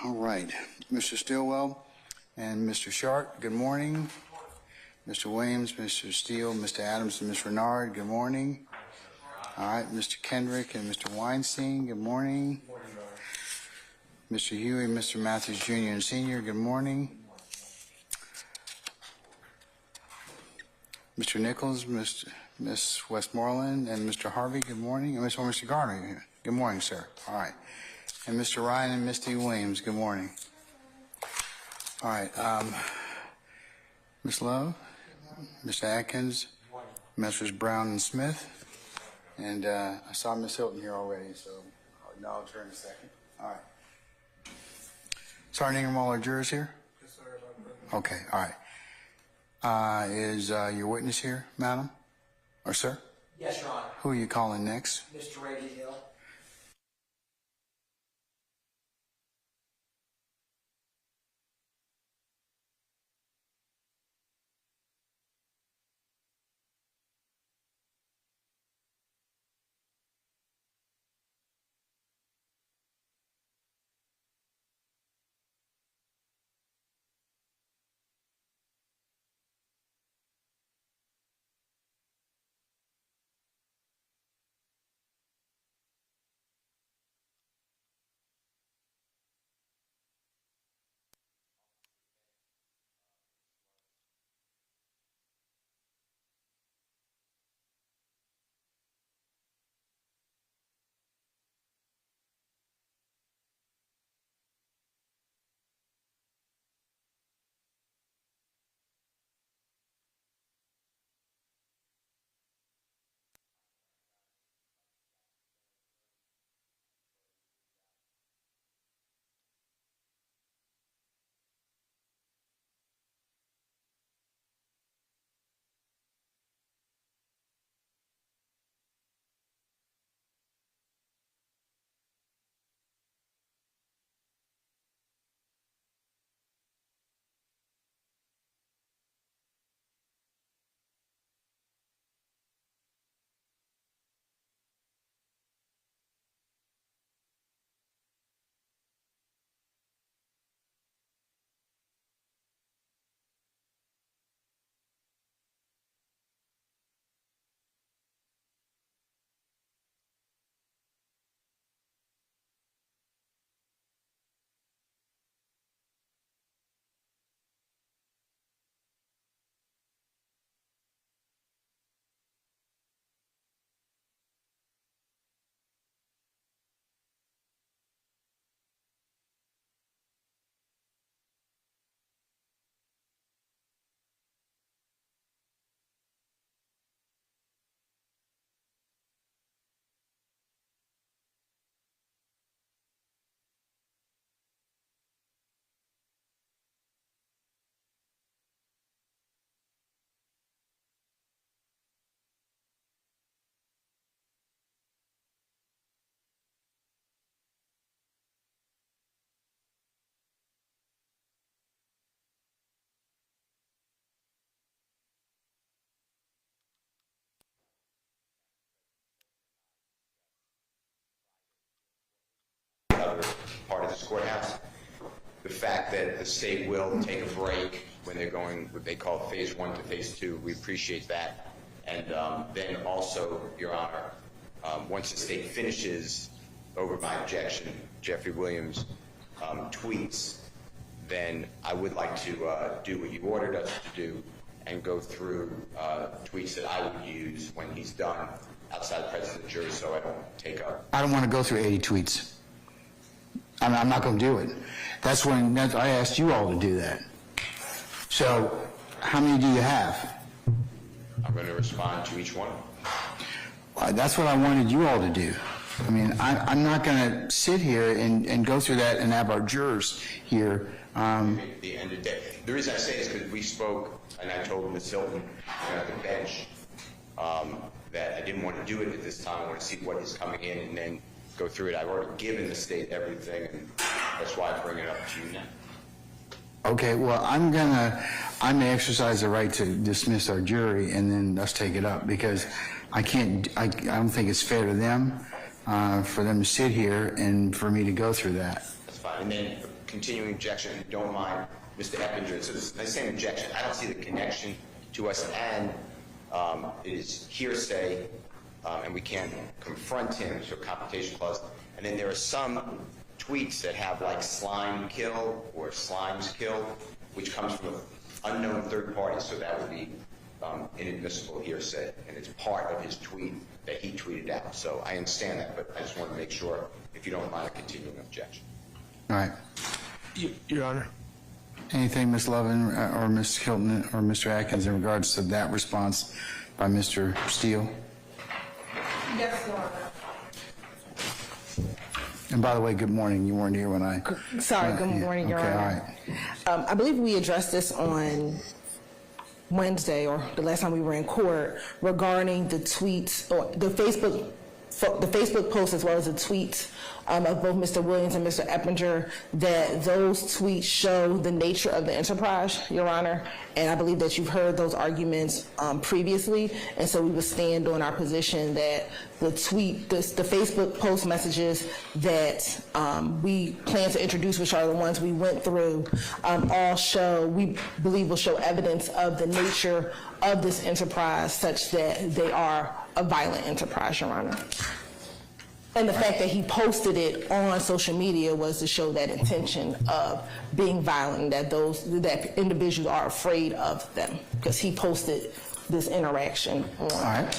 All right, Mr. Stillwell and Mr. Sharp, good morning. Mr. Williams, Mr. Steele, Mr. Adams, and Ms. Renard, good morning. All right, Mr. Kendrick and Mr. Weinstein, good morning. Mr. Huey, Mr. Matthews Jr. and Sr., good morning. Mr. Nichols, Ms. Westmoreland, and Mr. Harvey, good morning. And Mr. Garner, good morning, sir. All right. And Mr. Ryan and Misty Williams, good morning. All right. Ms. Love, Mr. Atkins, Messrs. Brown and Smith, and I saw Ms. Hilton here already, so I'll acknowledge her in a second. All right. Sergeant Ingram, all our jurors here? Yes, sir. Okay, all right. Is your witness here, madam? Or sir? Yes, Your Honor. Who are you calling next? Mr. Ray Hill. Other part of this courthouse. The fact that the state will take a break when they're going what they call phase 1 to phase 2, we appreciate that. And then also, Your Honor, once the state finishes over my objection, Jeffrey Williams tweets, then I would like to do what you ordered us to do and go through tweets that I would use when he's done outside the presence of the jury, so I don't take up. I don't want to go through 80 tweets. I'm not going to do it. That's when I asked you all to do that. So, how many do you have? I'm going to respond to each one. That's what I wanted you all to do. I mean, I'm not going to sit here and go through that and have our jurors here. At the end of the day. The reason I say this is because we spoke, and I told Ms. Hilton at the bench that I didn't want to do it at this time. I want to see what is coming in and then go through it. I've already given the state everything, and that's why I bring it up to you now. Okay, well, I may exercise the right to dismiss our jury and then us take it up, because I don't think it's fair to them. for them to sit here and for me to go through that. That's fine. And then continuing objection, if you don't mind, Mr. Eppinger, so the same objection. I don't see the connection to us, and it is hearsay, and we can't confront him, so confrontation clause. And then there are some tweets that have like slime kill or slimes kill, which comes from an unknown third party, so that would be inadmissible hearsay, and it's part of his tweet that he tweeted out. So I understand that, but I just want to make sure, if you don't mind, a continuing objection. All right. Your Honor. Anything, Ms. Lovin or Ms. Hilton or Mr. Atkins, in regards to that response by Mr. Steele? Yes, Your Honor. And by the way, good morning. You weren't here when I... Sorry, good morning, Your okay, Honor. all right. I believe we addressed this on Wednesday, or the last time we were in court, regarding the tweets, or the Facebook post as well as the tweets of both Mr. Williams and Mr. Eppinger, that those tweets show the nature of the enterprise, Your Honor, and I believe that you've heard those arguments previously, and so we would stand on our position that the Facebook post messages that we plan to introduce, which are the ones we went through, all show, we believe will show evidence of the nature of this enterprise such that they are a violent enterprise, Your Honor. And the fact that he posted it on social media was to show that intention of being violent, that that individuals are afraid of them, because he posted this interaction on. All right.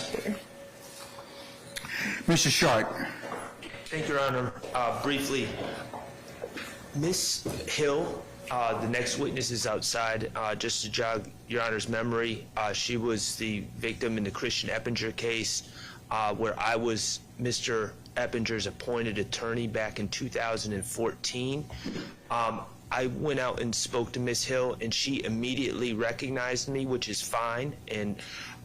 Mr. Sharp. Thank you, Your Honor. Briefly, Ms. Hill, the next witness is outside. Just to jog Your Honor's memory, she was the victim in the Christian Eppinger case, where I was Mr. Eppinger's appointed attorney back in 2014. I went out and spoke to Ms. Hill, and she immediately recognized me, which is fine. And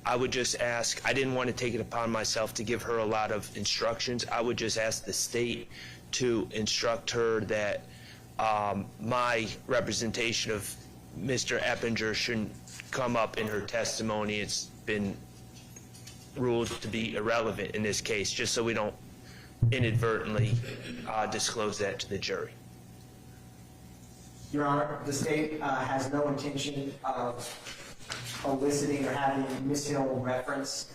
I would just ask, I didn't want to take it upon myself to give her a lot of instructions. I would just ask the state to instruct her that my representation of Mr. Eppinger shouldn't come up in her testimony. It's been ruled to be irrelevant in this case, just so we don't inadvertently disclose that to the jury. Your Honor, the state has no intention of eliciting or having Ms. Hill reference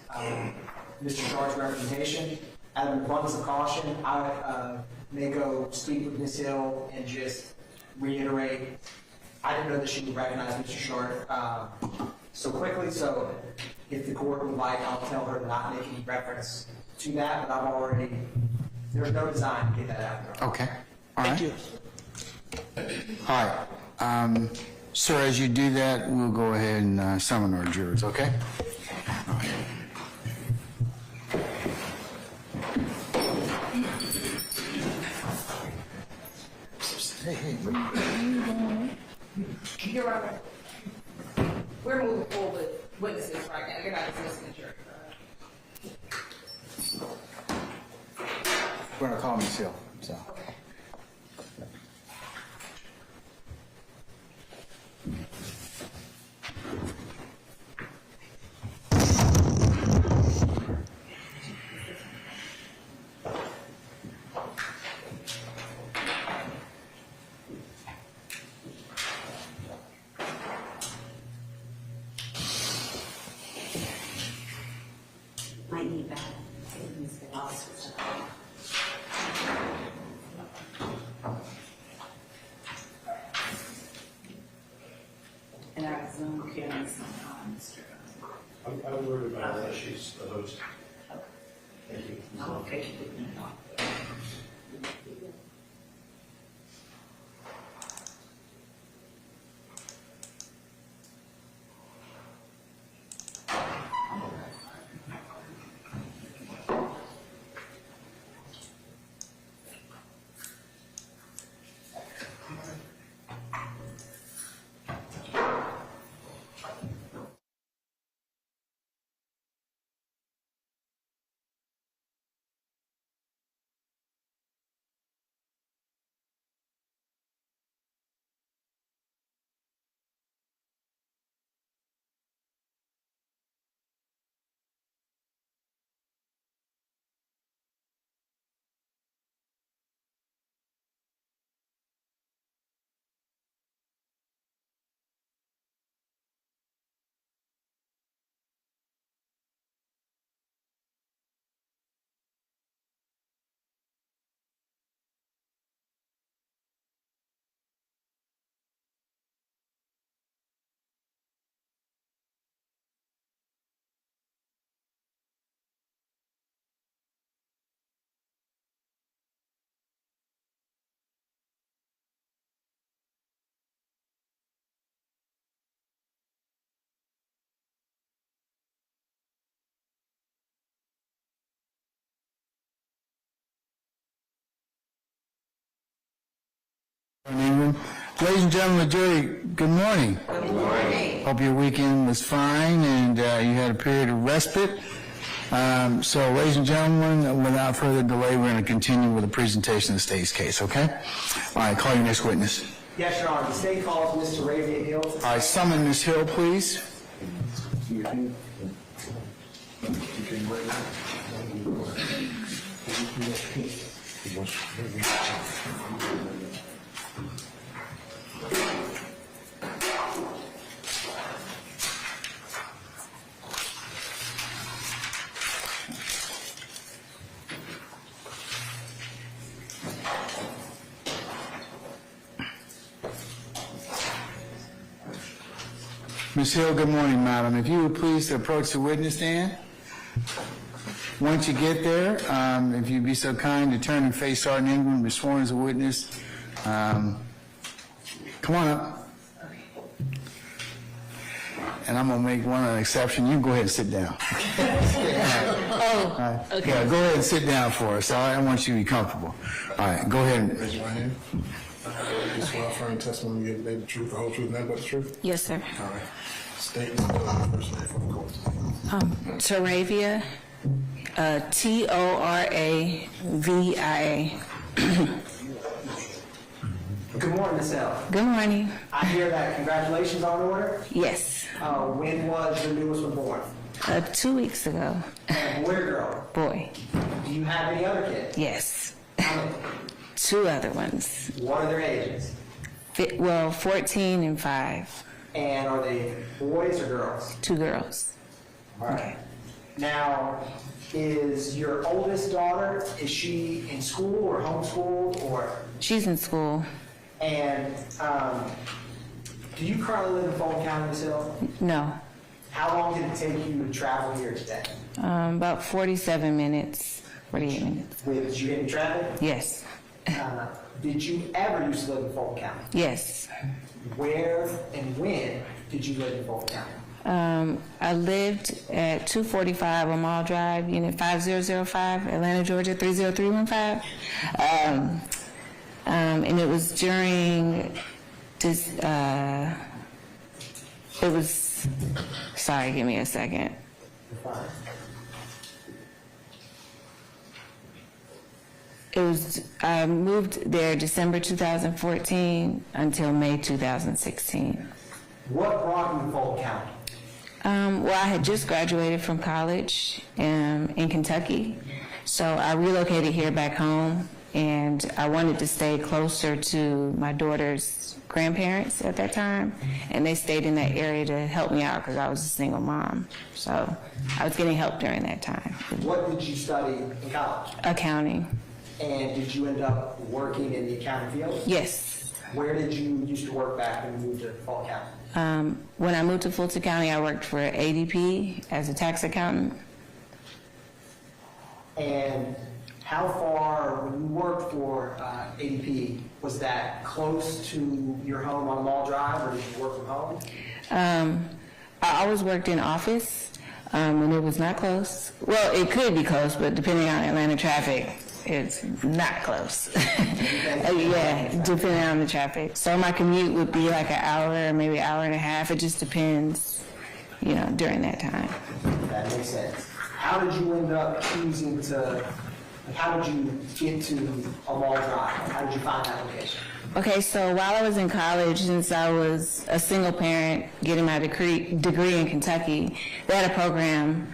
Mr. Sharp's representation. Out of an abundance of caution, I may go speak with Ms. Hill and just reiterate, I didn't know that she would recognize Mr. Sharp so quickly, so if the court would like, I'll tell her not making reference to that, but I've already, there's no design to get that out there. Okay. All right. Thank you. All right. Sir, as you do that, we'll go ahead and summon our jurors, okay? All right. Hey, Your Honor, we're moving forward with witnesses right now. You're not dismissing the jury. we're going to call Ms. Hill, so. Might need that. Mr. Officer. And our Zoom cameras on, Mr. I'm worried about that. She's the host. Thank you. Okay. Ladies and gentlemen of the jury, good morning. Good morning. Hope your weekend was fine and you had a period of respite. So, ladies and gentlemen, without further delay, we're going to continue with the presentation of the state's case, okay? All right, call your next witness. Yes, Your Honor, the state calls Mr. Ravia Hill. All right, summon Ms. Hill, please. Ms. Hill, good morning, madam. If you would please approach the witness stand. Once you get there, if you'd be so kind to turn and face Sergeant Ingram, be sworn as a witness. Come on up. And I'm going to make one exception. You can go ahead and sit down. Oh, okay. Yeah, go ahead and sit down for us. I want you to be comfortable. All right, go ahead and Raise your right hand. You swear affirm testimony you give the truth, the whole truth, and nothing but the truth? Yes, sir. All right. State and spell your first name for the court. Toravia, Toravia. Good morning, Ms. Hill. Good morning. I hear that congratulations are in order. Yes, When was the newest one born? 2 weeks ago. Boy or girl? Boy, Do you have any other kids? yes. How many? 2 other ones. What are their ages? 14 and 5. And are they boys or girls? 2 girls. All right. Now, is your oldest daughter, is she in school or homeschooled or? She's in school. And do you currently live in Fulton County, Ms. Hill? No. How long did it take you to travel here today? About 47 minutes, 48 minutes. Did you hit any traffic? Yes. Did you ever used to live in Fulton County? Yes. Where and when did you live in Fulton County? I lived at 245 Mall Drive, Unit 5005, Atlanta, Georgia 30315. And it was during this, sorry, give me a second. I moved there December 2014 until May 2016. What brought you to Fulton County? Well, I had just graduated from college in Kentucky, so I relocated here back home, and I wanted to stay closer to my daughter's grandparents at that time, and they stayed in that area to help me out because I was a single mom. So I was getting help during that time. What did you study in college? Accounting. And did you end up working in the accounting field? Yes. Where did you used to work back when you moved to Fulton County? When I moved to Fulton County, I worked for ADP as a tax accountant. And how far, when you worked for ADP, was that close to your home on Mall Drive, or did you work from home? I always worked in office when it was not close. Well, it could be close, but depending on Atlanta traffic, it's not close. Yeah, depending on the traffic. So my commute would be like an hour, maybe an hour and a half. It just depends, during that time. That makes sense. How did you end up choosing to, how did you get to a Mall Drive? How did you find that location? Okay, so while I was in college, since I was a single parent getting my degree in Kentucky, they had a program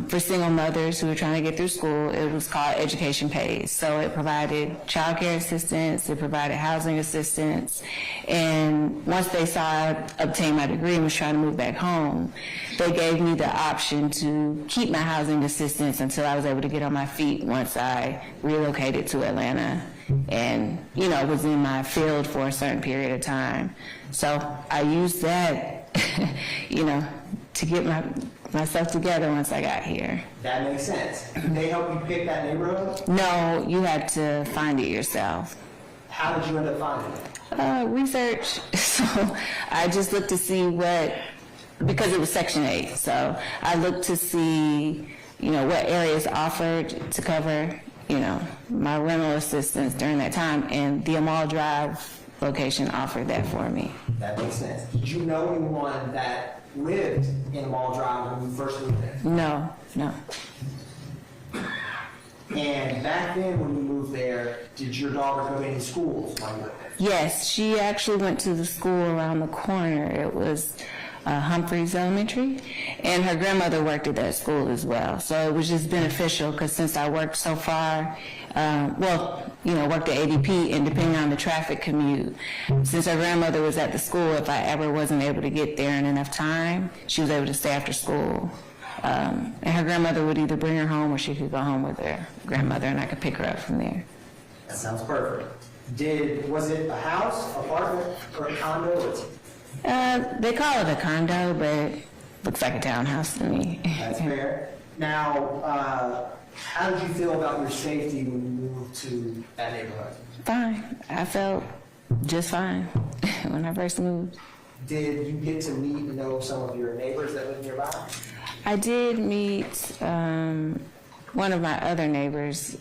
for single mothers who were trying to get through school. It was called Education Pays. So it provided child care assistance, it provided housing assistance, and once they saw I obtained my degree and was trying to move back home, they gave me the option to keep my housing assistance until I was able to get on my feet once I relocated to Atlanta and, was in my field for a certain period of time. So I used that, to get myself together once I got here. That makes sense. Did they help you pick that neighborhood? No, you had to find it yourself. How did you end up finding it? Research. So I just looked to see because it was Section 8, so I looked to see, what areas offered to cover, my rental assistance during that time, and the Amal Drive location offered that for me. That makes sense. Did you know anyone that lived in Mall Drive when you first moved there? No. And back then when you moved there, did your daughter go to any schools while you lived there? Yes, she actually went to the school around the corner. It was Humphreys Elementary, and her grandmother worked at that school as well. So it was just beneficial because since I worked so far, worked at ADP, and depending on the traffic commute, since her grandmother was at the school, if I ever wasn't able to get there in enough time, she was able to stay after school. And her grandmother would either bring her home or she could go home with her grandmother, and I could pick her up from there. That sounds perfect. Was it a house, apartment, or a condo? They call it a condo, but it looks like a townhouse to me. That's fair. Now, how did you feel about your safety when you moved to that neighborhood? Fine. I felt just fine when I first moved. Did you get to meet and know some of your neighbors that live nearby? I did meet one of my other neighbors.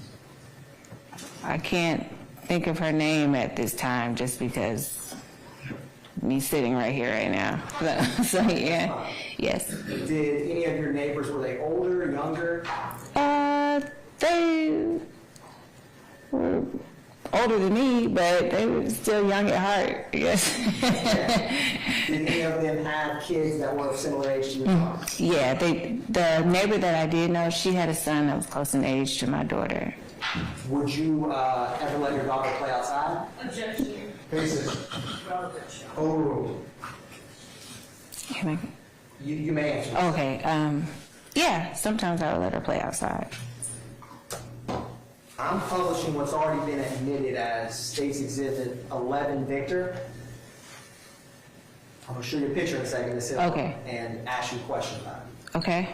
I can't think of her name at this time just because me sitting right here right now. So yeah, yes. Did any of your neighbors, were they older, younger? They were older than me, but they were still young at heart, I guess. Did any of them have kids that were of similar age to you? Yeah, the neighbor that I did know, she had a son that was close in age to my daughter. Would you ever let your daughter play outside? Objection. Oh, Can I? you may answer. Okay. Yeah, sometimes I would let her play outside. I'm publishing what's already been admitted as State's Exhibit 11 Victor. I'm going to show you a picture in a second, Ms. Hill, Okay. and ask you a question about it. Okay.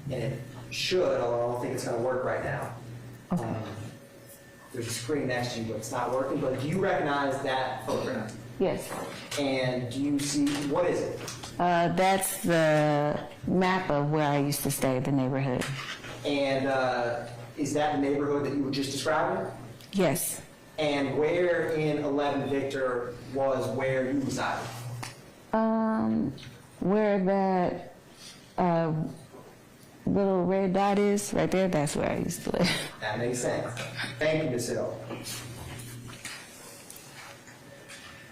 And it should, although I don't think it's going to work right now. Okay. There's a screen next to you, but it's not working. But do you recognize that photograph? Yes. And do you see, what is it? That's the map of where I used to stay, the neighborhood. And is that the neighborhood that you were just describing? Yes. And where in 11 Victor was where you resided? Where that little red dot is, right there, that's where I used to live. That makes sense. Thank you, Ms. Hill.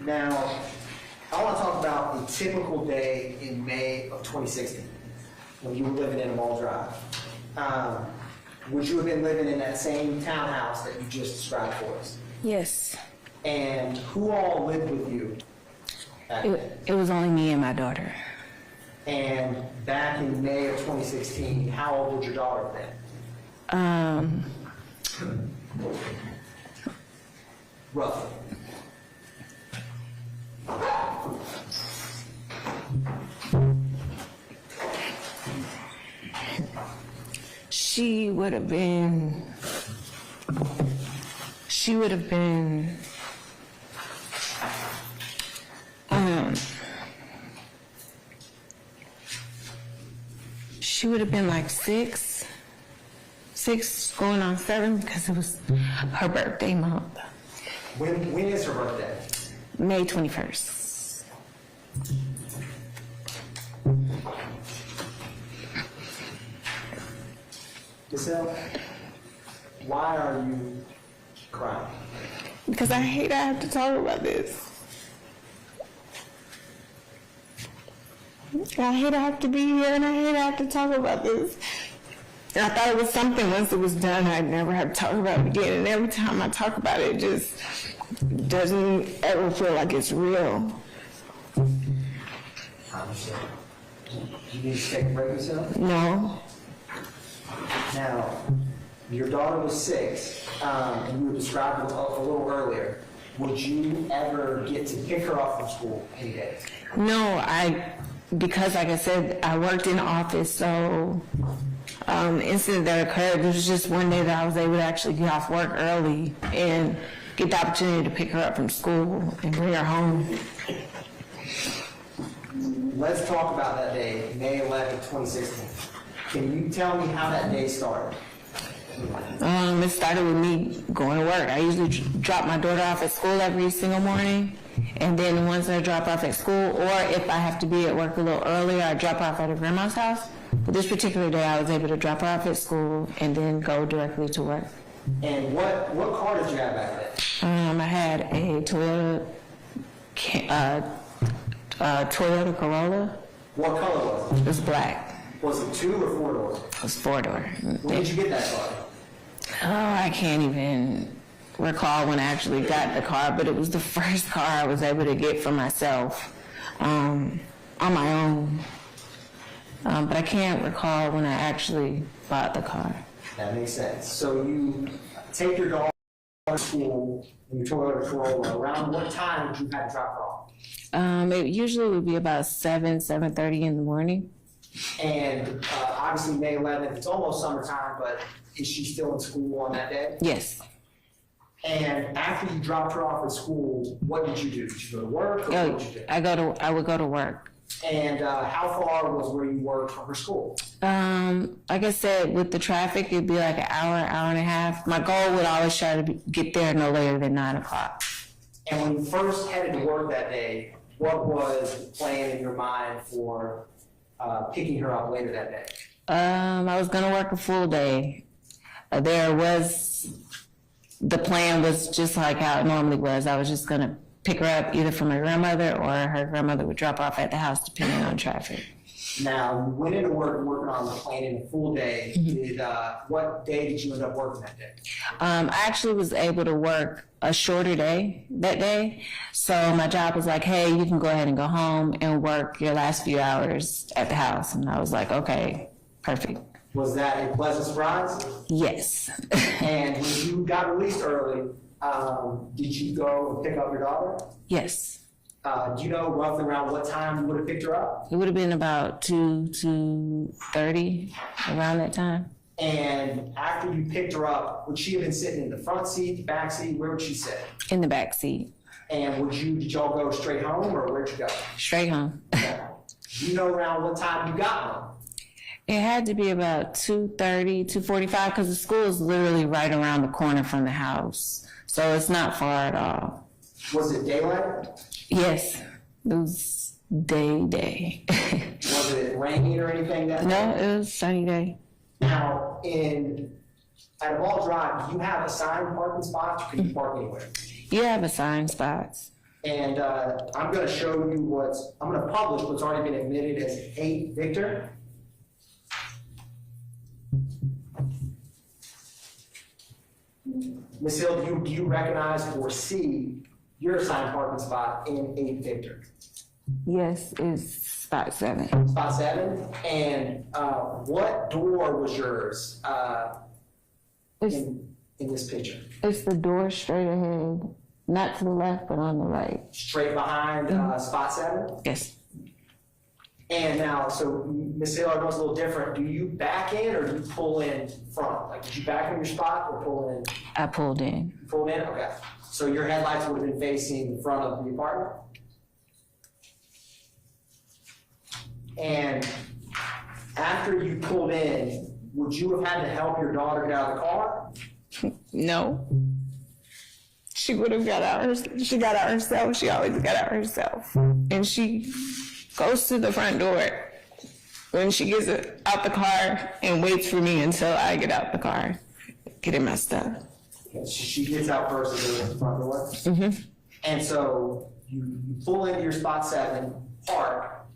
Now, I want to talk about a typical day in May of 2016 when you were living in Mall Drive. Would you have been living in that same townhouse that you just described for us? Yes. And who all lived with you back then? It was only me and my daughter. And back in May of 2016, how old was your daughter then? Roughly. She would have been like six going on 7 because it was her birthday month. When is her birthday? May 21st. Giselle, why are you crying? Because I hate I have to talk about this. I hate I have to be here and I hate I have to talk about this. And I thought it was something once it was done I'd never have to talk about it again. And every time I talk about it, it just doesn't ever feel like it's real. You need to take a break, Giselle? No. Now, your daughter was 6, and you were described a little earlier. Would you ever get to pick her up from school any days? No, because like I said, I worked in the office, so the incident that occurred, it was just one day that I was able to actually get off work early and get the opportunity to pick her up from school and bring her home. Let's talk about that day, May 11, 2016. Can you tell me how that day started? It started with me going to work. I usually drop my daughter off at school every single morning. And then once I drop off at school, or if I have to be at work a little earlier, I drop off at her grandma's house. But this particular day, I was able to drop her off at school and then go directly to work. And what car did you have back then? I had a Toyota Corolla. What color was it? It was black. Was it 2 or 4 doors? It was 4-door. When did you get that car? Oh, I can't even recall when I actually got the car, but it was the first car I was able to get for myself on my own. But I can't recall when I actually bought the car. That makes sense. So you take your daughter to school in your Toyota Corolla. Around what time did you have to drop her off? It usually would be about 7:30 in the morning. And obviously May 11th, it's almost summertime, but is she still in school on that day? Yes. And after you dropped her off at school, what did you do? Did you go to work, or what did you do? I would go to work. And how far was where you worked from her school? Like I said, with the traffic, it'd be like an hour and a half. My goal would always try to get there no later than 9 o'clock. And when you first headed to work that day, what was the plan in your mind for picking her up later that day? I was gonna work a full day. The plan was just like how it normally was. I was just gonna pick her up either from her grandmother or her grandmother would drop off at the house depending on traffic. Now, you went into work working on the planning a full day. What day did you end up working that day? I actually was able to work a shorter day that day. So my job was like, hey, you can go ahead and go home and work your last few hours at the house. And I was like, okay, perfect. Was that a pleasant surprise? Yes. And when you got released early, did you go and pick up your daughter? Yes. Do you know roughly around what time you would have picked her up? It would have been about 2:30 around that time. And after you picked her up, would she have been sitting in the front seat, the back seat? Where would she sit? In the back seat. And did y'all go straight home, or where'd you go? Straight home. Do you know around what time you got home? It had to be about 2:30, 2:45, because the school is literally right around the corner from the house. So it's not far at all. Was it daylight? Yes, it was day. Was it raining or anything that No, day? it was sunny day. Now, at a Ball Drive, do you have assigned parking spots, or can you park anywhere? You have assigned spots. And I'm going to show you I'm going to publish what's already been admitted as 8 Victor. Ms. Hill, do you recognize or see your assigned parking spot in 8 Victor? Yes, it's spot 7. Spot 7? And what door was yours in this picture? It's the door straight ahead, not to the left, but on the right. Straight behind spot 7? Yes. And now, so Ms. Hill, I know it's a little different. Do you back in or do you pull in front? Like, did you back in your spot or pull in? I pulled in. You pulled in? Okay. So your headlights would have been facing the front of the apartment? And after you pulled in, would you have had to help your daughter get out of the car? No. She would have got out. She got out herself. She always got out herself. And she goes to the front door when she gets out the car and waits for me until I get out the car, get in my stuff. She gets out first and goes to the front door? Mm-hmm. And so you pull into your spot 7, park.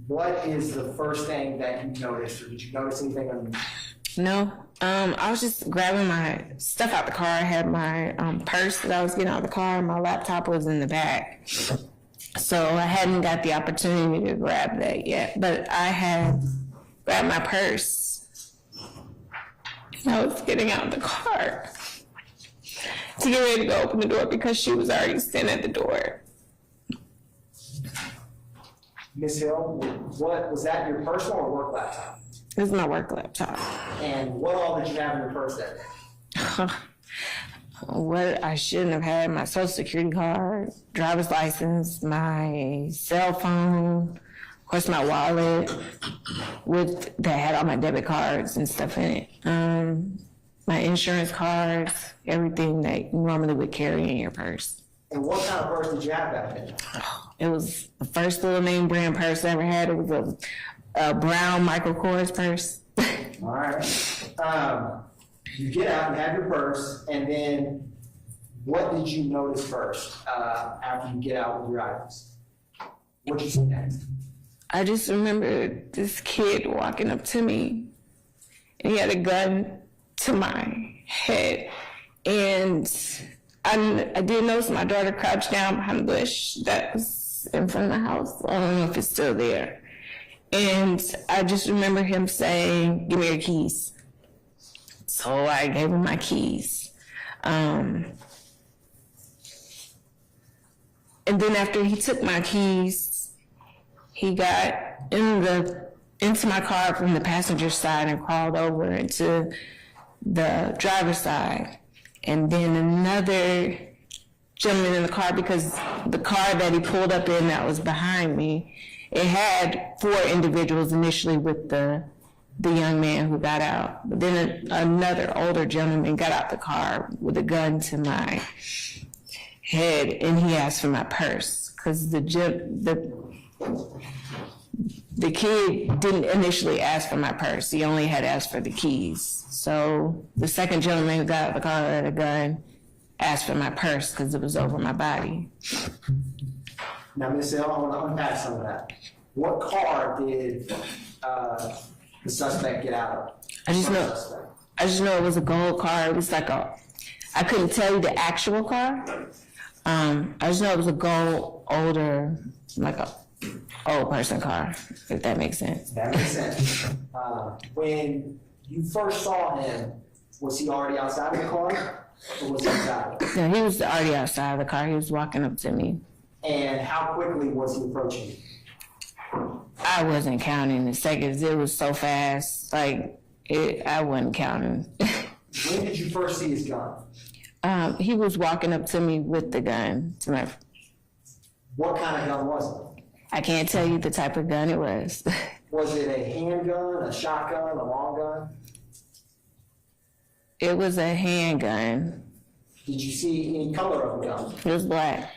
What is the first thing that you noticed, or did you notice anything on? No, I was just grabbing my stuff out the car. I had my purse that I was getting out of the car. My laptop was in the back. So I hadn't got the opportunity to grab that yet, but I had grabbed my purse. And I was getting out of the car to get ready to go open the door because she was already standing at the door. Ms. Hill, what was that, your personal or work laptop? This is my work laptop. And what all did you have in your purse that day? What I shouldn't have had: my social security card, driver's license, my cell phone, of course my wallet that had all my debit cards and stuff in it. my insurance cards, everything that you normally would carry in your purse. And what kind of purse did you have back then? It was the first little name brand purse I ever had. It was a brown Michael Kors purse. All right. You get out, you have your purse, and then what did you notice first after you get out with your items? What did you see next? I just remember this kid walking up to me, and he had a gun to my head. And I did notice my daughter crouched down behind the bush that was in front of the house. I don't know if it's still there. And I just remember him saying, "Give me your keys." So I gave him my keys. And then after he took my keys, he got into my car from the passenger side and crawled over into the driver's side. And then another gentleman in the car, because the car that he pulled up in that was behind me, it had 4 individuals initially with the young man who got out. But then another older gentleman got out the car with a gun to my head, and he asked for my purse, because the kid didn't initially ask for my purse. He only had asked for the keys. So the second gentleman who got out the car with a gun asked for my purse because it was over my body. Now, Ms. L, I want to unpack some of that. What car did the suspect get out of? I just know it was a gold car. It was like I couldn't tell you the actual car. I just know it was a gold, older, like a old person car, if that makes sense. That makes sense. When you first saw him, was he already outside of the car, or was he inside? No, he was already outside of the car. He was walking up to me. And how quickly was he approaching you? I wasn't counting the seconds. It was so fast. I wasn't counting. When did you first see his gun? He was walking up to me with the gun. What kind of gun was it? I can't tell you the type of gun it was. Was it a handgun, a shotgun, a long gun? It was a handgun. Did you see any color of the gun? It was black.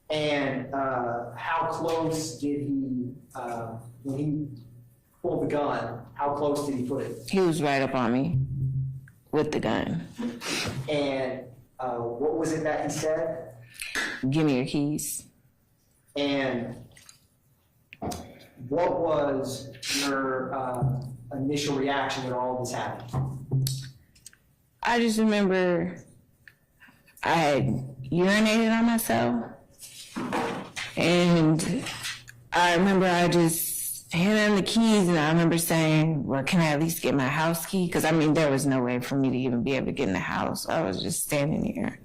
And how close did he, when he pulled the gun, how close did he put it? He was right up on me with the gun. And what was it that he said? Give me your keys. And what was your initial reaction when all of this happened? I just remember I had urinated on myself. And I remember I just handed him the keys, and I remember saying, well, can I at least get my house key? Because, I mean, there was no way for me to even be able to get in the house. I was just standing here.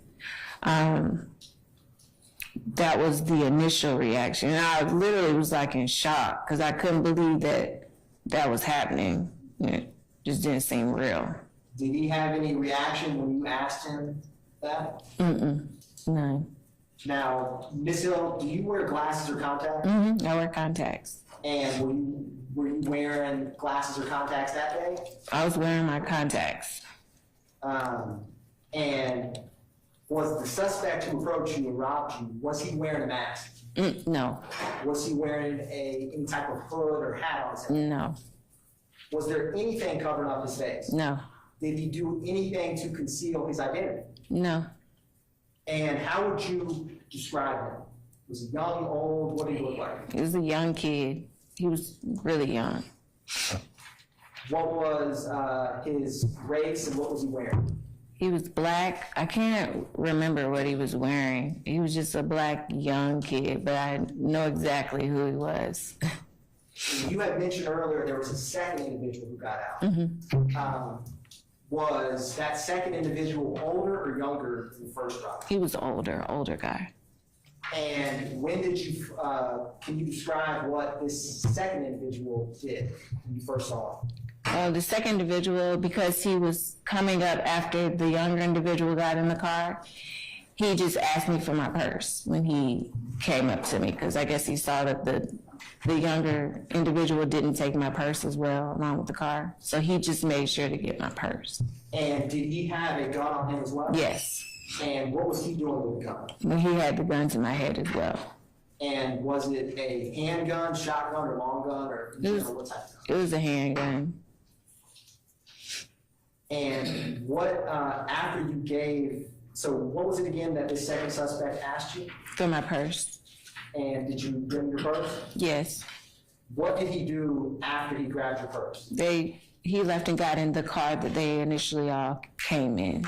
That was the initial reaction. And I literally was like in shock because I couldn't believe that was happening. It just didn't seem real. Did he have any reaction when you asked him that? None. Now, Ms. Hill, do you wear glasses or contacts? I wear contacts. And were you wearing glasses or contacts that day? I was wearing my contacts. And was the suspect who approached you and robbed you, was he wearing a mask? No. Was he wearing any type of hood or hat on his head? No. Was there anything covering up his face? No. Did he do anything to conceal his identity? No. And how would you describe him? Was he young, old? What did he look like? He was a young kid. He was really young. What was his race and what was he wearing? He was black. I can't remember what he was wearing. He was just a black young kid, but I know exactly who he was. You had mentioned earlier there was a second individual who got out. Was that second individual older or younger than the first robber? He was older guy. And when did you, can you describe what this second individual did when you first saw him? The second individual, because he was coming up after the younger individual got in the car, he just asked me for my purse when he came up to me, because I guess he saw that the the younger individual didn't take my purse as well along with the car. So he just made sure to get my purse. And did he have a gun on him as well? Yes. And what was he doing with the gun? But he had the gun to my head as well. And was it a handgun, shotgun, or long gun, or you know, what type of gun? It was a handgun. And what, after you gave, so what was it again that this second suspect asked you? For my purse. And did you give him your purse? Yes. What did he do after he grabbed your purse? He left and got in the car that they initially all came in.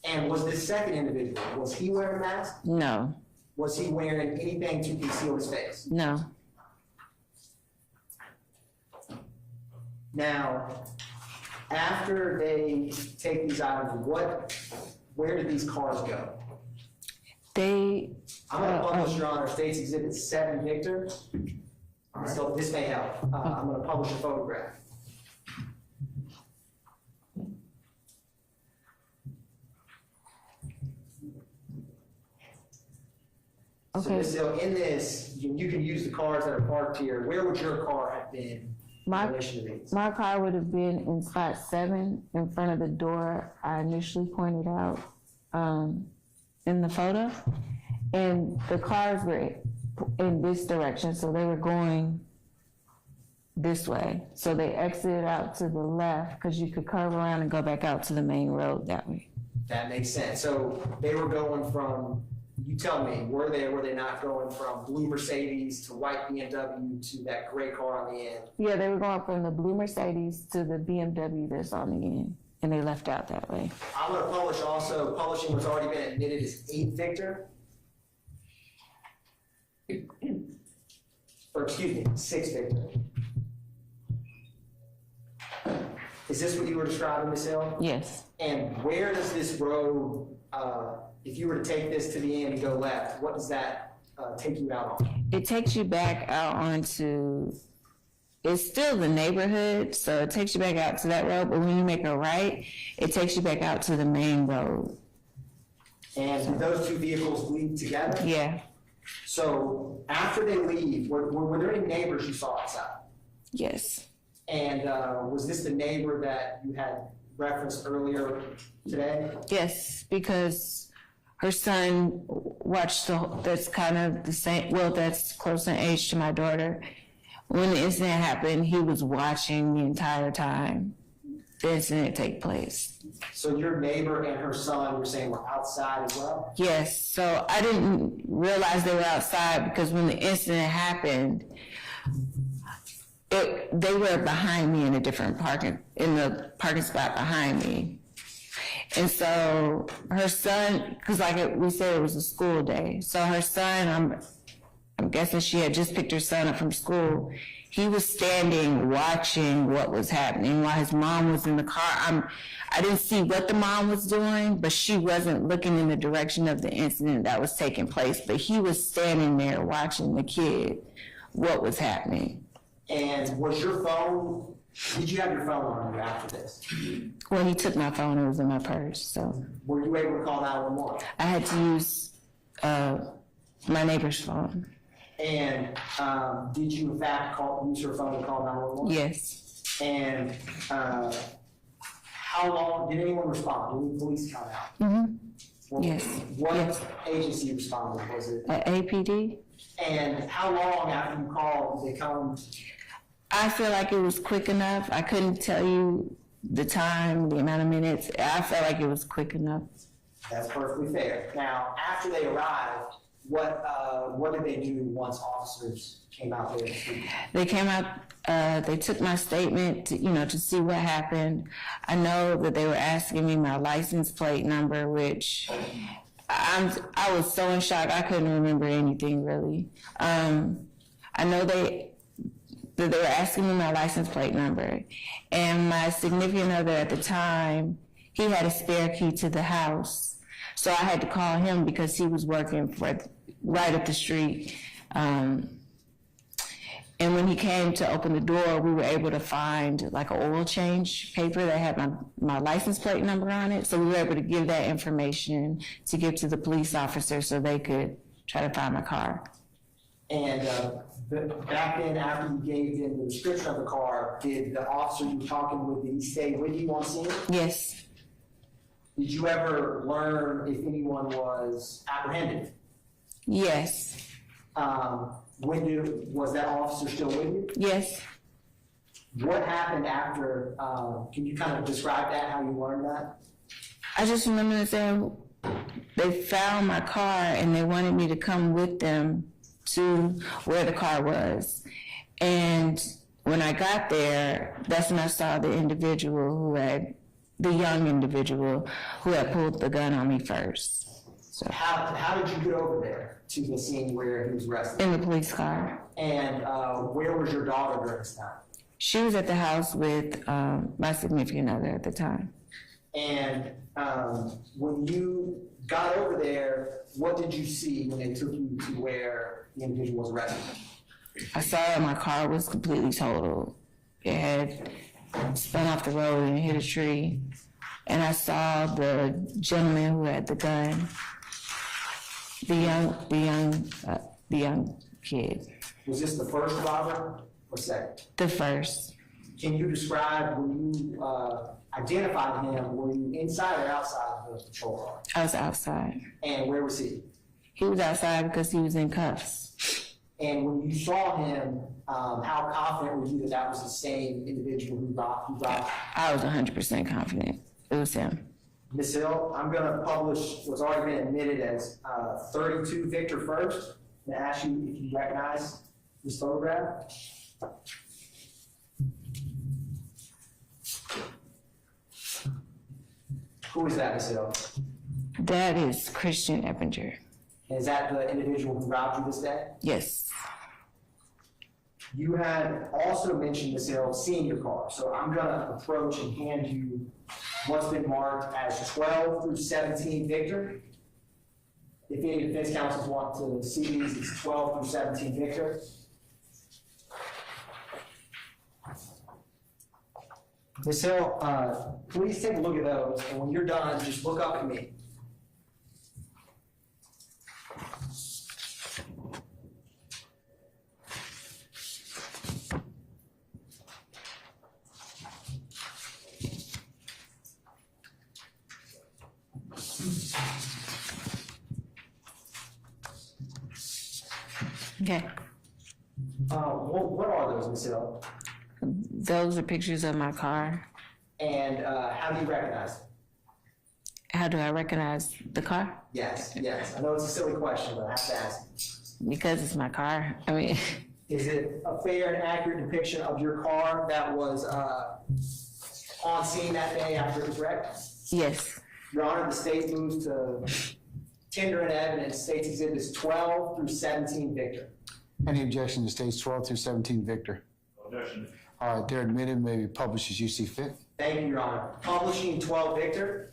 And was this second individual, was he wearing a mask? No. Was he wearing anything to conceal his face? No. Now, after they take these items, where did these cars go? I'm gonna publish, Your Honor, State's Exhibit 7, Victor. So this may help. I'm gonna publish a photograph. Okay. So in this, you can use the cars that are parked here. Where would your car have been in relation to these? My car would have been in spot 7 in front of the door I initially pointed out in the photo. And the cars were in this direction, so they were going this way. So they exited out to the left because you could curve around and go back out to the main road that way. That makes sense. So they were going from, you tell me, were they not going from blue Mercedes to white BMW to that gray car on the end? Yeah, they were going from the blue Mercedes to the BMW that's on the end, and they left out that way. I'm gonna publish also, publishing what's already been admitted is 8 Victor. Or excuse me, 6 Victor. Is this what you were describing, Ms. Hill? Yes. And where does this road, if you were to take this to the end and go left, what does that take you out on? It takes you back out onto, it's still the neighborhood, so it takes you back out to that road, but when you make a right, it takes you back out to the main road. And do those two vehicles lead together? Yeah. So after they leave, were there any neighbors you saw outside? Yes. And was this the neighbor that you had referenced earlier today? Yes, because her son watched that's kind of the same, well, that's close in age to my daughter. When the incident happened, he was watching the entire time the incident take place. So your neighbor and her son, you're saying, were outside as well? Yes, so I didn't realize they were outside because when the incident happened, they were behind me in a different in the parking spot behind me. And so her son, because like we said, it was a school day. So her son, I'm guessing she had just picked her son up from school. He was standing watching what was happening while his mom was in the car. I didn't see what the mom was doing, but she wasn't looking in the direction of the incident that was taking place. But he was standing there watching the kid, what was happening. And was your phone, did you have your phone on you after this? Well, he took my phone, it was in my purse, so. Were you able to call 911? I had to use my neighbor's phone. And did you in fact use her phone to call 911? Yes. And how long, did anyone respond? Did the police come out? Mm-hmm. Well, Yes. What Yes. agency responded? Was it? APD? And how long after you called did they come? I feel like it was quick enough. I couldn't tell you the time, the amount of minutes. I felt like it was quick enough. That's perfectly fair. Now, after they arrived, what did they do once officers came out there to speak? They came out, they took my statement to see what happened. I know that they were asking me my license plate number, which I was so in shock I couldn't remember anything really. I know that they were asking me my license plate number, and my significant other at the time, he had a spare key to the house. So I had to call him because he was working right up the street. And when he came to open the door, we were able to find like an oil change paper that had my license plate number on it. So we were able to give that information to give to the police officer so they could try to find my car. And back then, after you gave them the description of the car, did the officer you were talking with, did he stay with you on scene? Yes. Did you ever learn if anyone was apprehended? Yes. Was that officer still with you? Yes. What happened after, can you kind of describe that, how you learned that? I just remember them saying they found my car and they wanted me to come with them to where the car was. And when I got there, that's when I saw the young individual who had pulled the gun on me first. So, How did you get over there to the scene where he was arrested? in the police car. And where was your daughter during this time? She was at the house with my significant other at the time. And when you got over there, what did you see when they took you to where the individual was arrested? I saw that my car was completely totaled. It had spun off the road and hit a tree. And I saw the gentleman who had the gun, the young kid. Was this the first robber or second? The first. Can you describe when you identified him, were you inside or outside of the patrol car? I was outside. And where was he? He was outside because he was in cuffs. And when you saw him, how confident were you that that was the same individual who robbed? I was 100% confident it was him. Ms. Hill, I'm going to publish what's already been admitted as 32 Victor first, and ask you if you recognize this photograph. Who is that, Ms. Hill? That is Christian Eppinger. And is that the individual who robbed you this day? Yes. You had also mentioned, Ms. Hill, seeing your car. So I'm going to approach and hand you what's been marked as 12 through 17 Victor. If any defense counsels want to see these, it's 12 through 17 Victor. Ms. Hill, please take a look at those, and when you're done, just look up at me. Okay. What are those, Ms. Hill? Those are pictures of my car. And how do you recognize them? How do I recognize the car? Yes. I know it's a silly question, but I have to ask. Because it's my car. I mean, Is it a fair and accurate depiction of your car that was on scene that day after it was wrecked? yes. Your Honor, the state moves to tender and evidence, states exhibits 12 through 17 Victor. Any objection to states 12 through 17 Victor? Objection. All right, they're admitted, may be published as you see fit. Thank you, Your Honor. Publishing 12 Victor.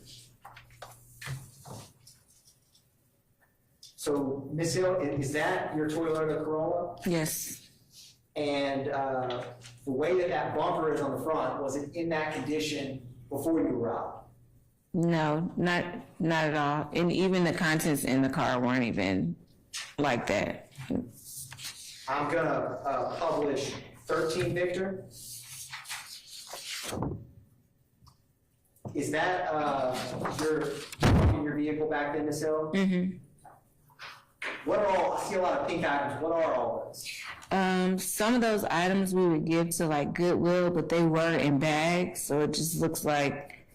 So, Ms. Hill, is that your Toyota Corolla? Yes. And the way that that bumper is on the front, was it in that condition before you were robbed? No, not at all. And even the contents in the car weren't even like that. I'm gonna publish 13 Victor. Is that your vehicle back then, Ms. Hill? Mm-hmm. What are all, I see a lot of pink items, what are all those? Some of those items we would give to like Goodwill, but they were in bags, so it just looks like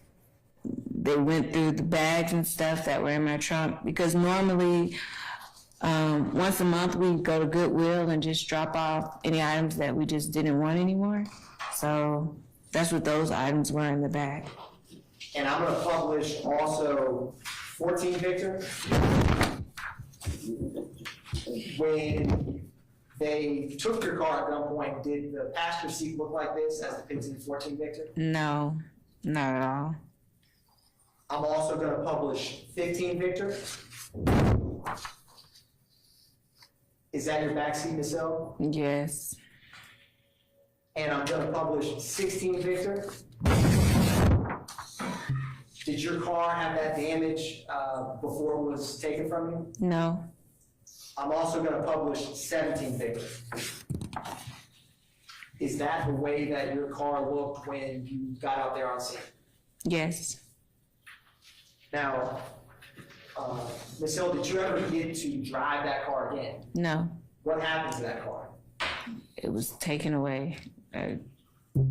they went through the bags and stuff that were in my trunk. Because normally, once a month we go to Goodwill and just drop off any items that we just didn't want anymore. So that's what those items were in the bag. And I'm gonna publish also 14 Victor. When they took your car at gunpoint, did the passenger seat look like this as depicted in 14 Victor? No, not at all. I'm also gonna publish 15 Victor. Is that your backseat, Ms. Hill? Yes. And I'm gonna publish 16 Victor. Did your car have that damage before it was taken from you? No. I'm also gonna publish 17 pictures. Is that the way that your car looked when you got out there on scene? Yes. Now, Ms. Hill, did you ever get to drive that car again? No. What happened to that car? It was taken away. The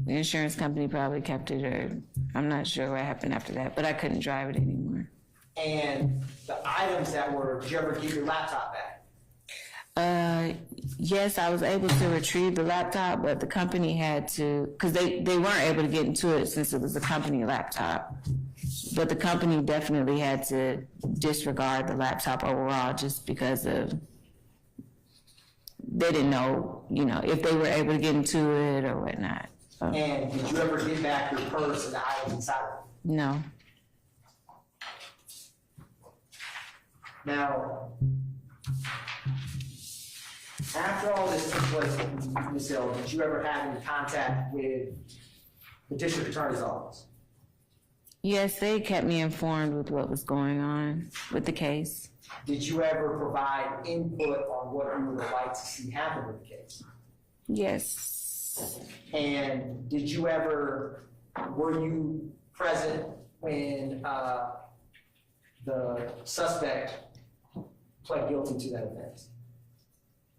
insurance company probably kept it, or I'm not sure what happened after that, but I couldn't drive it anymore. And the items that were, did you ever get your laptop back? Yes, I was able to retrieve the laptop, but the company had to, because they weren't able to get into it since it was a company laptop. But the company definitely had to disregard the laptop overall just because of, they didn't know, if they were able to get into it or whatnot. So, And did you ever get back your purse and the items inside of it? no. Now, after all this took place, Ms. Hill, did you ever have any contact with the district attorney's office? Yes, they kept me informed with what was going on with the case. Did you ever provide input on what you would like to see happen with the case? Yes. And did you ever, were you present when the suspect pled guilty to that offense?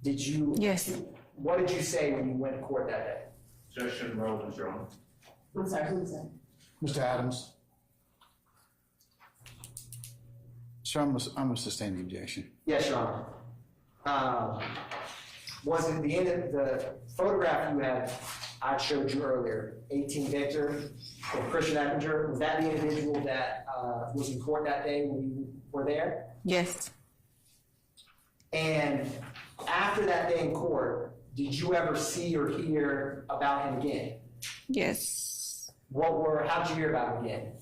Did you? Yes. What did you say when you went to court that day? Objection, relevance, Your Honor. I'm sorry, who was that? Mr. Adams? Sir, I'm gonna sustain the objection. Yes, Your Honor. Was it the end of the photograph you had, I showed you earlier, 18 Victor, with Christian Eppinger, was that the individual that was in court that day when you were there? Yes. And after that day in court, did you ever see or hear about him again? Yes. How did you hear about him again?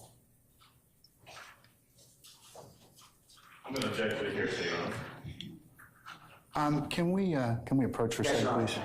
I'm going to object to the hearsay, Your Honor. Can we approach for a Yes, second, Your Honor. please?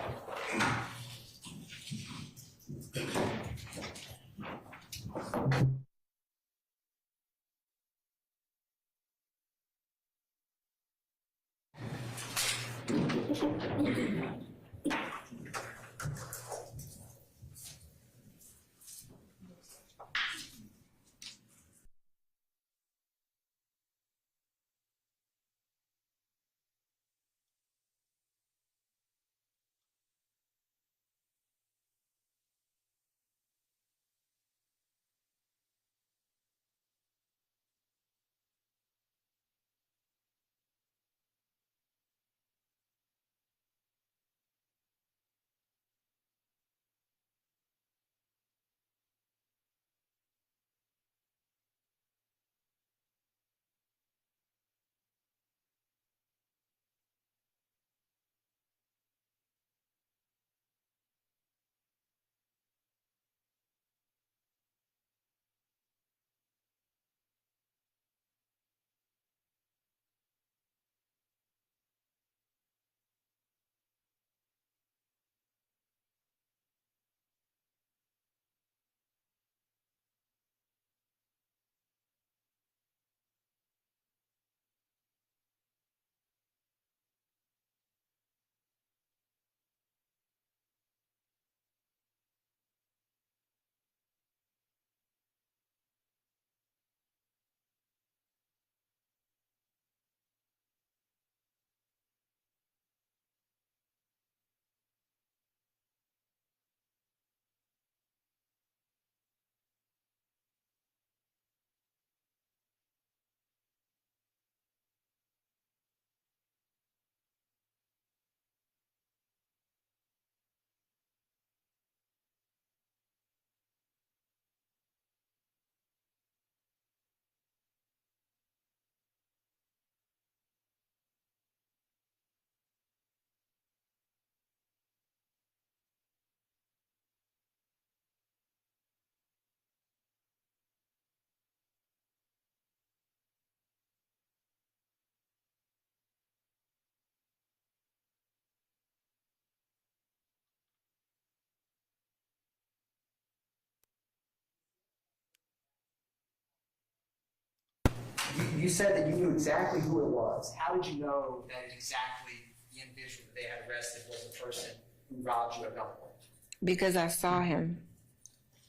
You said that you knew exactly who it was. How did you know that exactly the individual that they had arrested was the person who robbed you at gunpoint? Because I saw him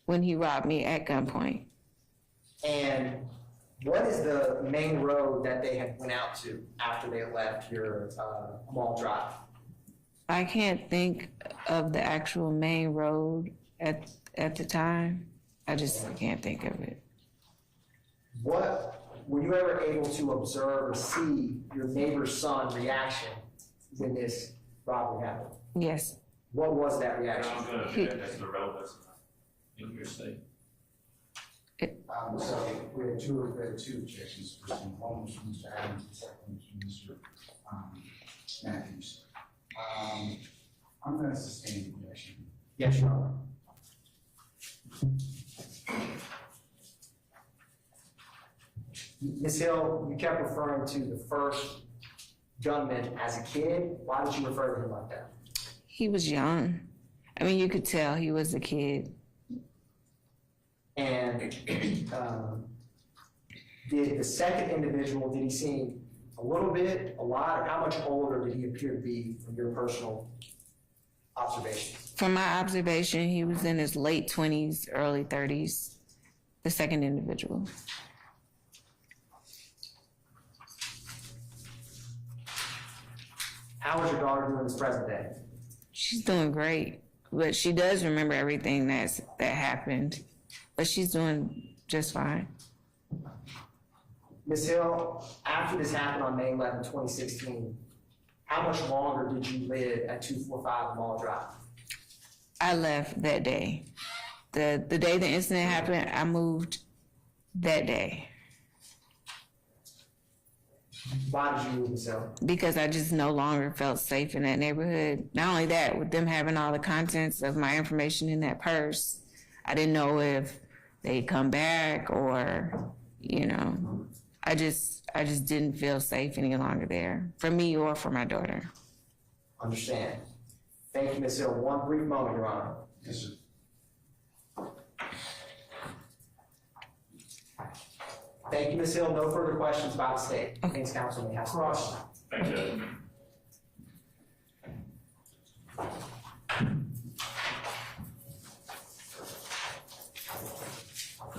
when he robbed me at gunpoint. And what is the main road that they had went out to after they left your mall drive? I can't think of the actual main road at the time. I just can't think of it. Were you ever able to observe or see your neighbor's son's reaction when this robbery happened? Yes. What was that reaction? I'm going to object as to the relevance in your state. So we had two objections. One was from Mr. Adams, the second was from Mr. Matthews. I'm going to sustain the objection. Yes, Your Honor. Ms. Hill, you kept referring to the first gunman as a kid. Why did you refer to him like that? He was young. I mean, you could tell he was a kid. And did the second individual, did he seem a little bit, a lot, or how much older did he appear to be from your personal observation? From my observation, he was in his late 20s, early 30s, the second individual. How is your daughter doing this present day? She's doing great, but she does remember everything that happened, but she's doing just fine. Ms. Hill, after this happened on May 11, 2016, how much longer did you live at 245 Mall Drive? I left that day. The day the incident happened, I moved that day Why did you move, Ms. Hill? because I just no longer felt safe in that neighborhood. Not only that, with them having all the contents of my information in that purse, I didn't know if they'd come back or, you know, I just didn't feel safe any longer there for me or for my daughter. Understand. Thank you, Ms. Hill. One brief moment, Your Honor. Yes, sir. Thank you, Ms. Hill. No further questions about the state. Defense counsel may have some questions. Thank you.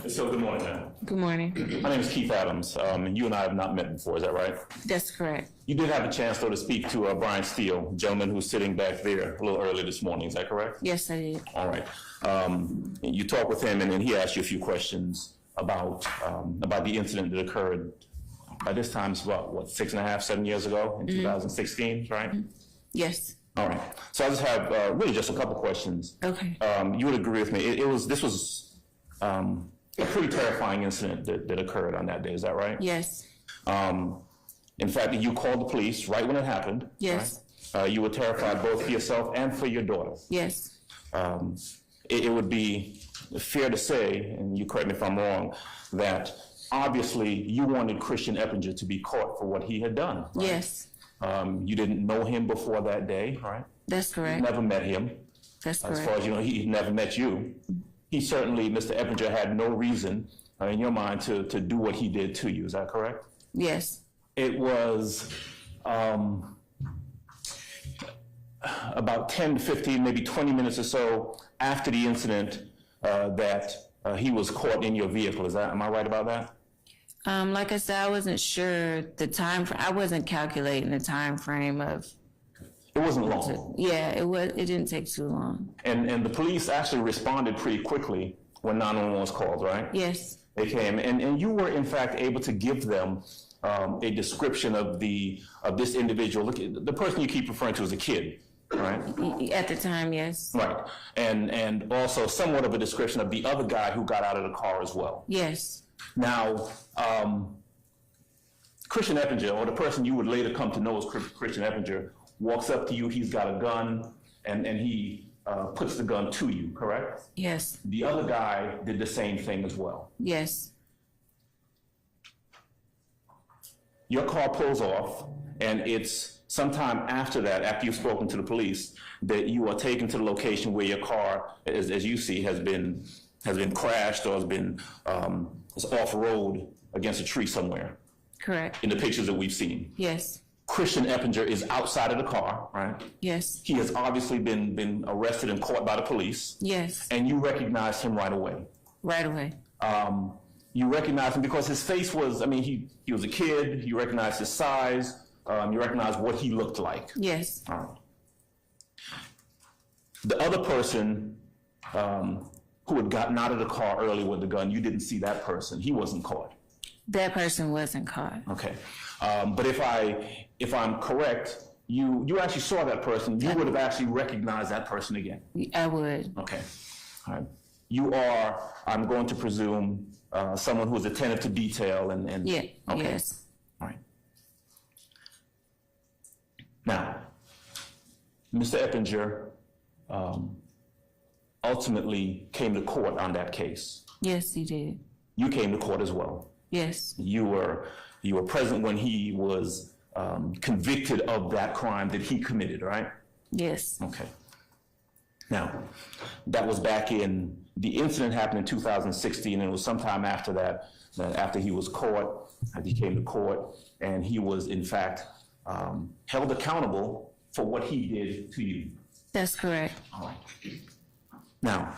So good morning, man. Good morning. My name is Keith Adams, and you and I have not met before, is that right? That's correct. You did have a chance, though, to speak to Brian Steele, gentleman who's sitting back there a little early this morning, is that correct? Yes, I did. All right. You talked with him, and then he asked you a few questions about the incident that occurred. By this time, it's about, 6.5, 7 years ago, in 2016, right? Yes. All right. So I just have really just a couple questions. Okay. You would agree with me. This was a pretty terrifying incident that occurred on that day. Is that right? Yes. In fact, you called the police right when it happened. Yes. Right? You were terrified both for yourself and for your daughter. Yes. It would be fair to say, and you correct me if I'm wrong, that obviously you wanted Christian Eppinger to be caught for what he had done. Right? Yes. You didn't know him before that day, right? That's correct. You never met him. That's As far correct. as you know, he never met you. He certainly, Mr. Eppinger, had no reason in your mind to do what he did to you. Is that correct? Yes. It was about 10 to 15, maybe 20 minutes or so after the incident that he was caught in your vehicle. Am I right about that? Like I said, I wasn't sure the time. I wasn't calculating the time frame of. It wasn't long. Yeah, it didn't take too long. And the police actually responded pretty quickly when 911 was called, right? Yes. They came, and you were in fact able to give them a description of this individual. Look, the person you keep referring to as a kid, right? At the time, yes. Right, and also somewhat of a description of the other guy who got out of the car as well. Yes. Now, Christian Eppinger, or the person you would later come to know as Christian Eppinger, walks up to you. He's got a gun, and he puts the gun to you, correct? Yes. The other guy did the same thing as well. Yes. Your car pulls off, and it's sometime after that, after you've spoken to the police, that you are taken to the location where your car, as you see, has been crashed or is off-road against a tree somewhere. Correct. in the pictures that we've seen. Yes. Christian Eppinger is outside of the car, right? Yes. He has obviously been arrested and caught by the police. Yes. And you recognize him right away. Right away. You recognize him because his face was, I mean, he was a kid, you recognize his size, you recognize what he looked like. Yes. All right. The other person who had gotten out of the car early with the gun, you didn't see that person. He wasn't caught. That person wasn't caught. Okay. But if I'm correct, you actually saw that person. You would have actually recognized that person again. I would. Okay. All right. You are, I'm going to presume, someone who is attentive to detail and Yeah. Okay. Yes. All right. Now, Mr. Eppinger ultimately came to court on that case. Yes, he did. You came to court as well. Yes. You were present when he was convicted of that crime that he committed, right? Yes. Okay. Now, that was back in, the incident happened in 2016, and it was sometime after that after he was caught, after he came to court, and he was in fact held accountable for what he did to you. That's correct. All right. Now,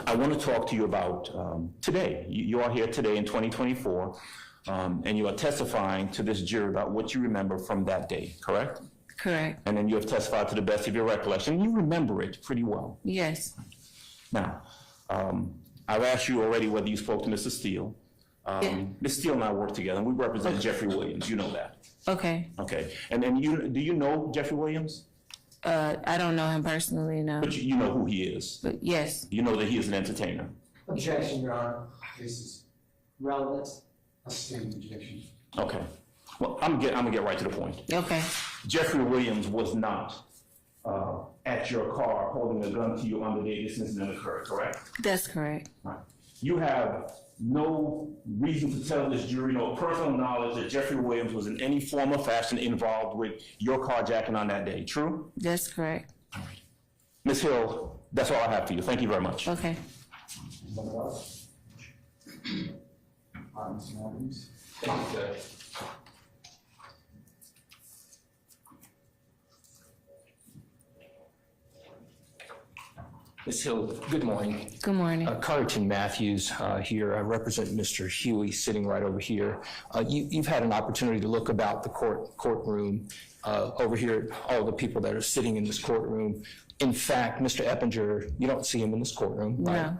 I want to talk to you about today. You are here today in 2024, and you are testifying to this jury about what you remember from that day, correct? Correct. And then you have testified to the best of your recollection. You remember it pretty well. Yes. Now, I've asked you already whether you spoke to Mr. Steele. Yeah. Ms. Steele and I work together, and we represent Jeffrey Williams. You know that. Okay. Okay. And then do you know Jeffrey Williams? I don't know him personally, no. But you know who he is. But yes. You know that he is an entertainer. Objection, Your Honor. This is relevant. A sustained objection. Okay. Well, I'm gonna get right to the point. Okay. Jeffrey Williams was not at your car holding a gun to you on the day this incident occurred, correct? That's correct. Right. You have no reason to tell this jury, no personal knowledge that Jeffrey Williams was in any form or fashion involved with your carjacking on that day, true? That's correct. All right. Ms. Hill, that's all I have for you. Thank you very much. Okay. Anyone else? All right, Mr. Matthews. Thank you, Judge. Ms. Hill, good morning. Good morning. Carterton Matthews here. I represent Mr. Huey sitting right over here. You've had an opportunity to look about the courtroom over here, all the people that are sitting in this courtroom. In fact, Mr. Eppinger, you don't see him in this courtroom, right? No.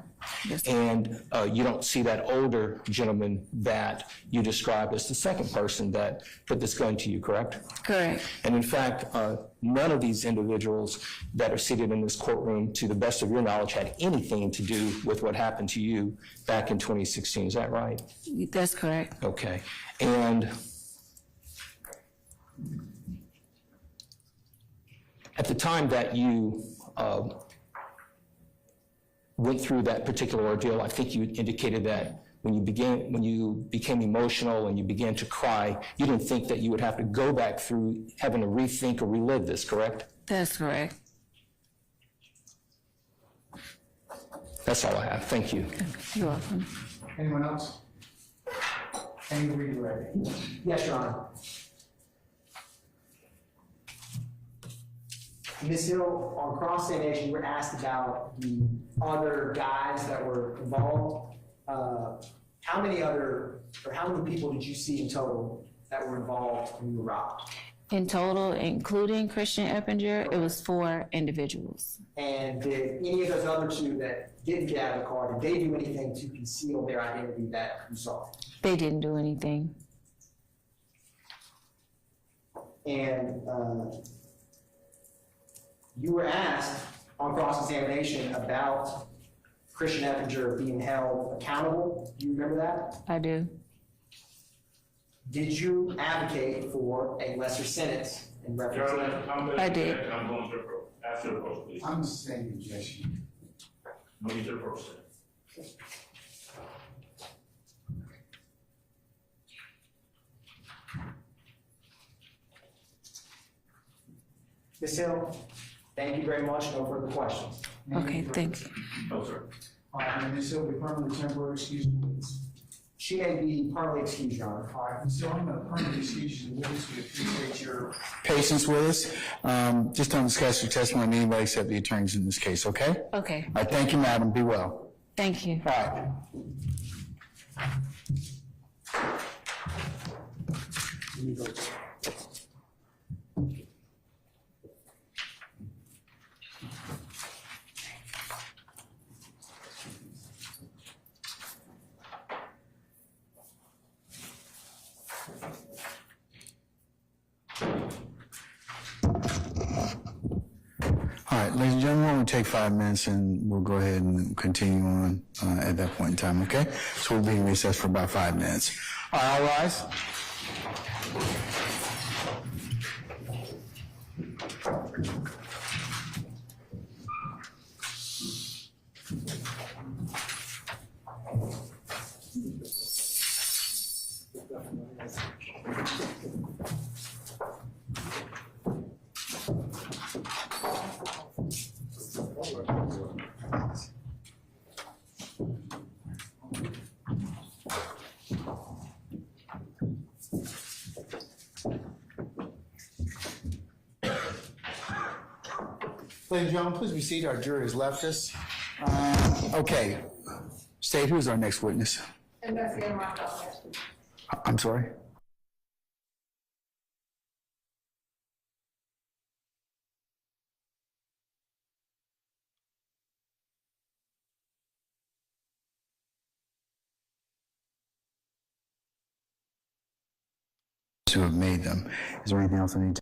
Yes. And you don't see that older gentleman that you described as the second person that put this gun to you, correct? Correct. And in fact, none of these individuals that are seated in this courtroom, to the best of your knowledge, had anything to do with what happened to you back in 2016. Is that right? That's correct. Okay. And at the time that you went through that particular ordeal, I think you indicated that when you became emotional and you began to cry, you didn't think that you would have to go back through having to rethink or relive this, correct? That's correct. That's all I have. Thank you. You're welcome. Anyone else? Any redirect? Yes, Your Honor. Ms. Hill, on cross-examination, we're asked about the other guys that were involved. How many people did you see in total that were involved when you were robbed? In total, including Christian Eppinger, it was 4 individuals. And did any of those other 2 that didn't get out of the car, did they do anything to conceal their identity that you saw? They didn't do anything. And you were asked on cross-examination about Christian Eppinger being held accountable. Do you remember that? I do. Did you advocate for a lesser sentence in reference to that? I did. I'm going to ask you to approach, please. I'm the same objection. Move to approach. Ms. Hill, thank you very much. No further questions. Okay, thank you. No, sir. All right, and Ms. Hill, be permanently temporary, excuse me. She may be permanently excused, Your Honor. All right, so I'm going to permanently excuse you. We appreciate your patience with us. Just don't discuss your testimony with anybody except the attorneys in this case, okay? Okay, All right, thank you, madam. Be well. thank you. All right. All right, ladies and gentlemen, we'll take 5 minutes and we'll go ahead and continue on at that point in time, okay? So we'll be in recess for about 5 minutes. All right, all rise. Ladies and gentlemen, please be seated. Our jury has left us. Okay. State, who's our next witness? Investigator Marco. I'm sorry? To have made them. Is there anything else I need to?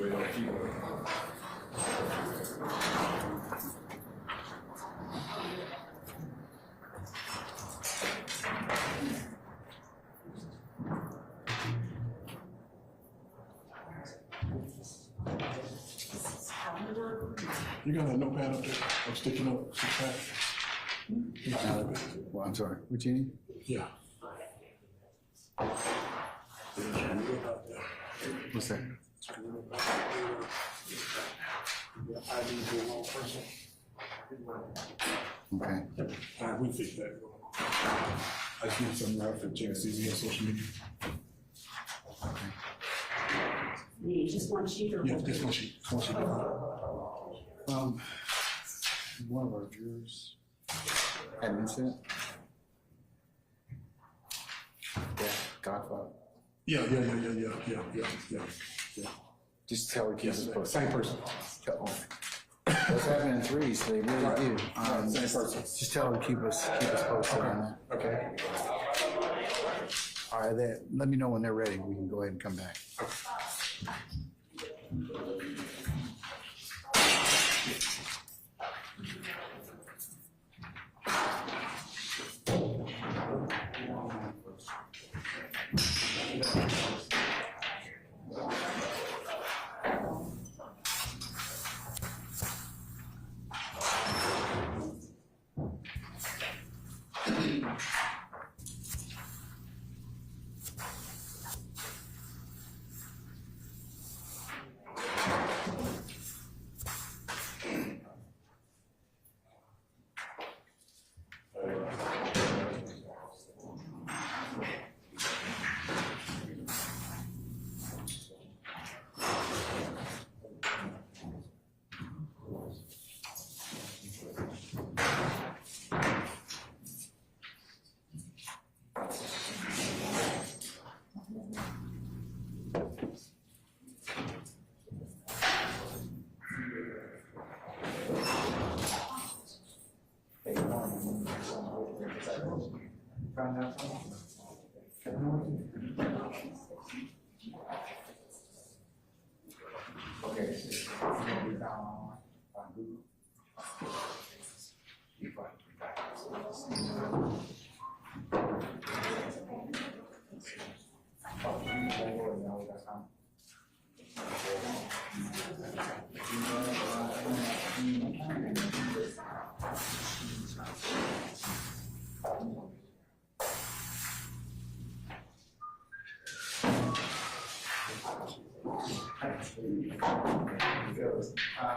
You got a notepad up there? I'm sticking up. Well, I'm sorry, what you need? Yeah. What's that? Okay. All right, we fix that. I just need some for JCZ on social media. You just one sheet or? Yeah, just one sheet. One sheet. One of our jurors had an incident. Yeah, Godfather. Yeah. Just tell her, keep us posted. Same person. What's happening in threes, they really do. Same person. Just tell her to keep us posted on that. Okay. All right, let me know when they're ready. We can go ahead and come back.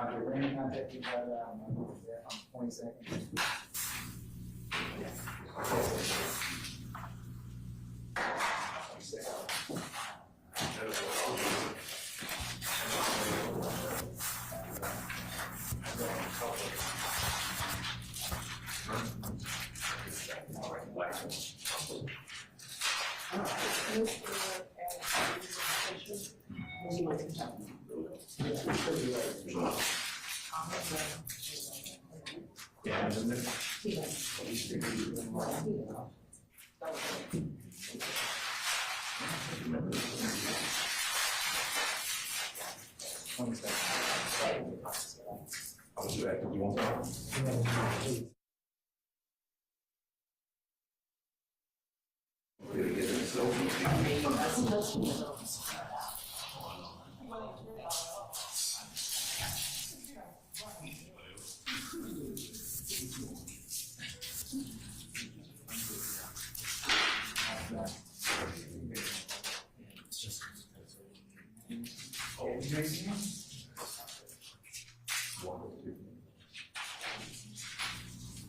The rain contact you got on 20 seconds.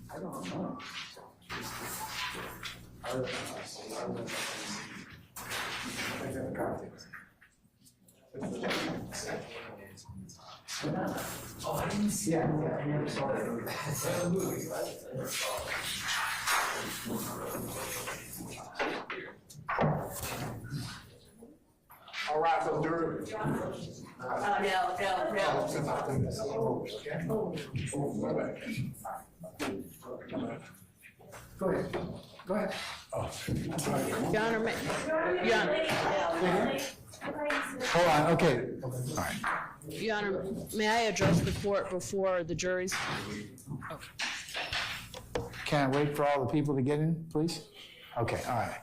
I don't know. Oh, I didn't see it. I'm sorry. All right, so Dirk. No. Go ahead. Go ahead. Your Honor, Hold on, okay. All right. Your Honor, may I address the court before the juries? Can I wait for all the people to get in, please? Okay, all right.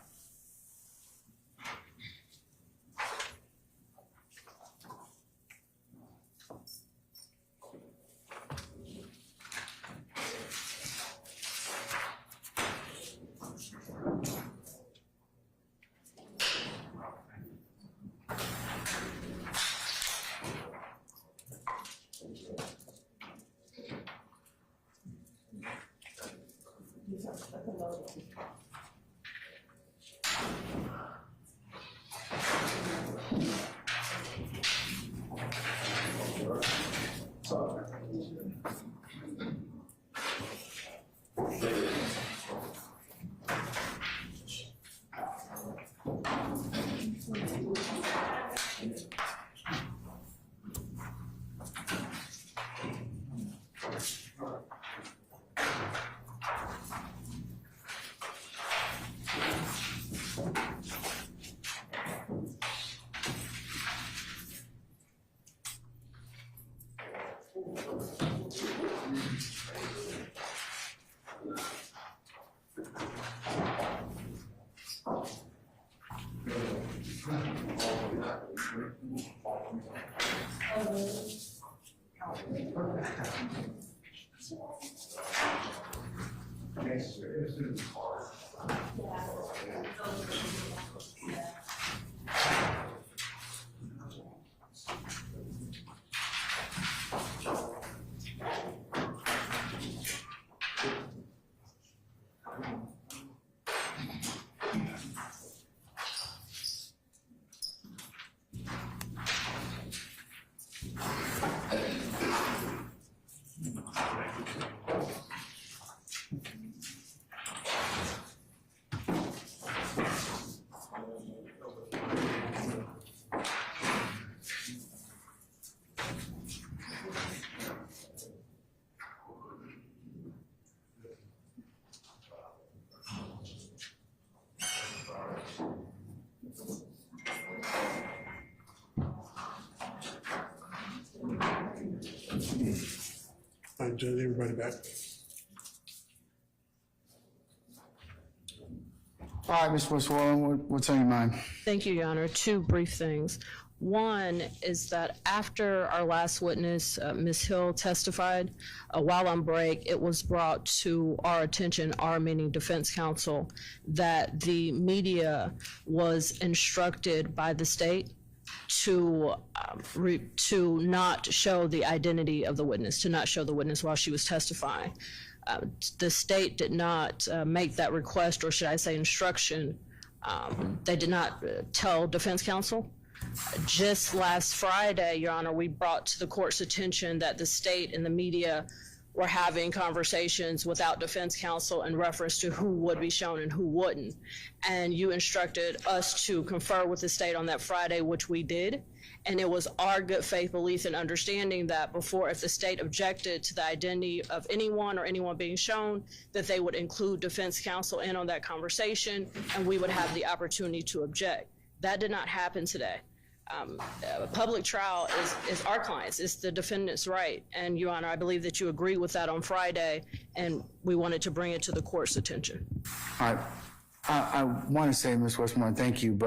All right, Judge, everybody back. All right, Ms. Westmoreland, what's on your mind? Thank you, Your Honor. Two brief things. One is that after our last witness, Ms. Hill, testified, while on break, it was brought to our attention, our meaning defense counsel, that the media was instructed by the state to not show the identity of the witness, to not show the witness while she was testifying. The state did not make that request, or should I say instruction. They did not tell defense counsel. Just last Friday, Your Honor, we brought to the court's attention that the state and the media were having conversations without defense counsel in reference to who would be shown and who wouldn't. And you instructed us to confer with the state on that Friday, which we did. And it was our good faith belief and understanding that before, if the state objected to the identity of anyone or anyone being shown, that they would include defense counsel in on that conversation, and we would have the opportunity to object. That did not happen today. A public trial is our client's, it's the defendant's right. And Your Honor, I believe that you agree with that on Friday, and we wanted to bring it to the court's attention. All right. I want to say, Ms. Westmoreland, thank you,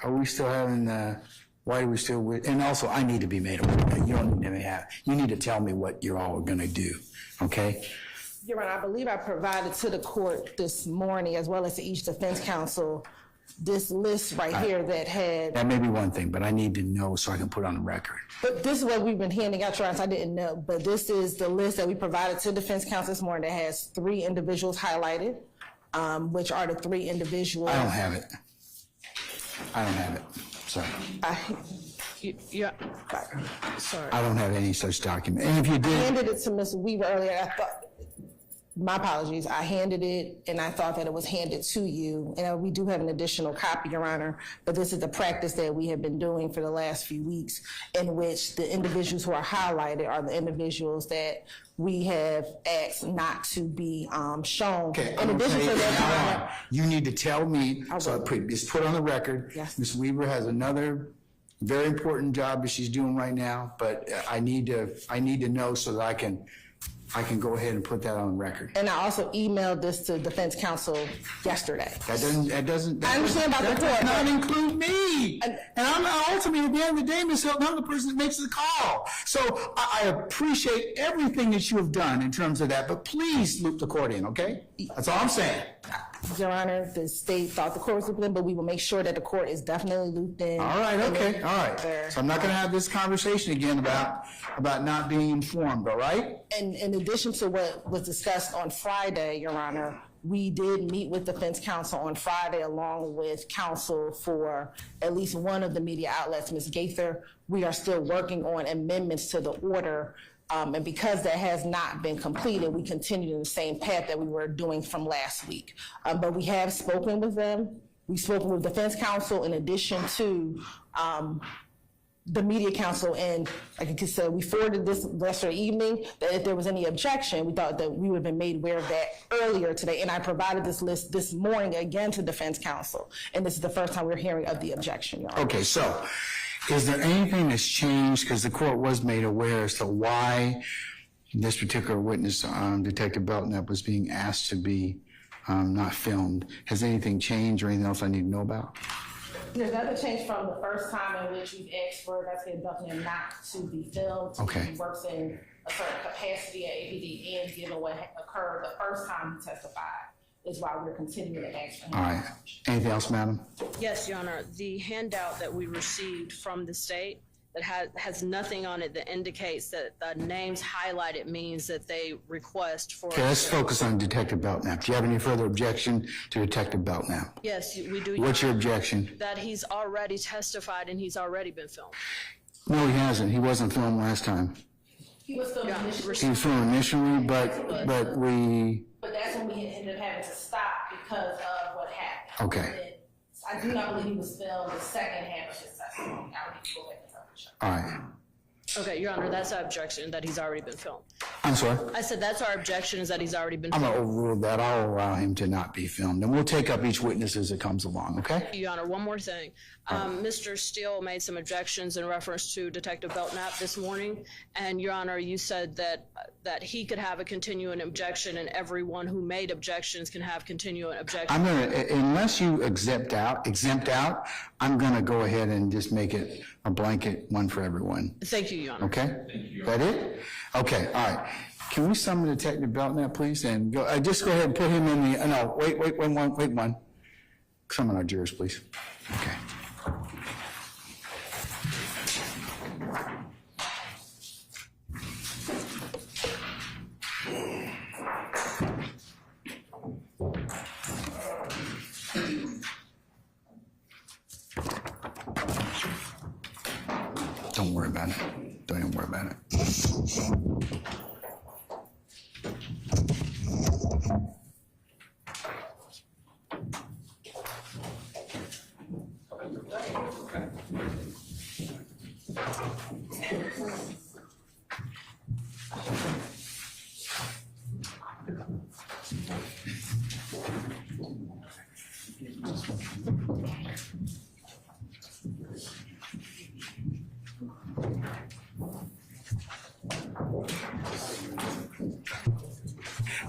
are we still having why do we still, and also I need to be made aware. You don't need to you need to tell me what you're all going to do, okay? Your Honor, I believe I provided to the court this morning, as well as to each defense counsel, this list right here that had. That may be one thing, but I need to know so I can put it on the record. But this is what we've been handing out, Your Honor, so I didn't know. But this is the list that we provided to defense counsel this morning that has 3 individuals highlighted, which are the 3 individuals. I don't have it. Sorry. Yeah. Sorry. I don't have any such document. And if you I did. handed it to Ms. Weaver earlier. I thought my apologies, I handed it and I thought that it was handed to you. And we do have an additional copy, Your Honor, but this is the practice that we have been doing for the last few weeks, in which the individuals who are highlighted are the individuals that we have asked not to be shown. Okay, In addition to that, Your Honor, you need to tell me, so it's put on the record. Yes. Ms. Weaver has another very important job that she's doing right now, but I need to know so that I can go ahead and put that on record. and I also emailed this to defense counsel yesterday. That doesn't. I understand about the That does court, not but- include me. And I'm ultimately, at the end of the day, Ms. Hilton, I'm the person that makes the call. So I appreciate everything that you have done in terms of that, but please loop the court in, okay? That's all I'm saying. Your Honor, the state thought the court was looped in, but we will make sure that the court is definitely looped in. All right, And okay, then all right. there- So I'm not gonna have this conversation again about not being informed, all right? And in addition to what was discussed on Friday, Your Honor, we did meet with defense counsel on Friday along with counsel for at least one of the media outlets, Ms. Gaither. We are still working on amendments to the order. And because that has not been completed, we continue in the same path that we were doing from last week. But we have spoken with them. We've spoken with defense counsel in addition to the media counsel. And like I said, we forwarded this yesterday evening that if there was any objection, we thought that we would have been made aware of that earlier today. And I provided this list this morning again to defense counsel. And this is the first time we're hearing of the objection, Your Honor. Okay, so is there anything that's changed, because the court was made aware as to why this particular witness, Detective Belknap, was being asked to be not filmed? Has anything changed or anything else I need to know about? There's nothing changed from the first time in which we've asked for Investigative Belknap not to be filmed. Okay. He works in a certain capacity at APD, and given what occurred the first time he testified, is why we're continuing to ask for him. All right. Anything else, madam? Yes, Your Honor, the handout that we received from the state that has nothing on it that indicates that the names highlighted means that they request for. Okay, let's focus on Detective Belknap. Do you have any further objection to Detective Belknap? Yes, we do. Your What's your Honor, objection? that he's already testified and he's already been filmed. No, he hasn't. He wasn't filmed last time. He was filmed initially. He was filmed initially, but we, But that's when we ended up having to stop because of what happened. okay. And I do not believe he was filmed the second half of his testimony. I would need to go back and double check. All right. Okay, Your Honor, that's our objection, that he's already been filmed. I'm sorry? I said that's our objection, is that he's already been I'm filmed. gonna overrule that. I'll allow him to not be filmed, and we'll take up each witness as it comes along, okay? Your Honor, one more thing. Mr. Steele made some objections in reference to Detective Belknap this morning, and Your Honor, you said that he could have a continuing objection, and everyone who made objections can have continuing objections. I'm gonna, unless you exempt out, I'm gonna go ahead and just make it a blanket one for everyone, Thank you, Your Honor. okay? Is that it? Okay, all right. Can we summon Detective Belknap, please, and go, just go ahead and put him in the, no, wait one. Summon our jurors, please. Okay. Don't worry about it. Don't even worry about it.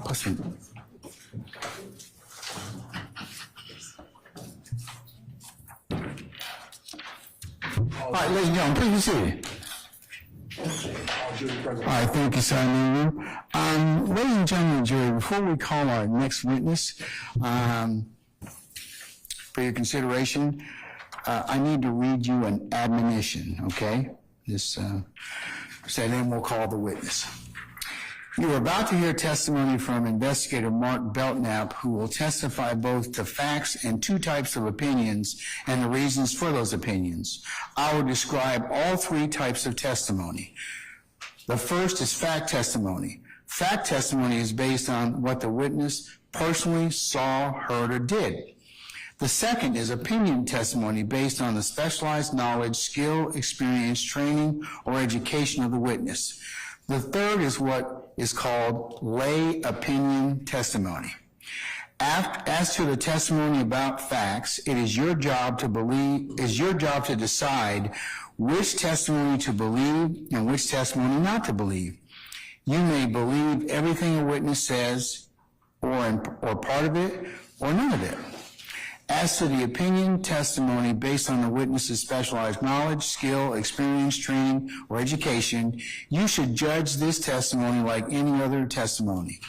Listen. All right, ladies and gentlemen, please be seated. All right, thank you, Simon. Ladies and gentlemen, of the jury, before we call our next witness, for your consideration, I need to read you an admonition, okay? So then we'll call the witness. You are about to hear testimony from Investigator Mark Belknap, who will testify both to facts and two types of opinions and the reasons for those opinions. I will describe all three types of testimony. The first is fact testimony. Fact testimony is based on what the witness personally saw, heard, or did. The second is opinion testimony based on the specialized knowledge, skill, experience, training, or education of the witness. The third is what is called lay opinion testimony. As to the testimony about facts, it is your job to decide which testimony to believe and which testimony not to believe. You may believe everything a witness says, or part of it, or none of it. As to the opinion testimony based on the witness's specialized knowledge, skill, experience, training, or education, you should judge this testimony like any other testimony.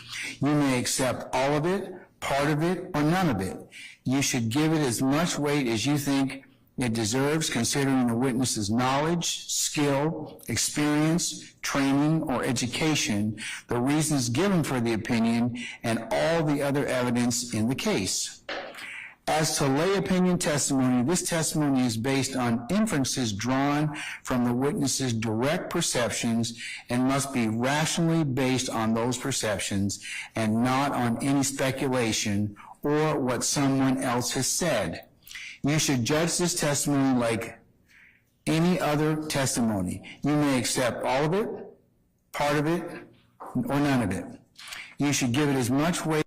You may accept all of it, part of it, or none of it. You should give it as much weight as you think it deserves, considering the witness's knowledge, skill, experience, training, or education, the reasons given for the opinion, and all the other evidence in the case. As to lay opinion testimony, this testimony is based on inferences drawn from the witness's direct perceptions and must be rationally based on those perceptions and not on any speculation or what someone else has said. You should judge this testimony like any other testimony. You may accept all of it, part of it, or none of it. You should give it as much weight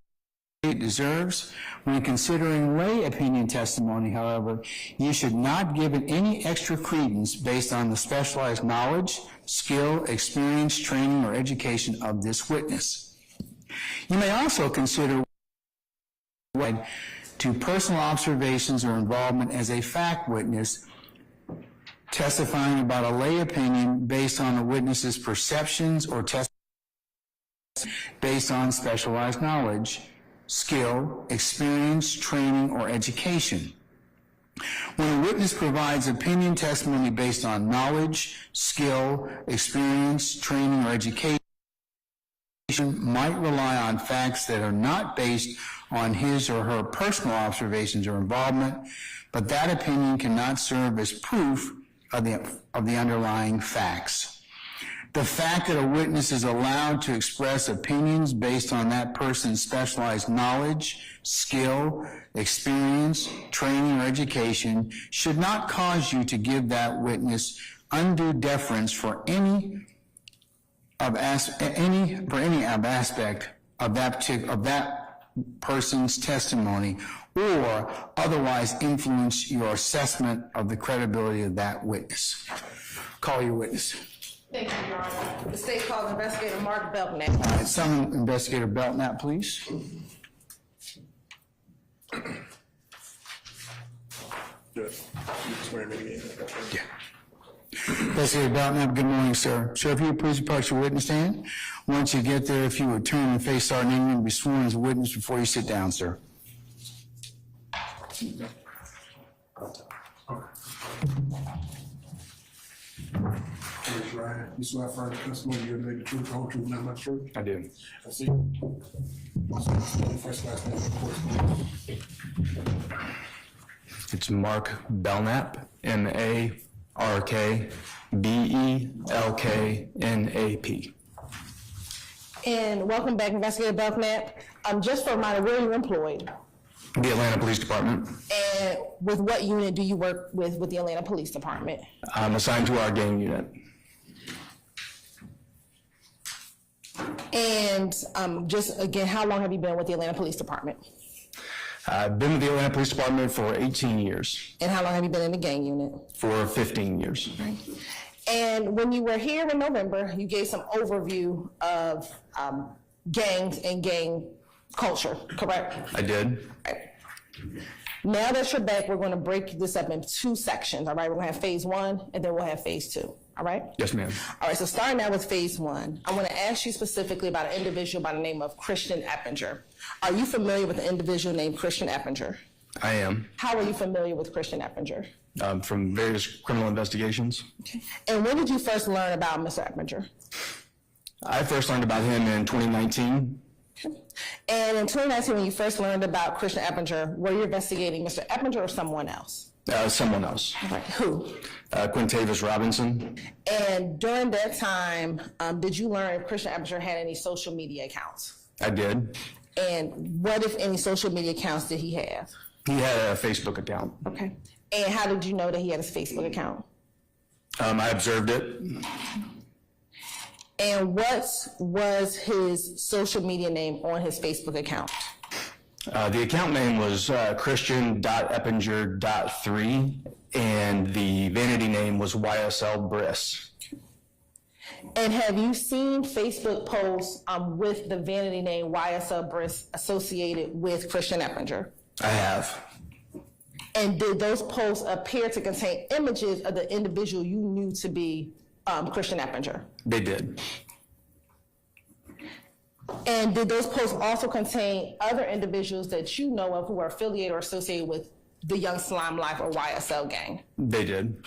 as it deserves. When considering lay opinion testimony, however, you should not give it any extra credence based on the specialized knowledge, skill, experience, training, or education of this witness. You may also consider to personal observations or involvement as a fact witness testifying about a lay opinion based on the witness's perceptions or testimony based on specialized knowledge, skill, experience, training, or education. When a witness provides opinion testimony based on knowledge, skill, experience, training, or education, might rely on facts that are not based on his or her personal observations or involvement, but that opinion cannot serve as proof of the underlying facts. The fact that a witness is allowed to express opinions based on that person's specialized knowledge, skill, experience, training, or education should not cause you to give that witness undue deference for any aspect of that person's testimony, or otherwise influence your assessment of the credibility of that witness. Call your witness. Thank you, Your Honor. The state calls Investigator Mark Belknap. All right, summon Investigator Belknap, please. Yes. You swear me again. Yeah. Investigator Belknap, good morning, sir. Sir, if you would please approach your witness stand. Once you get there, if you would turn and face Sergeant Ingram and be sworn as a witness before you sit down, sir. Raise your right hand. You swear affirm the testimony you relate the truth, the whole truth, and nothing but the truth? I do. I see. First last name, of course. It's Mark Belknap, MARKBELKNAP. And welcome back, Investigator Belknap. Just for a reminder, where are you employed? The Atlanta Police Department. And with what unit do you work with the Atlanta Police Department? I'm assigned to our gang unit. And just again, how long have you been with the Atlanta Police Department? I've been with the Atlanta Police Department for 18 years. And how long have you been in the gang unit? For 15 years. Right. And when you were here in November, you gave some overview of gangs and gang culture, correct? I did. Right. Now that you're back, we're going to break this up into two sections, all right? We're going to have phase 1, and then we'll have phase 2, all right? Yes, ma'am. All right, so starting out with phase 1, I want to ask you specifically about an individual by the name of Christian Eppinger. Are you familiar with an individual named Christian Eppinger? I am. How are you familiar with Christian Eppinger? From various criminal investigations. Okay. And when did you first learn about Mr. Eppinger? I first learned about him in 2019. Okay. And in 2019, when you first learned about Christian Eppinger, were you investigating Mr. Eppinger or someone else? Someone else. Okay, who? Quintavis Robinson. And during that time, did you learn if Christian Eppinger had any social media accounts? I did. And what, if any, social media accounts did he have? He had a Facebook account. Okay. And how did you know that he had his Facebook account? I observed it. And what was his social media name on his Facebook account? The account name was Christian.Eppinger.3, and the vanity name was YSL Briss. And have you seen Facebook posts with the vanity name YSL Briss associated with Christian Eppinger? I have. And did those posts appear to contain images of the individual you knew to be Christian Eppinger? They did. And did those posts also contain other individuals that you know of who are affiliated or associated with the Young Slime Life or YSL gang? They did.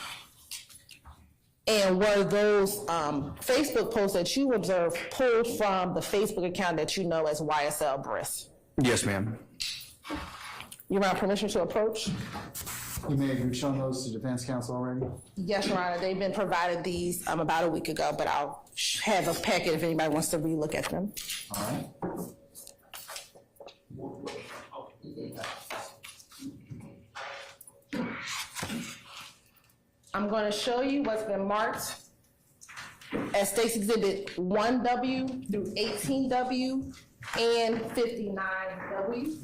And were those Facebook posts that you observed pulled from the Facebook account that you know as YSL Briss? Yes, ma'am. You want permission to approach? You may have shown those to defense counsel already? Yes, Your Honor. They've been provided these about a week ago, but I'll have a packet if anybody wants to relook at them. All right. I'm going to show you what's been marked as State's Exhibit 1W through 18W and 59W.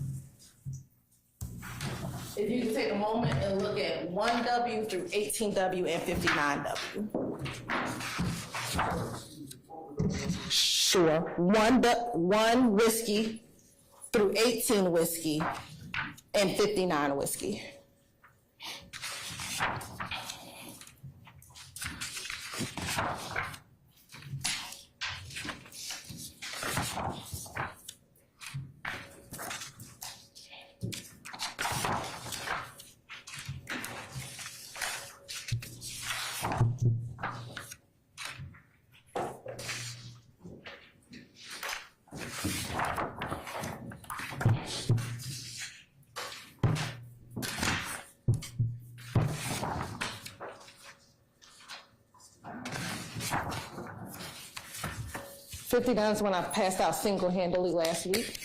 If you can take a moment and look at 1W through 18W and 59W. Sure. One whiskey through 18 whiskey and 59 whiskey. $50 is when I passed out single-handedly last week.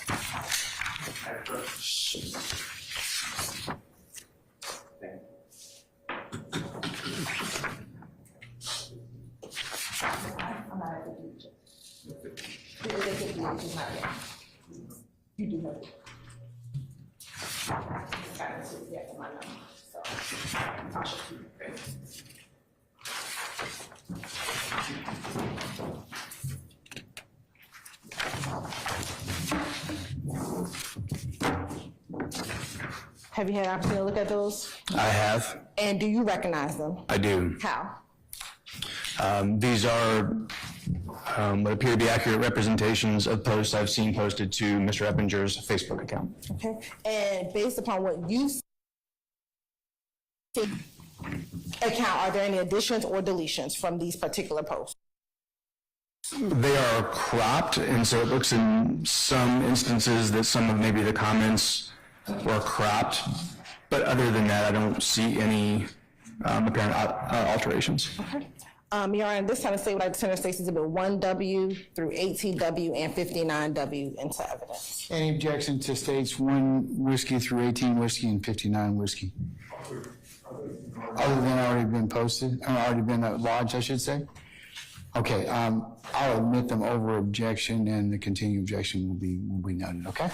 You do have it. Yeah, my number. So I'll show you. Have you had an opportunity to look at those? I have. And do you recognize them? I do. How? These are what appear to be accurate representations of posts I've seen posted to Mr. Eppinger's Facebook account. Okay. And based upon what you see account, are there any additions or deletions from these particular posts? They are cropped, and so it looks in some instances that some of maybe the comments were cropped. But other than that, I don't see any apparent alterations. Okay. Your Honor, this time the state would like to turn the State's Exhibit 1W through 18W and 59W into evidence. Any objection to states 1 whiskey through 18 whiskey and 59 whiskey? Other than already been posted, already been lodged, I should say? Okay, I'll admit them over objection, and the continued objection will be noted, okay?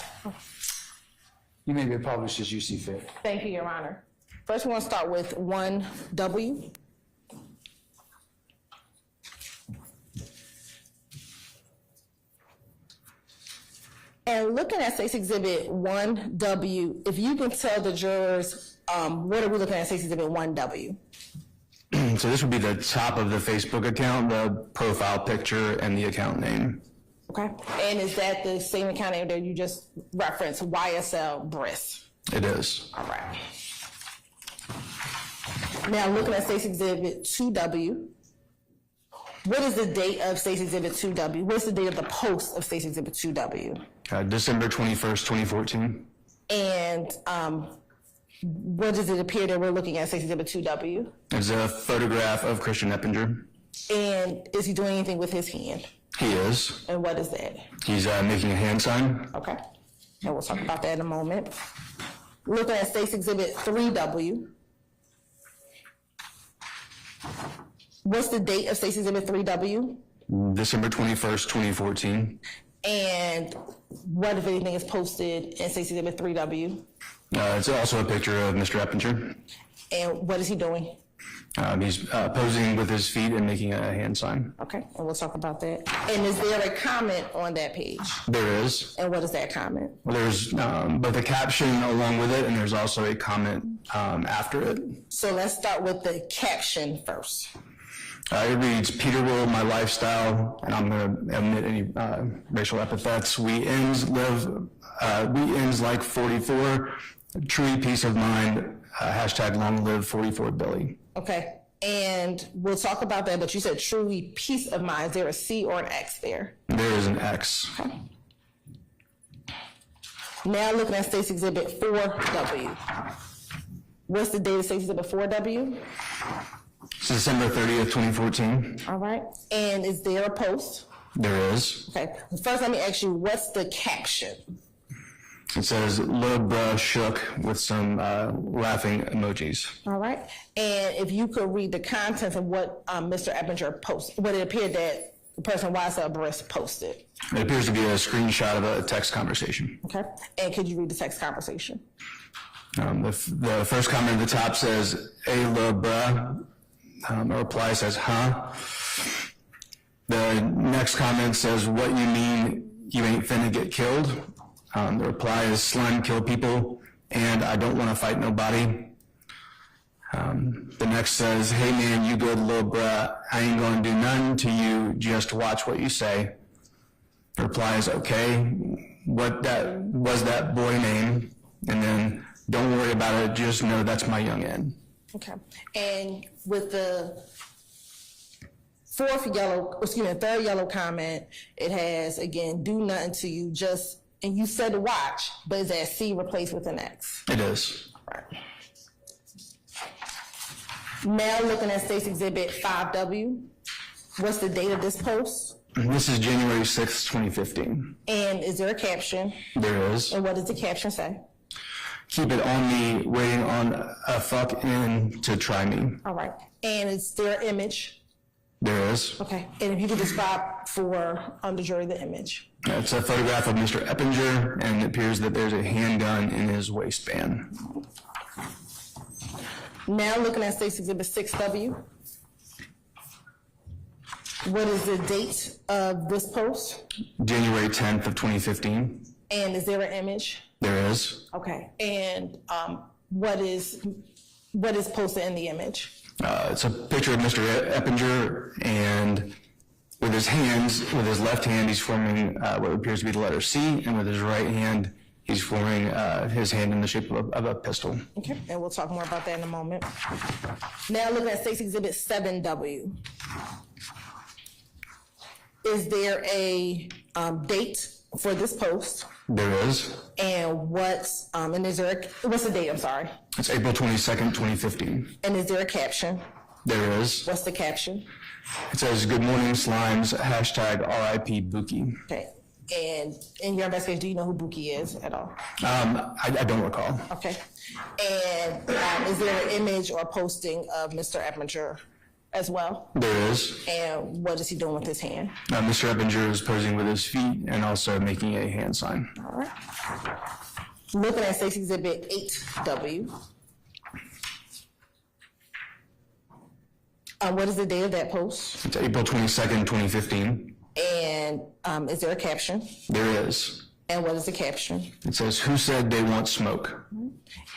You may be published as you see fit. Thank you, Your Honor. First, we want to start with 1W. And looking at State's Exhibit 1W, if you can tell the jurors, what are we looking at State's Exhibit 1W? So this would be the top of the Facebook account, the profile picture, and the account name. Okay. And is that the same account name that you just referenced, YSL Briss? It is. All right. Now, looking at State's Exhibit 2W, what is the date of State's Exhibit 2W? What's the date of the post of State's Exhibit 2W? December 21st, 2014. And what does it appear that we're looking at, State's Exhibit 2W? There's a photograph of Christian Eppinger. And is he doing anything with his hand? He is. And what is that? He's making a hand sign. Okay, and we'll talk about that in a moment. Looking at State's Exhibit 3W. What's the date of State's Exhibit 3W? December 21st, 2014. And what, if anything, is posted in State's Exhibit 3W? It's also a picture of Mr. Eppinger. And what is he doing? He's posing with his feet and making a hand sign. Okay, and we'll talk about that. And is there a comment on that page? There is. And what is that comment? Well, there's both a caption along with it, and there's also a comment after it. So let's start with the caption first. It reads, Peterville, my lifestyle, and I'm going to omit any racial epithets. We ends like 44, true peace of mind, hashtag long live 44 Billy. Okay, and we'll talk about that, but you said truly peace of mind. Is there a C or an X there? There is an X. Okay. Now looking at State's Exhibit 4W. What's the date of State's Exhibit 4W? It's December 30th, 2014. All right, and is there a post? There is. Okay, first let me ask you, what's the caption? It says, little bruh shook with some laughing emojis. All right, and if you could read the contents of what Mr. Eppinger posted, what it appeared that the person YSL Barista posted. It appears to be a screenshot of a text conversation. Okay, and could you read the text conversation? The first comment at the top says, hey, little bruh. A reply says, huh? The next comment says, what you mean you ain't finna get killed? The reply is, slime kill people, and I don't want to fight nobody. The next says, hey man, you good little bruh, I ain't gonna do nothing to you, just watch what you say. The reply is, okay, what that was that boy name? And then, don't worry about it, just know that's my young end. Okay, and with the third yellow comment, it has, again, do nothing to you, just, and you said watch, but is that C replaced with an X? It is. Right. Now looking at State's Exhibit 5W, what's the date of this post? This is January 6th, 2015. And is there a caption? There is. And what does the caption say? Keep it on me, waiting on a fuck in to try me. All right. And is there an image? There is. Okay. And if you could describe for the jury the image. It's a photograph of Mr. Eppinger, and it appears that there's a handgun in his waistband. Now looking at State's Exhibit 6W. What is the date of this post? January 10th of 2015. And is there an image? There is. Okay. And what is posted in the image? It's a picture of Mr. Eppinger, and with his left hand, he's forming what appears to be the letter C, and with his right hand, he's forming his hand in the shape of a pistol. Okay, and we'll talk more about that in a moment. Now looking at State's Exhibit 7W. Is there a date for this post? There is. And what's the date, I'm sorry? It's April 22nd, 2015. And is there a caption? There is. What's the caption? It says, good morning, slimes, hashtag RIP Buki. Okay, and in your investigation, do you know who Buki is at all? I don't recall. Okay, and is there an image or posting of Mr. Eppinger as well? There is. And what is he doing with his hand? Mr. Eppinger is posing with his feet and also making a hand sign. All right. Looking at State's Exhibit 8W. What is the date of that post? It's April 22nd, 2015. And is there a caption? There is. And what is the caption? It says, who said they want smoke?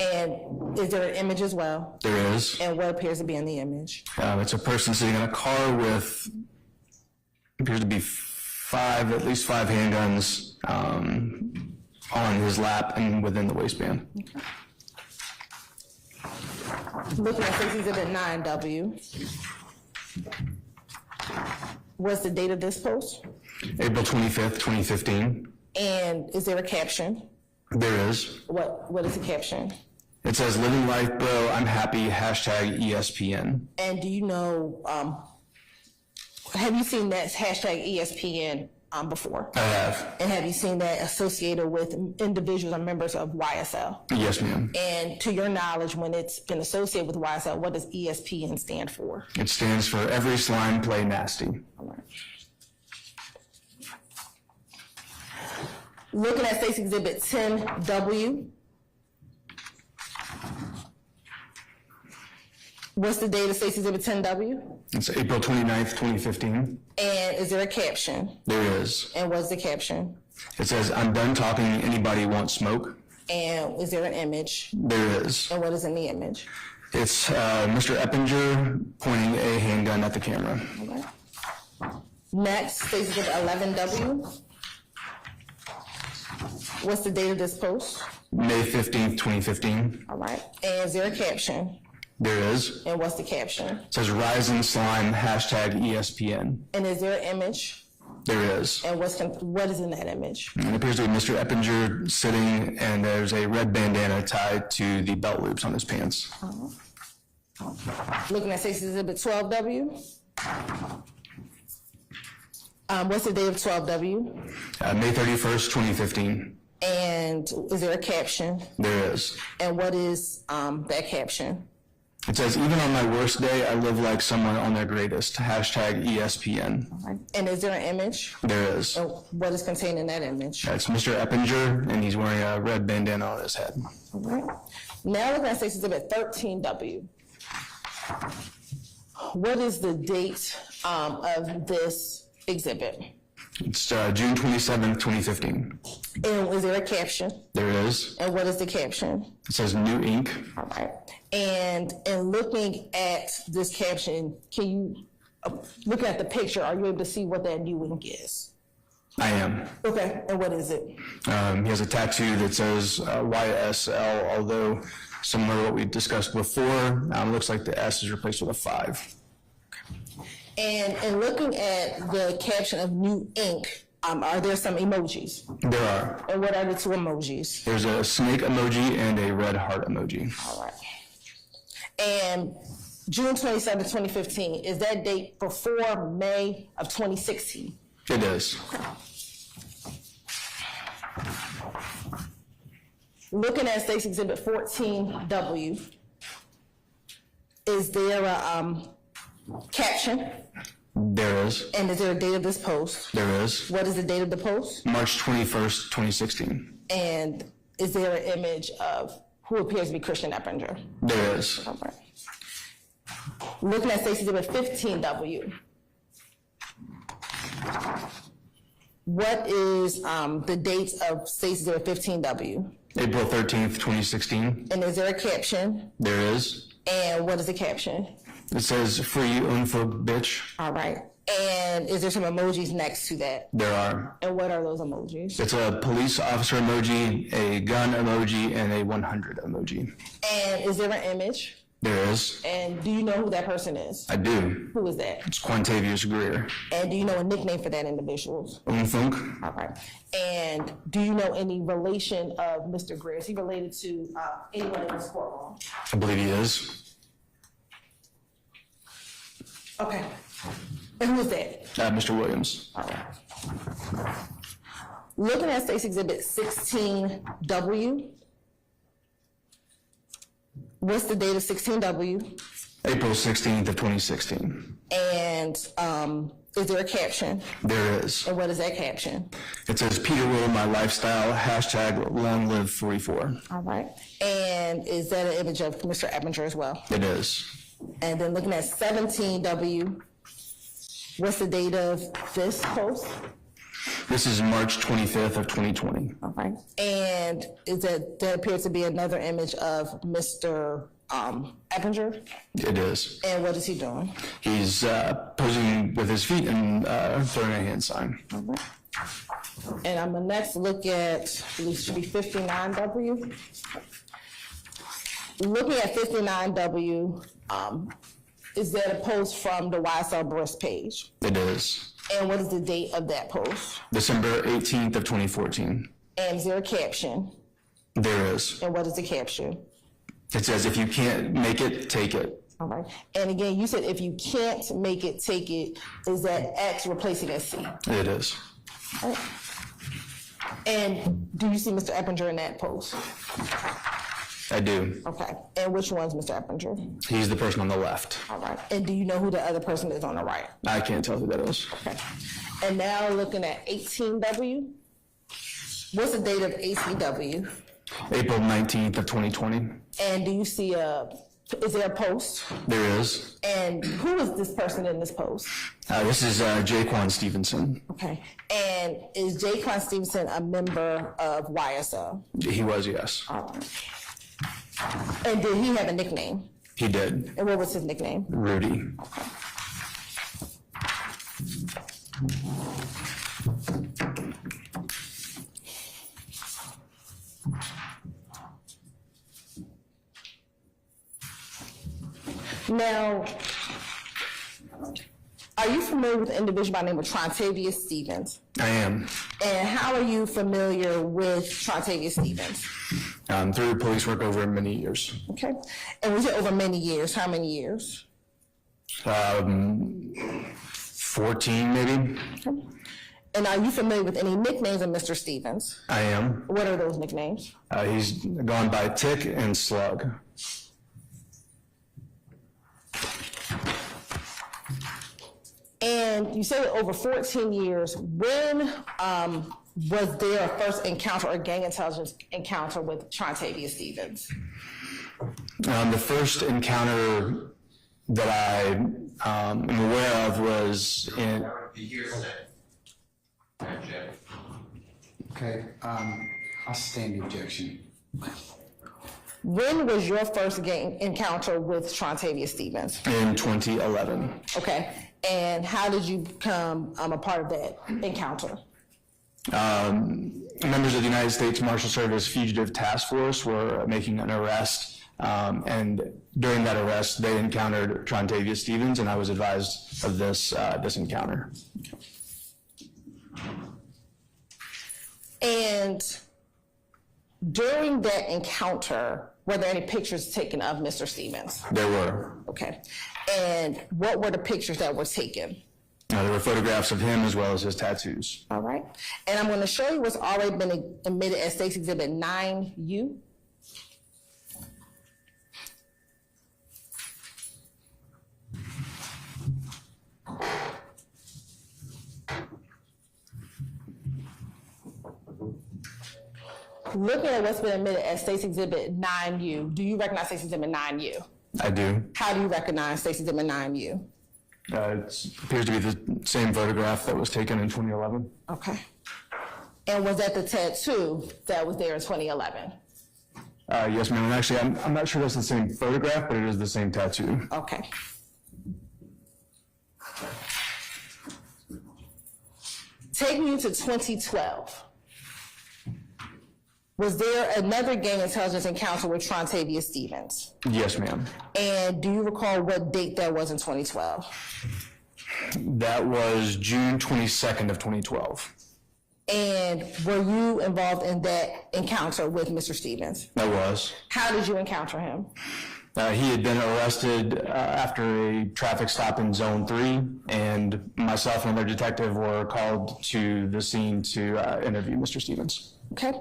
And is there an image as well? There is. And what appears to be in the image? It's a person sitting in a car with, appears to be at least five handguns on his lap and within the waistband. Okay. Looking at State's Exhibit 9W. What's the date of this post? April 25th, 2015. And is there a caption? There is. What is the caption? It says, living life, bro, I'm happy, hashtag ESPN. And do you know, have you seen that hashtag ESPN before? I have. And have you seen that associated with individuals or members of YSL? Yes, ma'am. And to your knowledge, when it's been associated with YSL, what does ESPN stand for? It stands for Every Slime Play Nasty. All right. Looking at State's Exhibit 10W. What's the date of State's Exhibit 10W? It's April 29th, 2015. And is there a caption? There is. And what's the caption? It says, I'm done talking, anybody want smoke? And is there an image? There is. And what is in the image? It's Mr. Eppinger pointing a handgun at the camera. All right. Next, State's Exhibit 11W. What's the date of this post? May 15th, 2015. All right. And is there a caption? There is. And what's the caption? It says, Rising Slime, hashtag ESPN. And is there an image? There is. And what is in that image? It appears to be Mr. Eppinger sitting, and there's a red bandana tied to the belt loops on his pants. Looking at State's Exhibit 12W. What's the date of 12W? May 31st, 2015. And is there a caption? There is. And what is that caption? It says, even on my worst day, I live like someone on their greatest, hashtag ESPN. And is there an image? There is. And what is contained in that image? That's Mr. Eppinger, and he's wearing a red bandana on his head. All right. Now looking at State's Exhibit 13W. What is the date of this exhibit? It's June 27th, 2015. And is there a caption? There is. And what is the caption? It says new ink. All right. And in looking at this caption, can you, looking at the picture, are you able to see what that new ink is? I am. Okay, and what is it? He has a tattoo that says YSL, although similar to what we discussed before, looks like the S is replaced with a 5. And in looking at the caption of new ink, are there some emojis? There are. And what are the two emojis? There's a snake emoji and a red heart emoji. All right. And June 27, 2015, is that date before May of 2016? It is. Looking at State's Exhibit 14W, is there a caption? There is. And is there a date of this post? There is. What is the date of the post? March 21st, 2016. And is there an image of who appears to be Christian Eppinger? There is. All right. Looking at State's Exhibit 15W, what is the date of State's Exhibit 15W? April 13th, 2016. And is there a caption? There is. And what is the caption? It says, free homophobe bitch. All right. And is there some emojis next to that? There are. And what are those emojis? It's a police officer emoji, a gun emoji, and a 100 emoji. And is there an image? There is. And do you know who that person is? I do. Who is that? It's Quantavious Greer. And do you know a nickname for that individual? Umfunk. All right. And do you know any relation of Mr. Greer? Is he related to anyone in this courtroom? I believe he is. Okay. And who is that? Mr. Williams. All right. Looking at State's Exhibit 16W, what's the date of 16W? April 16th of 2016. And is there a caption? There is. And what is that caption? It says, Peter Will, my lifestyle, hashtag long live 44. All right. And is that an image of Mr. Eppinger as well? It is. And then looking at 17W, what's the date of this post? This is March 25th of 2020. All right. And is that appears to be another image of Mr. Eppinger? It is. And what is he doing? He's posing with his feet and throwing a hand sign. All right. And I'm gonna next look at, I believe it should be 59W. Looking at 59W, is that a post from the YSL Breast page? It is. And what is the date of that post? December 18th of 2014. And is there a caption? There is. And what is the caption? It says if you can't make it, take it. All right. And again, you said if you can't make it, take it. Is that X replacing a C? It is. All right. And do you see Mr. Eppinger in that post? I do. Okay. And which one's Mr. Eppinger? He's the person on the left. All right. And do you know who the other person is on the right? I can't tell who that is. Okay. And now looking at 18W. What's the date of 18W? April 19th of 2020. And do you see is there a post? There is. And who is this person in this post? This is Jaquan Stevenson. Okay. And is Jaquan Stevenson a member of YSL? He was, yes. All right. And did he have a nickname? He did. And what was his nickname? Rudy. Okay. Now, are you familiar with an individual by the name of Trontavious Stevens? I am. And how are you familiar with Trontavious Stevens? Through police work over many years. Okay. And was it over many years? How many years? 14 maybe. Okay. And are you familiar with any nicknames of Mr. Stevens? I am. What are those nicknames? He's gone by Tick and Slug. And you said over 14 years, when was there a first encounter or gang intelligence encounter with Trontavious Stevens? The first encounter that I am aware of was in... Okay, I'll sustain the objection. When was your first gang encounter with Trontavious Stevens? In 2011. Okay, and how did you become a part of that encounter? Members of the United States Marshal Service Fugitive Task Force were making an arrest, and during that arrest, they encountered Trontavious Stevens, and I was advised of this encounter. And during that encounter, were there any pictures taken of Mr. Stevens? There were. Okay. And what were the pictures that were taken? There were photographs of him as well as his tattoos. All right. And I'm going to show you what's already been admitted as State's Exhibit 9U. Looking at what's been admitted as State's Exhibit 9U, do you recognize State's Exhibit 9U? I do. How do you recognize State's Exhibit 9U? It appears to be the same photograph that was taken in 2011. Okay. And was that the tattoo that was there in 2011? Yes, ma'am. And actually, I'm not sure that's the same photograph, but it is the same tattoo. Okay. Take me to 2012. Was there another gang intelligence encounter with Trontavious Stevens? Yes, ma'am. And do you recall what date that was in 2012? That was June 22nd of 2012. And were you involved in that encounter with Mr. Stevens? I was. How did you encounter him? He had been arrested after a traffic stop in Zone 3, and myself and another detective were called to the scene to interview Mr. Stevens. Okay.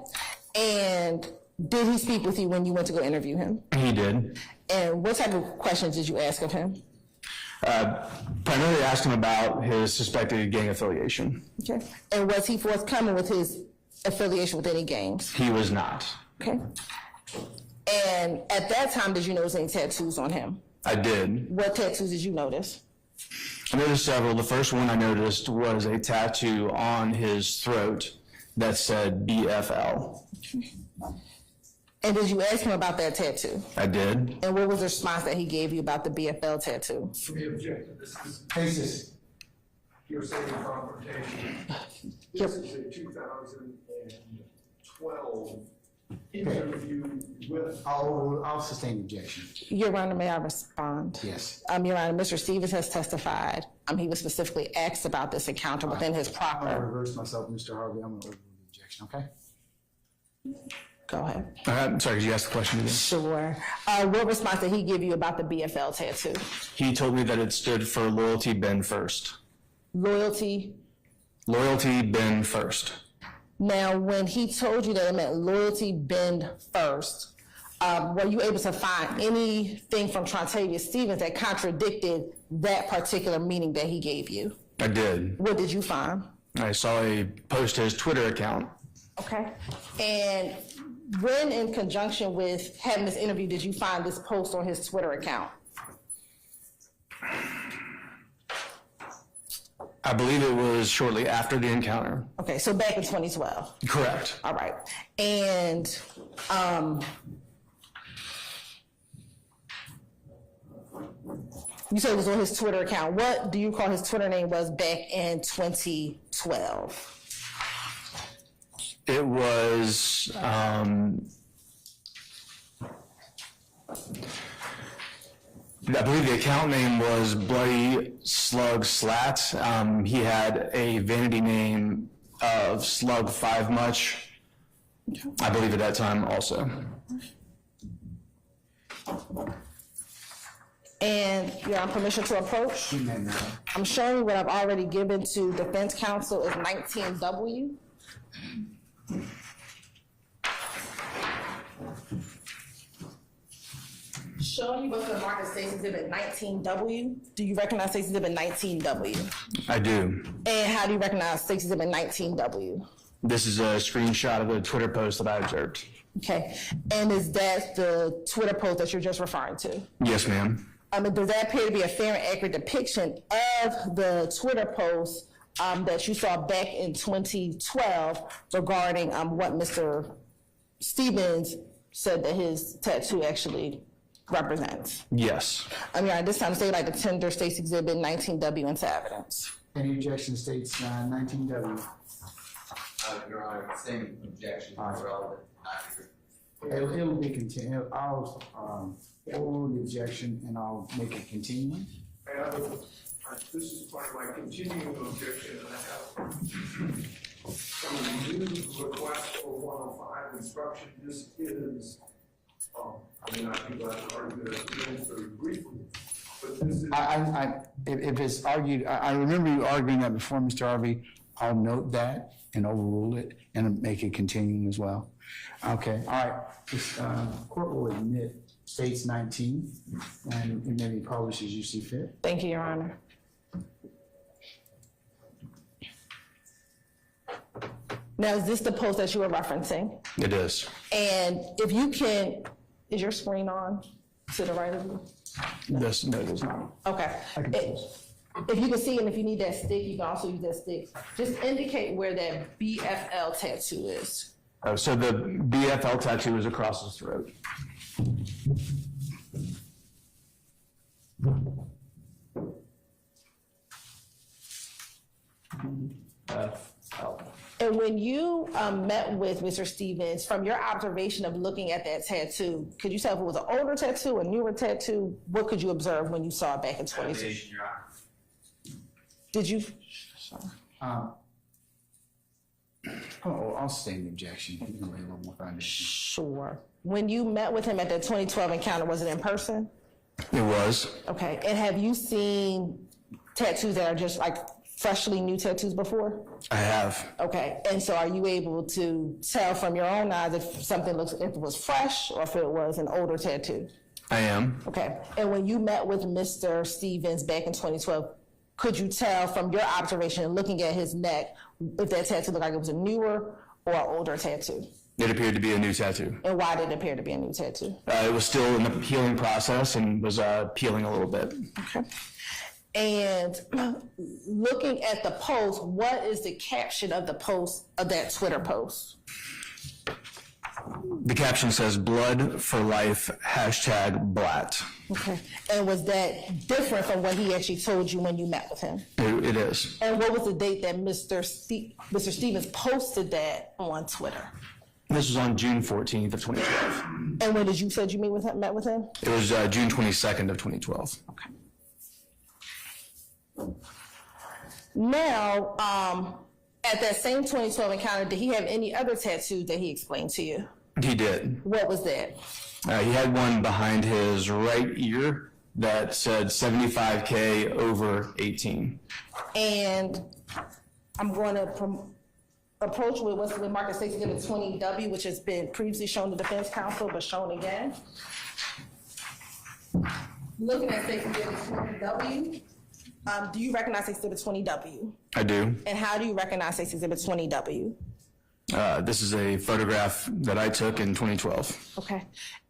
And did he speak with you when you went to go interview him? He did. And what type of questions did you ask of him? Primarily asked him about his suspected gang affiliation. Okay. And was he forthcoming with his affiliation with any gangs? He was not. Okay. And at that time, did you notice any tattoos on him? I did. What tattoos did you notice? I noticed several. The first one I noticed was a tattoo on his throat that said BFL. And did you ask him about that tattoo? I did. And what was the response that he gave you about the BFL tattoo? We object. This is cases. You're saying confrontation. This is a 2012 interview with. I'll sustain the objection. Your Honor, may I respond? Yes. Your Honor, Mr. Stevens has testified. He was specifically asked about this encounter within his I'm going to proper. reverse myself, Mr. Harvey. I'm going to overrule the objection, okay? Go ahead. I'm sorry, could you ask the question again? Sure. What response did he give you about the BFL tattoo? He told me that it stood for loyalty, bend first. Loyalty. Loyalty, bend first. Now, when he told you that it meant loyalty, bend first, were you able to find anything from Trontavious Stevens that contradicted that particular meaning that he gave you? I did. What did you find? I saw a post to his Twitter account. Okay. And when in conjunction with having this interview, did you find this post on his Twitter account? I believe it was shortly after the encounter. Okay, so back in 2012. Correct. All right. And you said it was on his Twitter account. What do you call his Twitter name was back in 2012? It was, I believe the account name was Bloody Slug Slat. He had a vanity name of Slug 5 Much, I believe at that time also. And you're on permission to approach? I'm showing you what I've already given to defense counsel is 19W. Showing you what's going to mark as State's Exhibit 19W. Do you recognize State's Exhibit 19W? I do. And how do you recognize State's Exhibit 19W? This is a screenshot of the Twitter post that I observed. Okay. And is that the Twitter post that you're just referring to? Yes, ma'am. Does that appear to be a fair and accurate depiction of the Twitter post that you saw back in 2012 regarding what Mr. Stevens said that his tattoo actually represents? Yes. At this time, state like the tender State's Exhibit 19W into evidence. Any objection states 19W? Your Honor, same objection, relevant, It will be continued. I'll hold the objection and I'll make it continuing. This is part of my continuing objection. I have some new request for 105 instruction. This is, I think I've argued it very briefly, but this is. If it's argued, I remember you arguing that before, Mr. Harvey. I'll note that and overrule it and make it continuing as well. Okay, all right. This court will admit states 19 and it may be published as you see fit. Thank you, Your Honor. Now, is this the post that you were referencing? It is. And if you can, is your screen on to the right of you? This, no, it is not. Okay. If you can see, and if you need that stick, you can also use that stick. Just indicate where that BFL tattoo is. So the BFL tattoo is across his throat. And when you met with Mr. Stevens, from your observation of looking at that tattoo, could you tell if it was an older tattoo, a newer tattoo? What could you observe when you saw it back in 2020? Did you? I'll sustain the objection. You can lay a little more foundation. Sure. When you met with him at the 2012 encounter, was it in person? It was. Okay. And have you seen tattoos that are just like freshly new tattoos before? I have. Okay. And so are you able to tell from your own eyes if something looks, if it was fresh or if it was an older tattoo? I am. Okay. And when you met with Mr. Stevens back in 2012, could you tell from your observation and looking at his neck if that tattoo looked like it was a newer or an older tattoo? It appeared to be a new tattoo. And why did it appear to be a new tattoo? It was still in the healing process and was peeling a little bit. Okay. And looking at the post, what is the caption of the post, of that Twitter post? The caption says, "Blood for life, #Blatt." Okay. And was that different from what he actually told you when you met with him? It is. And what was the date that Mr. Stevens posted that on Twitter? This was on June 14th of 2012. And when did you said you met with him? It was June 22nd of 2012. Okay. Now, at that same 2012 encounter, did he have any other tattoos that he explained to you? He did. What was that? He had one behind his right ear that said 75K over 18. And I'm going to approach with what's the market states exhibit 20W, which has been previously shown to defense counsel, but shown again. Looking at states exhibit 20W, do you recognize states exhibit 20W? I do. And how do you recognize states exhibit 20W? This is a photograph that I took in 2012. Okay.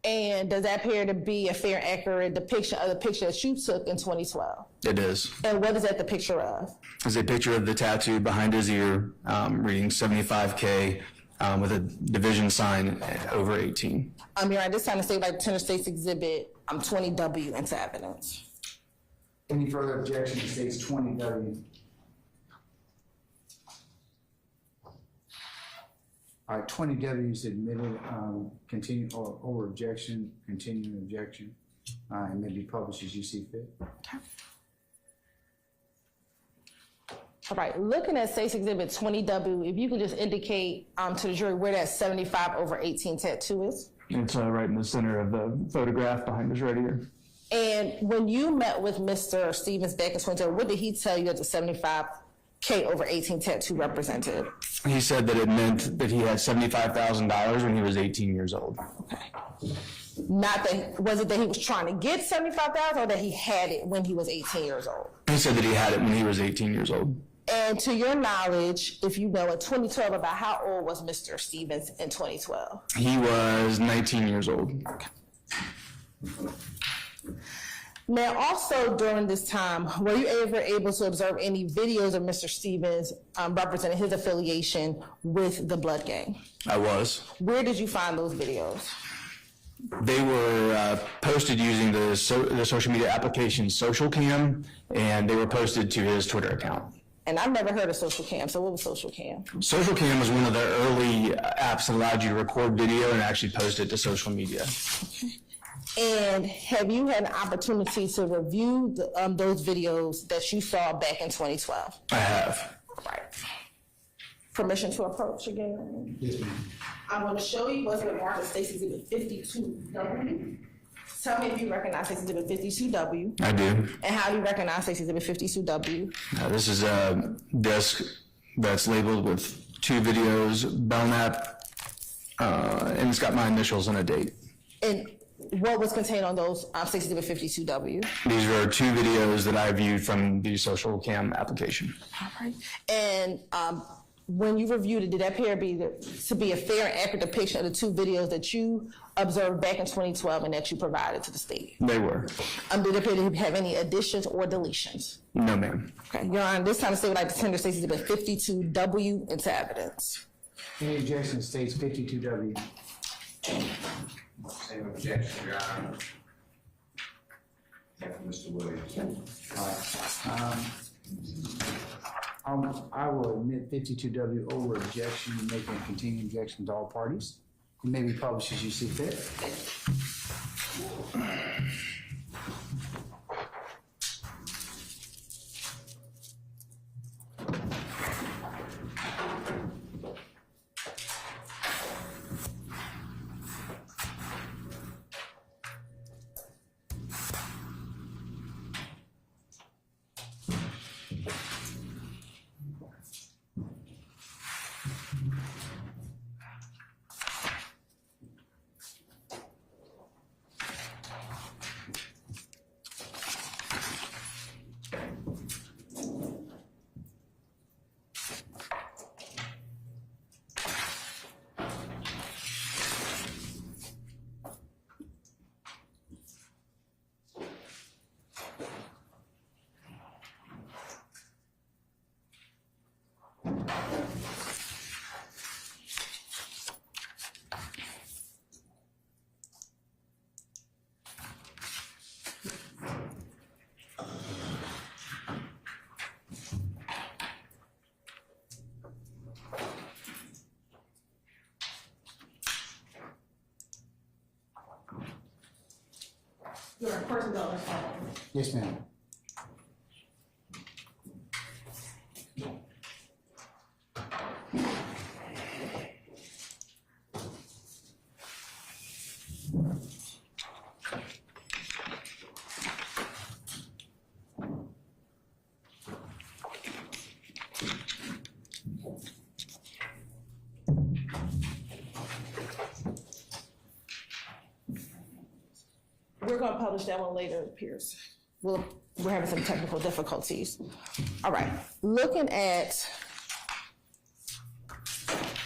And does that appear to be a fair, accurate depiction of the picture that you took in 2012? It is. And what is that the picture of? It's a picture of the tattoo behind his ear, reading 75K with a division sign over 18. Your Honor, this time to say like Tender States Exhibit 20W into evidence. Any further objection to states 20W? All right, 20W is admitted, continue, or over objection, continuing objection, and may be published as you see fit. All right, looking at States Exhibit 20W, if you could just indicate to the jury where that 75 over 18 tattoo is. It's right in the center of the photograph behind his right ear. And when you met with Mr. Stevens back in 2012, what did he tell you that the 75K over 18 tattoo represented? He said that it meant that he had $75,000 when he was 18 years old. Okay. Not that, was it that he was trying to get 75,000 or that he had it when he was 18 years old? He said that he had it when he was 18 years old. And to your knowledge, if you know, in 2012, about how old was Mr. Stevens in 2012? He was 19 years old. Now, also during this time, were you ever able to observe any videos of Mr. Stevens representing his affiliation with the Blood Gang? I was. Where did you find those videos? They were posted using the social media application SocialCam, and they were posted to his Twitter account. And I've never heard of SocialCam, so what was SocialCam? SocialCam was one of the early apps that allowed you to record video and actually post it to social media. And have you had an opportunity to review those videos that you saw back in 2012? I have. Right. Permission to approach again? Yes, ma'am. I'm going to show you what's been marked as States Exhibit 52W. Tell me if you recognize States Exhibit 52W. I do. And how do you recognize States Exhibit 52W? This is a disc that's labeled with 2 videos, Belknap, and it's got my initials and a date. And what was contained on those States Exhibit 52W? These were 2 videos that I viewed from the SocialCam application. All right. And when you reviewed it, did that appear to be a fair and accurate depiction of the 2 videos that you observed back in 2012 and that you provided to the state? They were. Did it appear to have any additions or deletions? No, ma'am. Okay, Your Honor, this time the state would like to tender States Exhibit 52W into evidence. Any objection to states 52W? Same objection, Your Honor. Mr. Williams. I will admit 52W over objection and make a continuing objection to all parties. It may be published as you see fit. Your person dollars. Yes, ma'am. we're gonna publish that one later, Pierce. We're having some technical difficulties. All right, looking at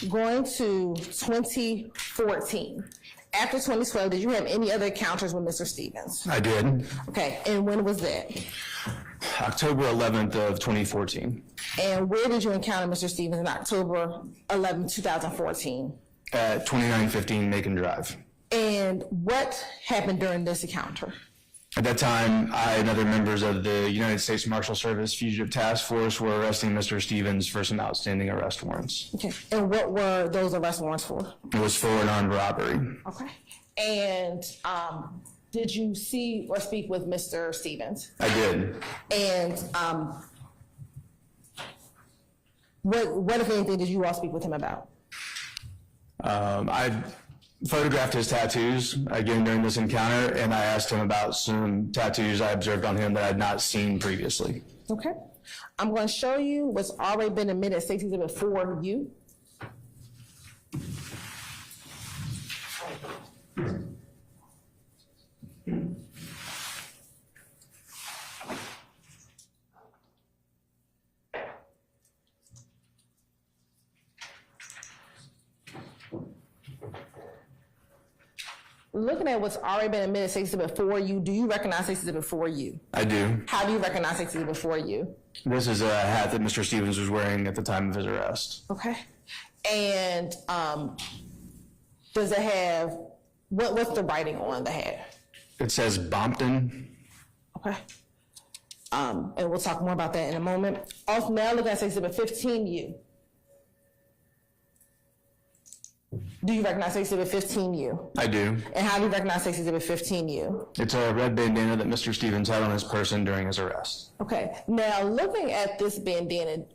going to 2014. After 2012, did you have any other encounters with Mr. Stevens? I did. Okay, and when was that? October 11th of 2014 And where did you encounter Mr. Stevens in October 11, 2014? at 2915 Macon Drive. And what happened during this encounter? At that time, I and other members of the United States Marshal Service Fugitive Task Force were arresting Mr. Stevens for some outstanding arrest warrants. Okay, and what were those arrest warrants for? It was for an armed robbery. Okay, and did you see or speak with Mr. Stevens? I did. And what if anything did you all speak with him about? I photographed his tattoos again during this encounter, and I asked him about some tattoos I observed on him that I had not seen previously. Okay, I'm going to show you what's already been admitted as Safety Exhibit 4U. Looking at what's already been admitted as Safety Exhibit 4U, do you recognize Safety Exhibit 4U? I do. How do you recognize Safety Exhibit 4U? This is a hat that Mr. Stevens was wearing at the time of his arrest. Okay. And does it have, what's the writing on the hat? It says Bompton. Okay. And we'll talk more about that in a moment. Also, now looking at Exhibit 15U. Do you recognize Exhibit 15U? I do. And how do you recognize Exhibit 15U? It's a red bandana that Mr. Stevens had on his person during his arrest. Okay. Now, looking at this bandana,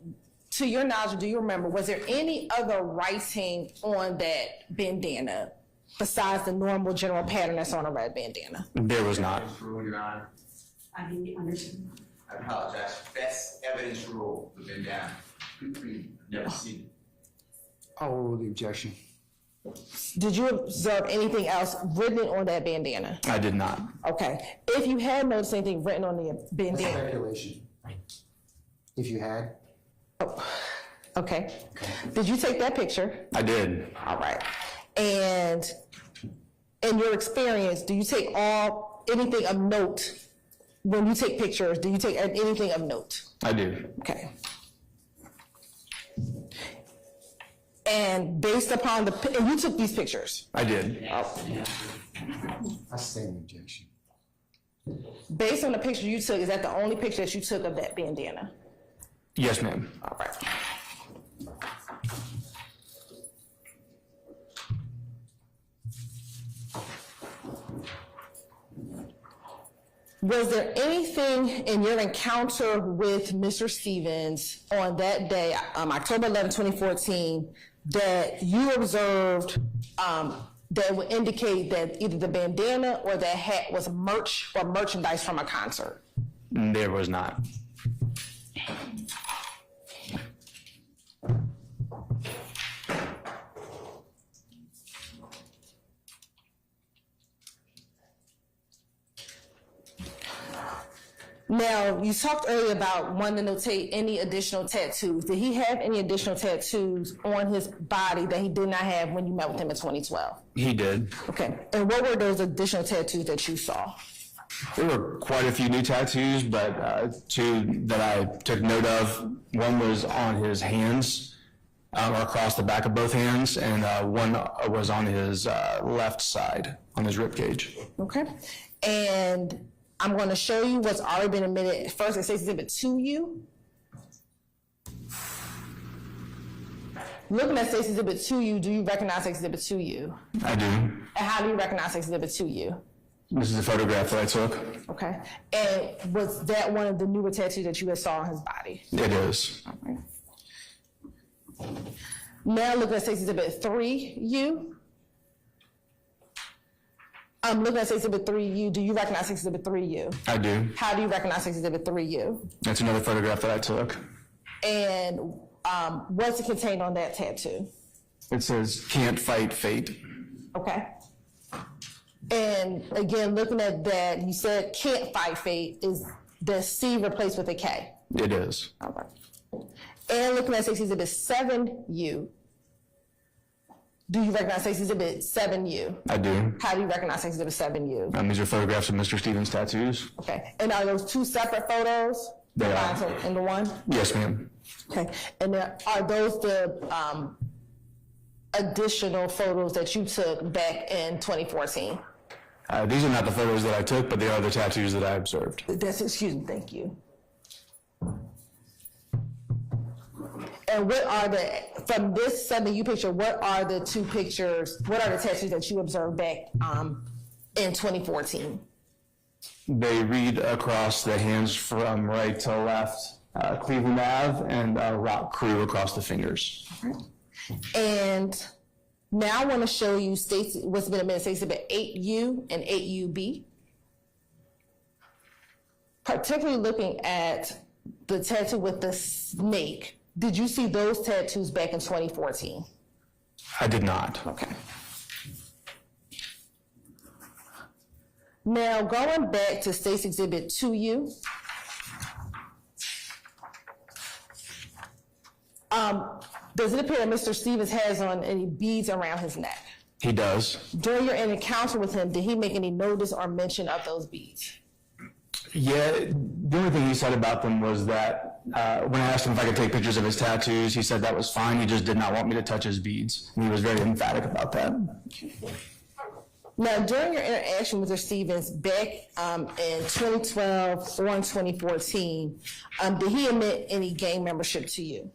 to your knowledge, do you remember, was there any other writing on that bandana besides the normal general pattern that's on a red bandana? There was not. Your Honor. I didn't understand. I apologize. Best evidence rule, the bandana. Never seen it. I'll rule the objection. Did you observe anything else written on that bandana? I did not. Okay. If you had noticed anything written on the bandana. Speculation. If you had. Oh, okay. Did you take that picture? I did. All right. And in your experience, do you take anything of note when you take pictures? Do you take anything of note? I do. Okay. And based upon and you took these pictures? I did. I stand the objection. Based on the picture you took, is that the only picture that you took of that bandana? Yes, ma'am. All right. Was there anything in your encounter with Mr. Stevens on that day, October 11, 2014, that you observed that would indicate that either the bandana or that hat was merch or merchandise from a concert? There was not. Now, you talked earlier about wanting to notate any additional tattoos. Did he have any additional tattoos on his body that he did not have when you met with him in 2012? He did. Okay. And what were those additional tattoos that you saw? There were quite a few new tattoos, but two that I took note of. One was on his hands, or across the back of both hands, and one was on his left side, on his rib cage. Okay. And I'm going to show you what's already been admitted. First, it says Exhibit 2U. Looking at Stacey Exhibit 2U, do you recognize Exhibit 2U? I do. And how do you recognize Exhibit 2U? This is a photograph that I took. Okay. And was that one of the newer tattoos that you had saw on his body? It is. Okay. Now looking at Stacey Exhibit 3U. Looking at Exhibit 3U, do you recognize Exhibit 3U? I do. How do you recognize Exhibit 3U? That's another photograph that I took. And what's contained on that tattoo? It says, "Can't fight fate." Okay. And again, looking at that, you said can't fight fate, is the C replaced with a K? It is. All right. And looking at State's Exhibit 7U, do you recognize State's Exhibit 7U? I do. How do you recognize State's Exhibit 7U? These are photographs of Mr. Stevens' tattoos. Okay. And are those two separate photos? They are. Combined into one? Yes, ma'am. Okay. And are those the additional photos that you took back in 2014? These are not the photos that I took, but they are the tattoos that I observed. Excuse me, thank you. And what are from this 7U picture, what are the two pictures, what are the tattoos that you observed back in 2014? They read across the hands from right to left, Cleveland Ave, and Rock Crew across the fingers. And now I want to show you what's been admitted, State's Exhibit 8U and 8UB. Particularly looking at the tattoo with the snake. Did you see those tattoos back in 2014? I did not. Okay. Now, going back to State's Exhibit 2U, does it appear that Mr. Stevens has on any beads around his neck? He does. During your encounter with him, did he make any notice or mention of those beads? Yeah, the only thing he said about them was that when I asked him if I could take pictures of his tattoos, he said that was fine. He just did not want me to touch his beads. And he was very emphatic about that. Now, during your interaction with Mr. Stevens back in 2012 or in 2014, did he admit any gang membership to you?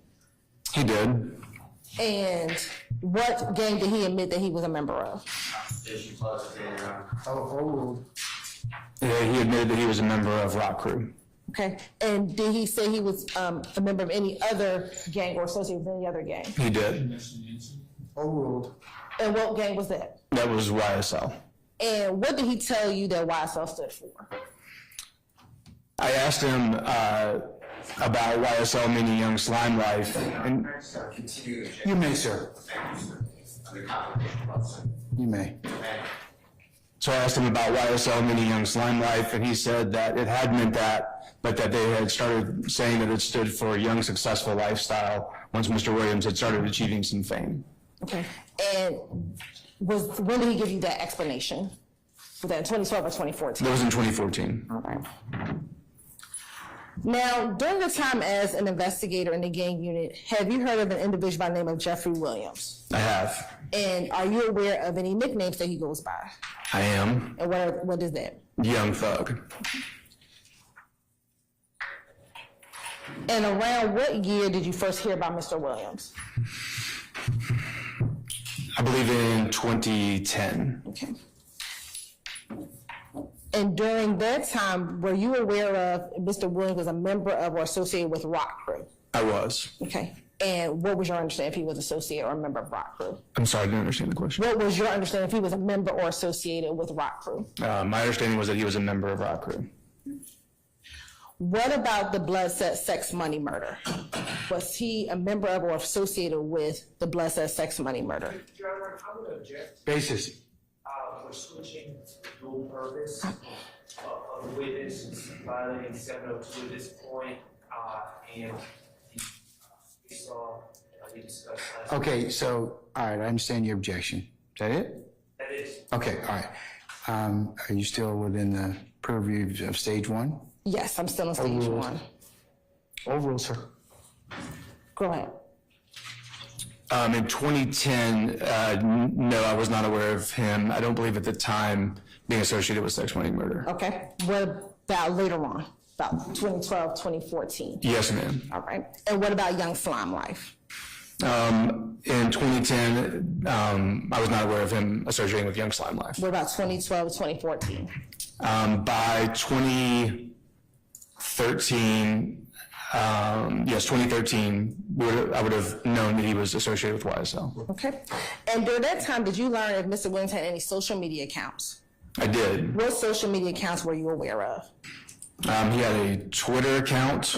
He did. And what gang did he admit that he was a member of? Yeah, he admitted that he was a member of Rock Crew. Okay. And did he say he was a member of any other gang or associated with any other gang? He did. Overruled. And what gang was that? That was YSL. And what did he tell you that YSL stood for? I asked him about YSL meaning Young Slime Life. And you may, sir. You may. So I asked him about YSL meaning Young Slime Life, and he said that it had meant that, but that they had started saying that it stood for Young Successful Lifestyle once Mr. Williams had started achieving some fame. Okay. And when did he give you that explanation? Was that in 2012 or 2014? That was in 2014. All right. Now, during your time as an investigator in the gang unit, have you heard of an individual by the name of Jeffrey Williams? I have. And are you aware of any nicknames that he goes by? I am. And what is that? Young Thug. And around what year did you first hear about Mr. Williams? I believe in 2010. Okay. And during that time, were you aware of Mr. Williams was a member of or associated with Rock Crew? I was. Okay. And what was your understanding if he was associated or a member of Rock Crew? I'm sorry, I didn't understand the question. What was your understanding if he was a member or associated with Rock Crew? My understanding was that he was a member of Rock Crew. What about the Blood, Sex, Money murder? Was he a member of or associated with the Blood, Sex, Money murder? Your Honor, I would object Basis. for switching dual purpose of the witness violating 702 at this point, and we saw, we discussed last. Okay, so, all right, I understand your objection. Is that it? That is. Okay, all right. Are you still within the purview of stage one? Yes, I'm still on stage one. Overruled, sir. Go ahead. In 2010, no, I was not aware of him. I don't believe at the time being associated with sex, money, murder. Okay. What about later on? About 2012, 2014? Yes, ma'am. All right. And what about Young Slime Life? In 2010, I was not aware of him associating with Young Slime Life. What about 2012, 2014? By 2013, yes, 2013, I would have known that he was associated with YSL. Okay. And during that time, did you learn if Mr. Williams had any social media accounts? I did. What social media accounts were you aware of? He had a Twitter account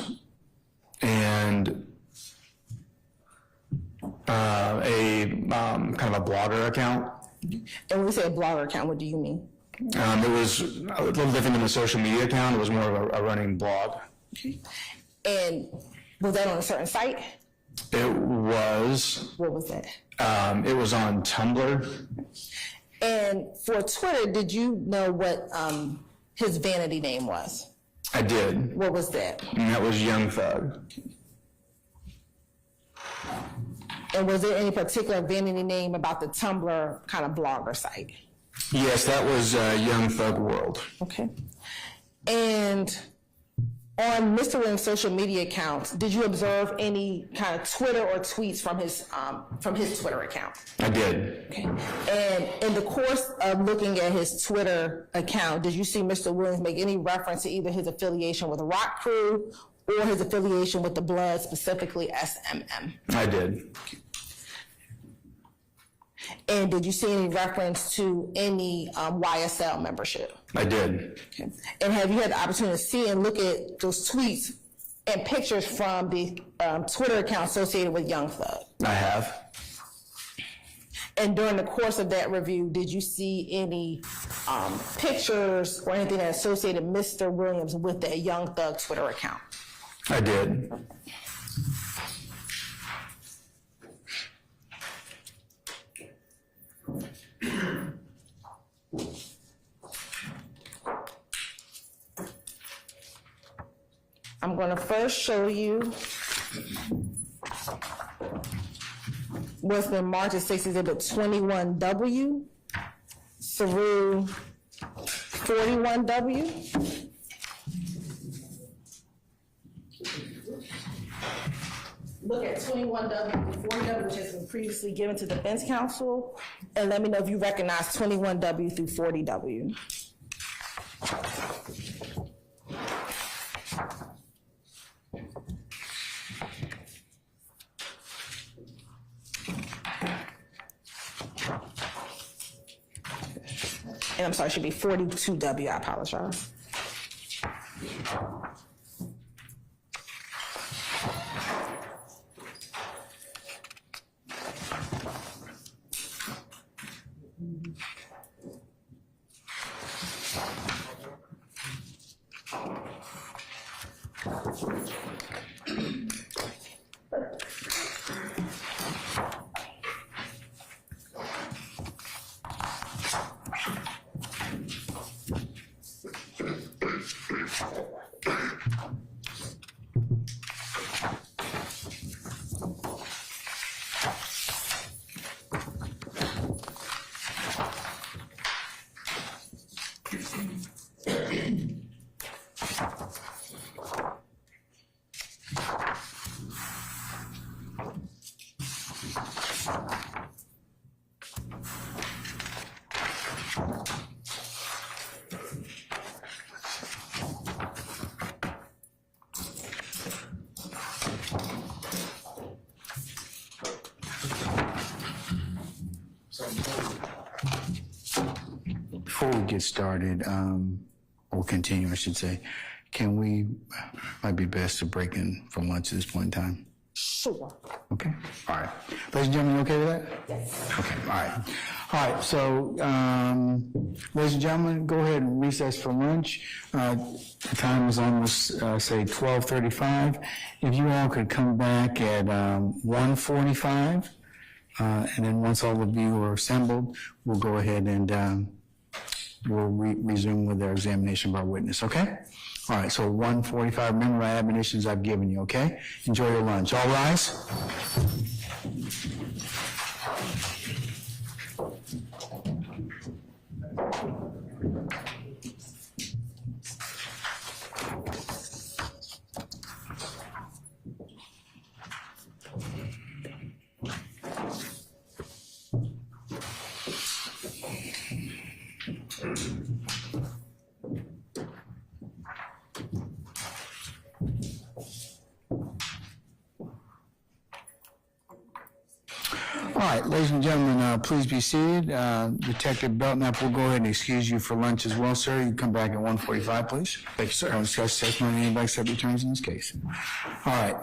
and a kind of a blogger account. And when we say a blogger account, what do you mean? It was a little different than a social media account. It was more of a running blog. And was that on a certain site? It was. What was that? It was on Tumblr. And for Twitter, did you know what his vanity name was? I did. What was that? And that was Young Thug. And was there any particular vanity name about the Tumblr kind of blogger site? Yes, that was Young Thug World. Okay. And on Mr. Williams' social media accounts, did you observe any kind of Twitter or tweets from his Twitter account? I did. Okay. And in the course of looking at his Twitter account, did you see Mr. Williams make any reference to either his affiliation with the Rock Crew or his affiliation with the Blood, specifically SMM? I did. And did you see any reference to any YSL membership? I did. Okay. And have you had the opportunity to see and look at those tweets and pictures from the Twitter account associated with Young Thug? I have. And during the course of that review, did you see any pictures or anything that associated Mr. Williams with that Young Thug Twitter account? I did. I'm going to first show you what's been marked as Exhibit 21W through 41W. Look at 21W and 40W, which has been previously given to defense counsel, and let me know if you recognize 21W through 40W. And I'm sorry, it should be 42W, I apologize. Before we get started, or continue, I should say, might be best to break in for lunch at this point in time. Sure. Okay, all right. Ladies and gentlemen, you okay with that? Yes. Okay, all right. All right, so, ladies and gentlemen, go ahead and recess for lunch. The time is almost, say, 12:35. If you all could come back at 1:45, and then once all of you are assembled, we'll go ahead and we'll resume with our examination of our witness, okay? All right, so 1:45, remember my admonitions I've given you, okay? Enjoy your lunch. All rise. All right, ladies and gentlemen, please be seated. Detective Belknap will go ahead and excuse you for lunch as well, sir. You come back at 1:45, please. Thank you, sir. I'll discuss testimony and anybody accept returns in this case. All right.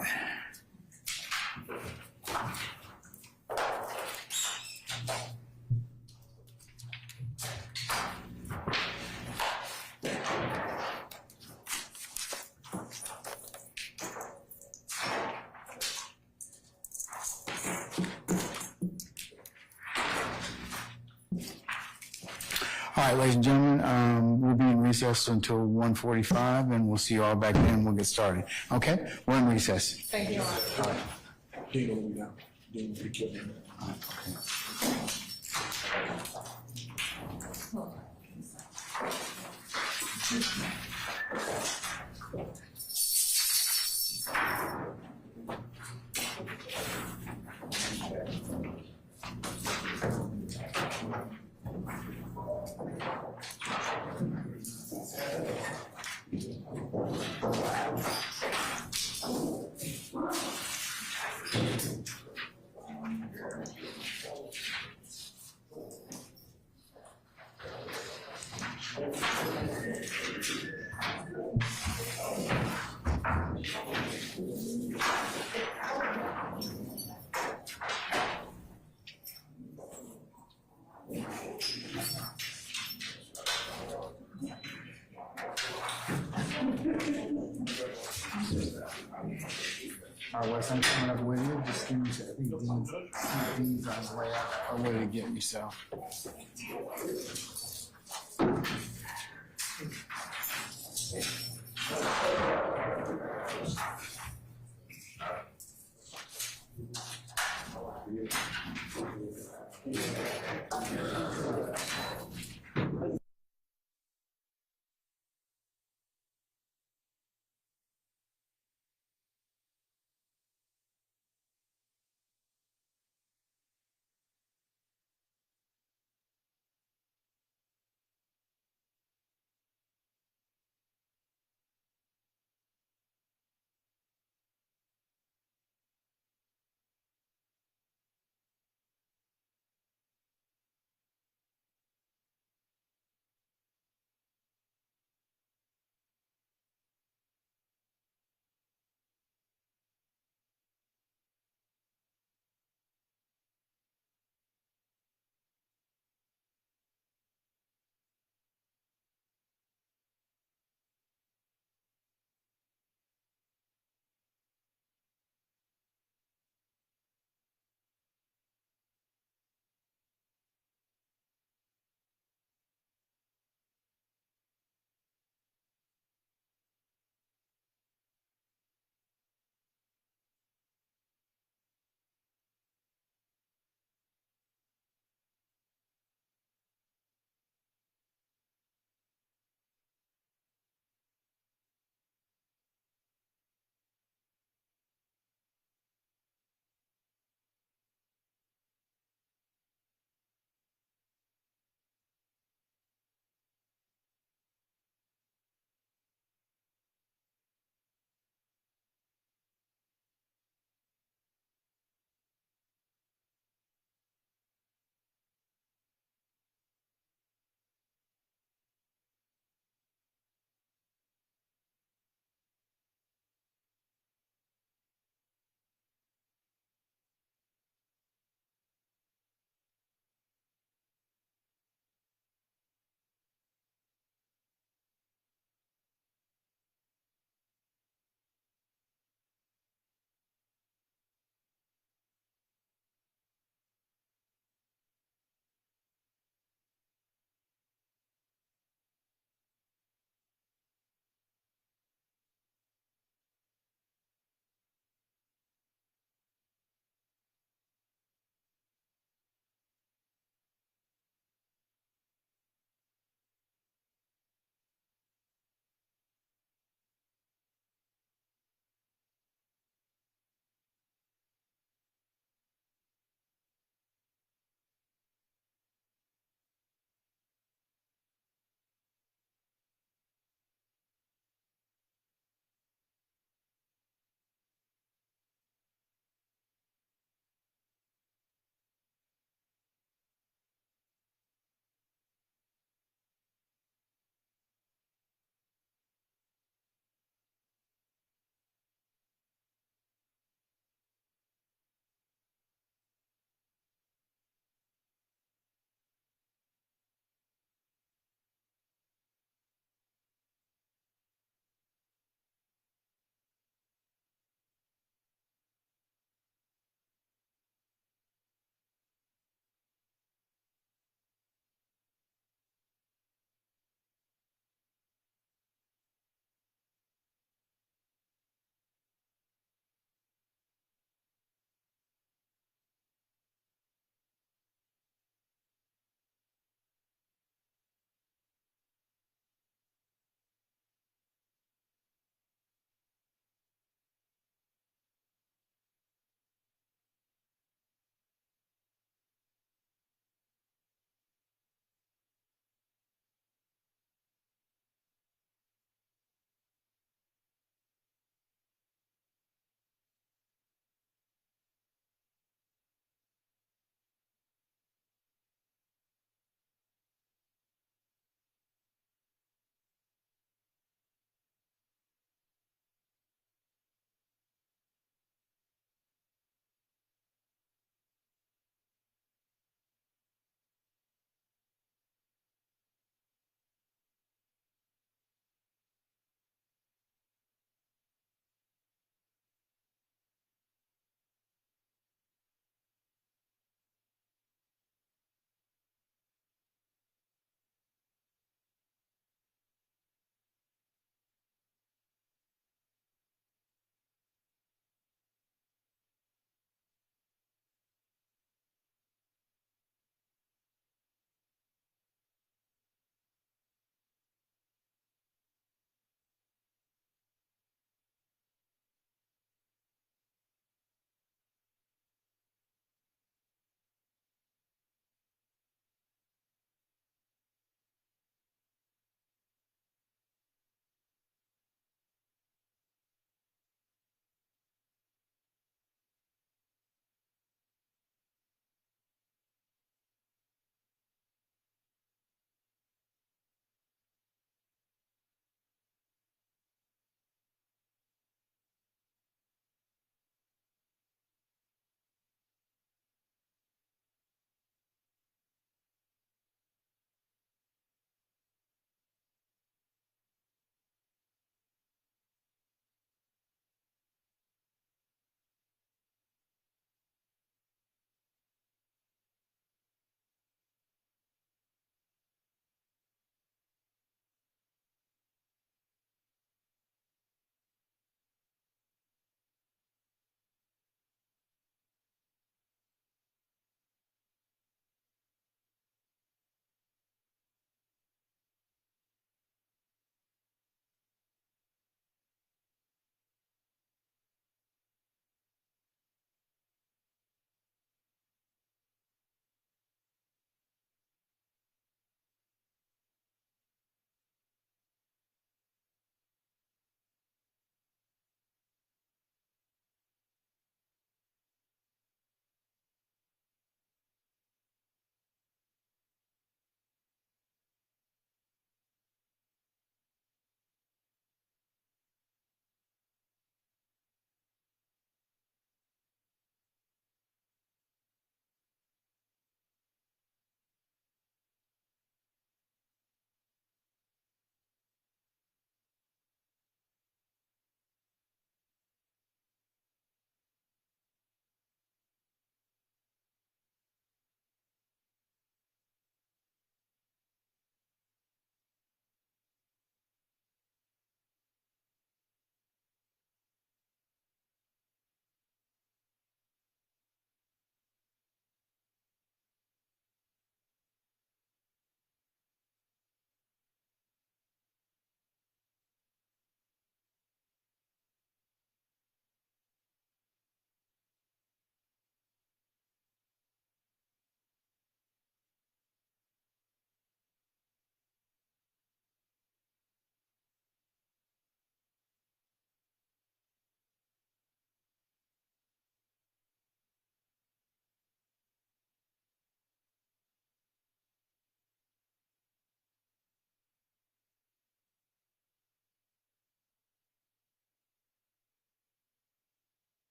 All right, ladies and gentlemen, we'll be in recess until 1:45, and we'll see you all back then. We'll get started. Okay? We're in recess. Thank you. Dean will be down. Dean will be killing. All right, Wes, I'm coming up with you. Just give me, I think Dean's on his way out. Or where to get me, so.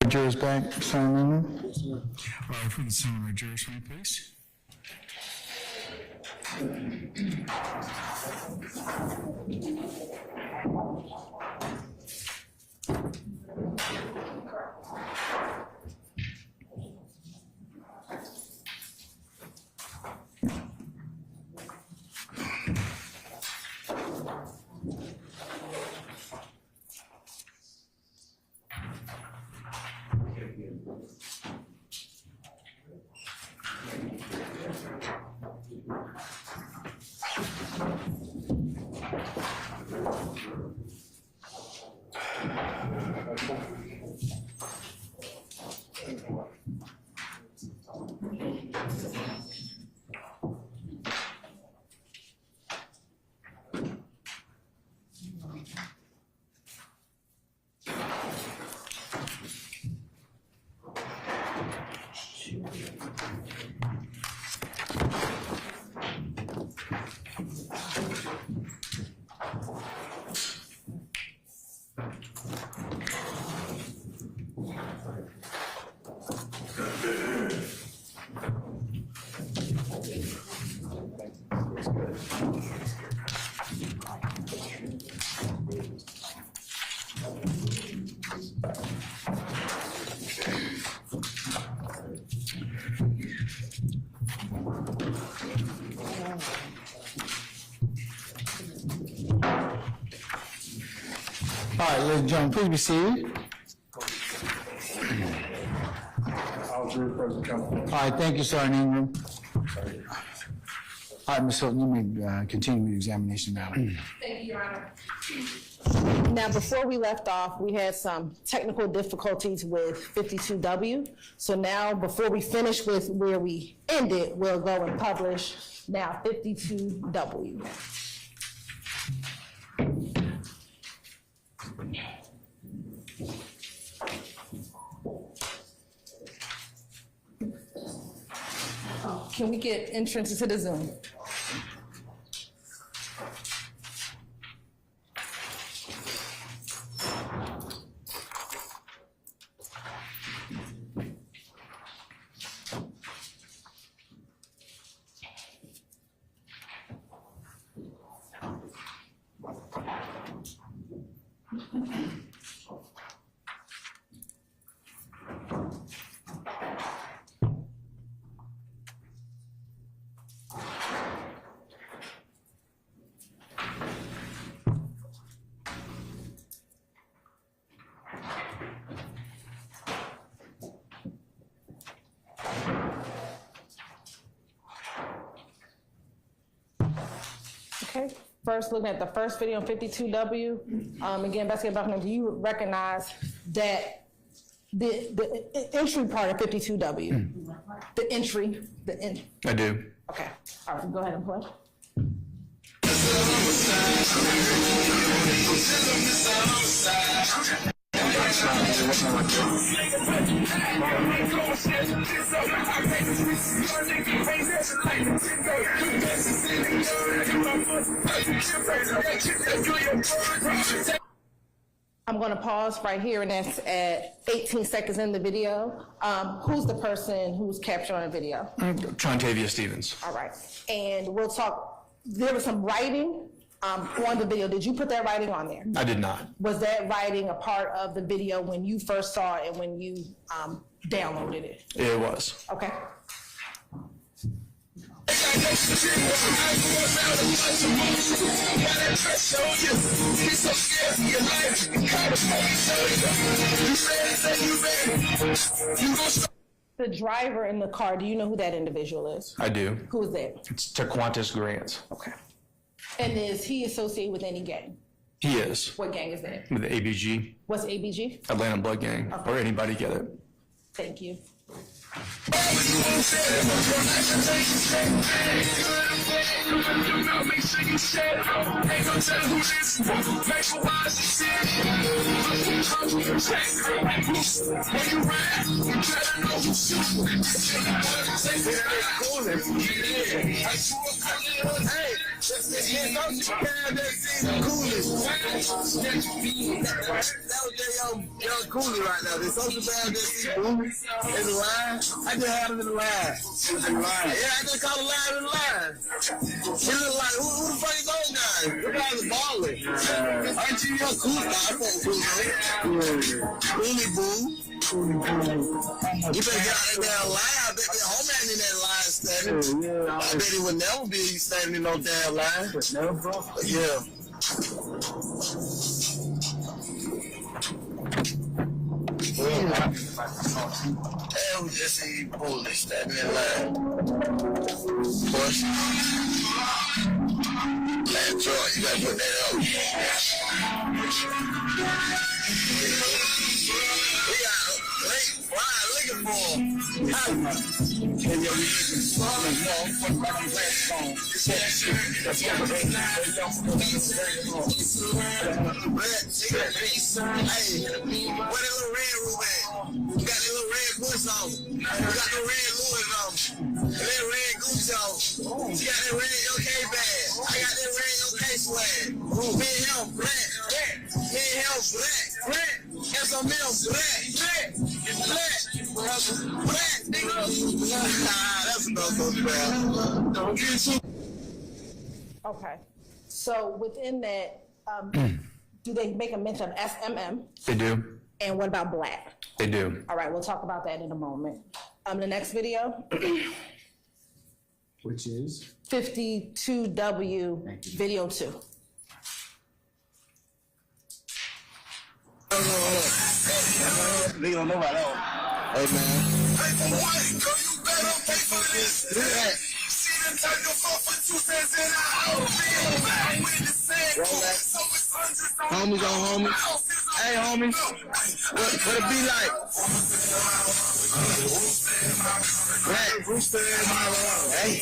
Jurors back, sign in. All right, for the summary jurors, please. All right, ladies and gentlemen, please be seated. All right, thank you, Sergeant Ingram. All right, Ms. Hilton, you may continue with the examination now. Thank you, Your Honor. Now, before we left off, we had some technical difficulties with 52W. So now, before we finish with where we ended, we'll go and publish now 52W. Can we get entrance into the Zoom? Okay, first looking at the first video on 52W. Again, investigator Buckner, do you recognize that the entry part of 52W? The entry, I do. okay. All right, go ahead and play. I'm going to pause right here, and that's at 18 seconds in the video. Who's the person who's captured on the video? Trontavia Stevens. All right, and we'll talk. There was some writing on the video. Did you put that writing on there? I did not. Was that writing a part of the video when you first saw it and when you downloaded it? It was. Okay. The driver in the car, do you know who that individual is? I do. Who is that? It's Taquantis Grant. Okay. And is he associated with any gang? He is. What gang is that? With the ABG, What's ABG? Atlanta Blood Gang, or anybody get it. Thank you. That was young Cooley right now. They social bad in the line. I just had him in the line. Yeah, I just caught a line in the line. He look like, who the fuck is those guys? Those guys are balling. Aren't you young Cooley? I fuck Cooley, boo. You better get out of that damn line. I bet that homie ain't in that line standing. I bet he would never be standing in no damn line. Yeah. Hell, we just see bullies standing in line. Push. Man, Troy, you gotta put that up. We got late fly looking for him. Okay, so within that, do they make a mention of SMM? They do. And what about black? They do. All right, we'll talk about that in a moment. The next video. Which is? 52W video 2. They don't know about that one. Hey, man. Homies on homies. Hey, homies. What it be like? Hey.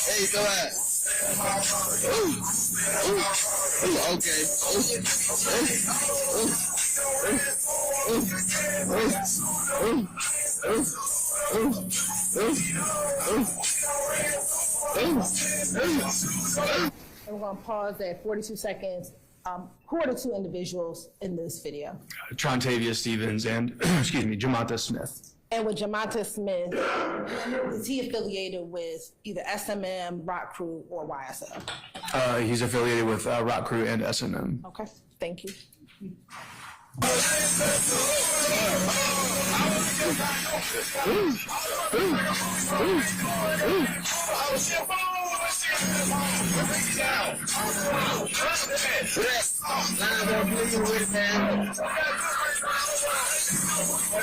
Hey, go ahead. Okay. And we're gonna pause at 42 seconds. Who are the two individuals in this video? Trontavia Stevens and, excuse me, Jamonta Smith. And with Jamonta Smith, is he affiliated with either SMM, Rock Crew, or YSL? He's affiliated with Rock Crew and SMM. Okay, thank you.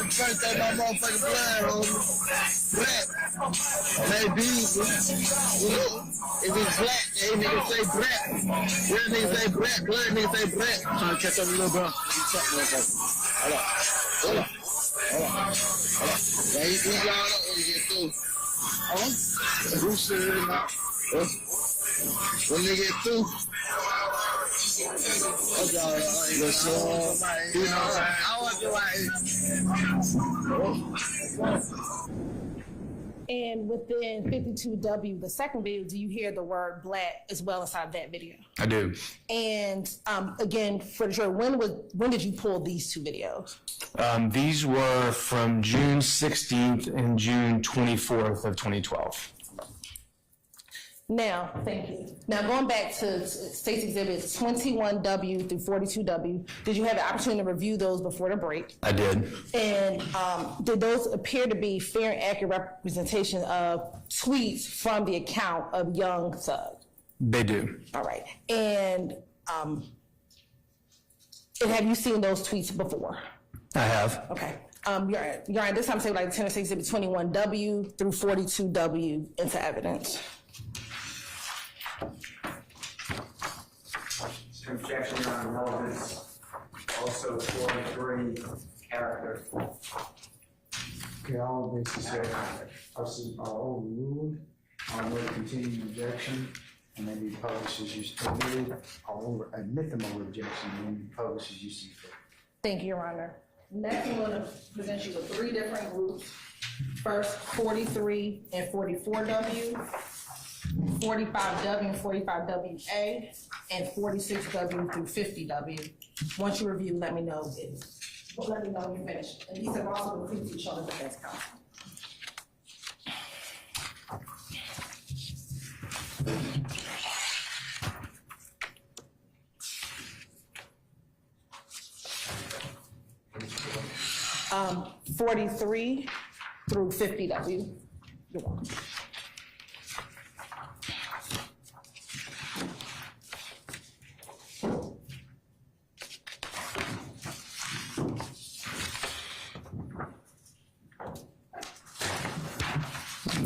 First take my motherfucking blood, homie. Black. Maybe, if it's black, they niggas say black. Real niggas say black, blood niggas say black. I'm trying to catch up a little bro. Hold on. Yeah, he's y'all up when you get through. Who said it? When they get through. And within 52W, the second video, do you hear the word black as well inside that video? I do. And again, for sure, when did you pull these two videos? These were from June 16th and June 24th of 2012. Now, thank you. Now, going back to State's exhibits 21W through 42W, did you have the opportunity to review those before the break? I did. And did those appear to be fair and accurate representation of tweets from the account of Young Thug? They do. All right. And have you seen those tweets before? I have. Okay. Your Honor, this time say like Tennessee exhibit 21W through 42W into evidence. Objection on relevance, also 43 character. Okay, all bases are overruled. No continuing objection, and then the publishers use admit them over objection, and then the publishers use fit. Thank you, Your Honor. Next, I'm going to present you with 3 different groups. First, 43 and 44W, 45W and 45WA, and 46W through 50W. Once you review, let me know. Let me know when you're finished. And these have also been previously shown to the defense counsel. 43 through 50W. You're welcome.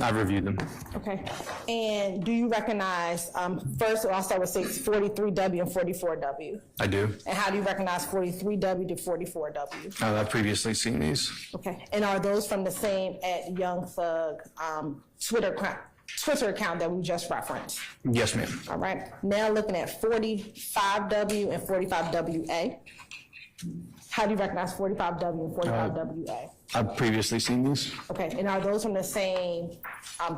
I've reviewed them. Okay. And do you recognize, first I'll start with 43W and 44W. I do. And how do you recognize 43W to 44W? I've previously seen these. Okay. And are those from the same at Young Thug Twitter account that we just referenced? Yes, ma'am. All right. Now looking at 45W and 45WA. How do you recognize 45W and 45WA? I've previously seen these. Okay, and are those from the same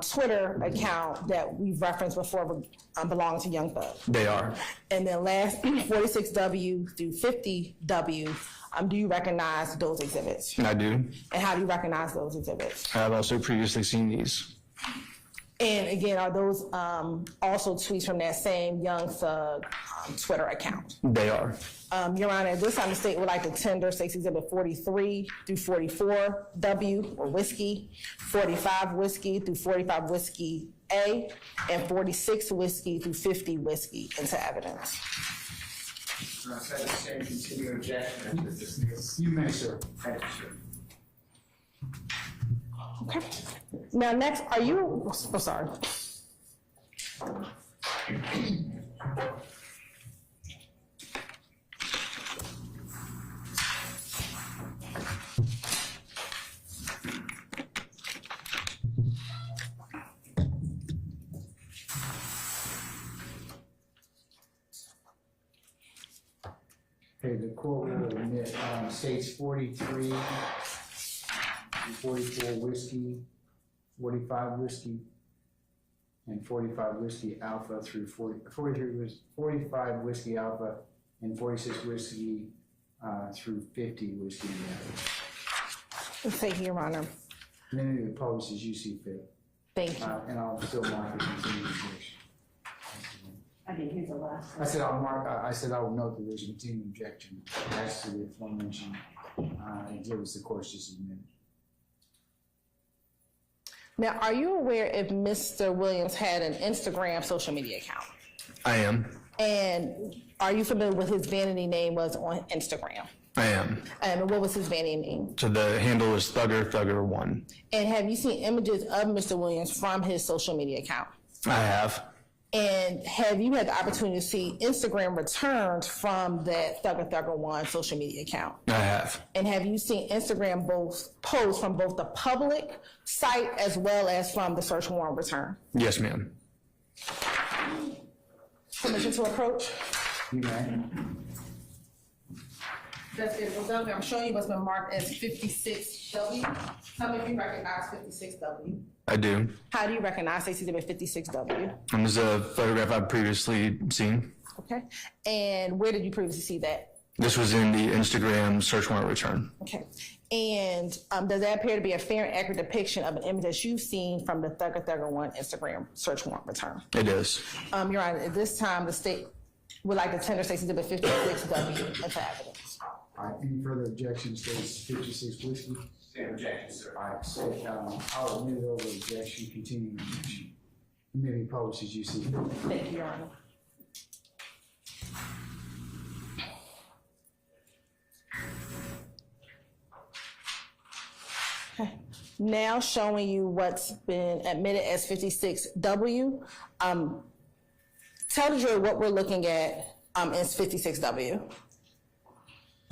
Twitter account that we've referenced before belong to Young Thug? They are. And then last, 46W through 50W, do you recognize those exhibits? I do. And how do you recognize those exhibits? I've also previously seen these. And again, are those also tweets from that same Young Thug Twitter account? They are. Your Honor, at this time, the state would like to tender State's Exhibit 43 through 44W, or whiskey, 45 whiskey through 45 whiskey A, and 46 whiskey through 50 whiskey into evidence. I said the same continuing objection to this. You may, sir. Thank you, sir. Okay. Now, next, are you, oh, sorry. Okay, the court will admit states 43, 44 whiskey, 45 whiskey, and 45 whiskey alpha through 45 whiskey alpha, and 46 whiskey through 50 whiskey. Thank you, Your Honor. And then it opposes as you see fit. Thank you. And I'll still mark it continuing objection. I didn't hear the last. I said I'll note that there's a continuing objection as to the aforementioned exhibits the court's just admitted. Now, are you aware if Mr. Williams had an Instagram social media account? I am. And are you familiar with his vanity name was on Instagram? I am. And what was his vanity name? So the handle is Thugger1. And have you seen images of Mr. Williams from his social media account? I have. And have you had the opportunity to see Instagram returns from that Thugger1 social media account? I have. And have you seen Instagram both posts from both the public site as well as from the search warrant return? Yes, ma'am. Permission to approach? You may. That's it. Well, Doug, I'm showing you what's been marked as 56W. Tell me if you recognize 56W. I do. How do you recognize Stacy's exhibit 56W? And this is a photograph I've previously seen. Okay. And where did you previously see that? This was in the Instagram search warrant return. Okay. And does that appear to be a fair and accurate depiction of an image that you've seen from the Thugger1 Instagram search warrant return? It is. Your Honor, at this time, the state would like to tender Stacy's exhibit 56W into evidence. All right, any further objections to this 56 whiskey? Same objection, sir. All right, so I'll admit over objection, continuing objection. You may be published as you see fit. Thank you, Your Honor. Okay. Now showing you what's been admitted as 56W. Tell the jury what we're looking at is 56W.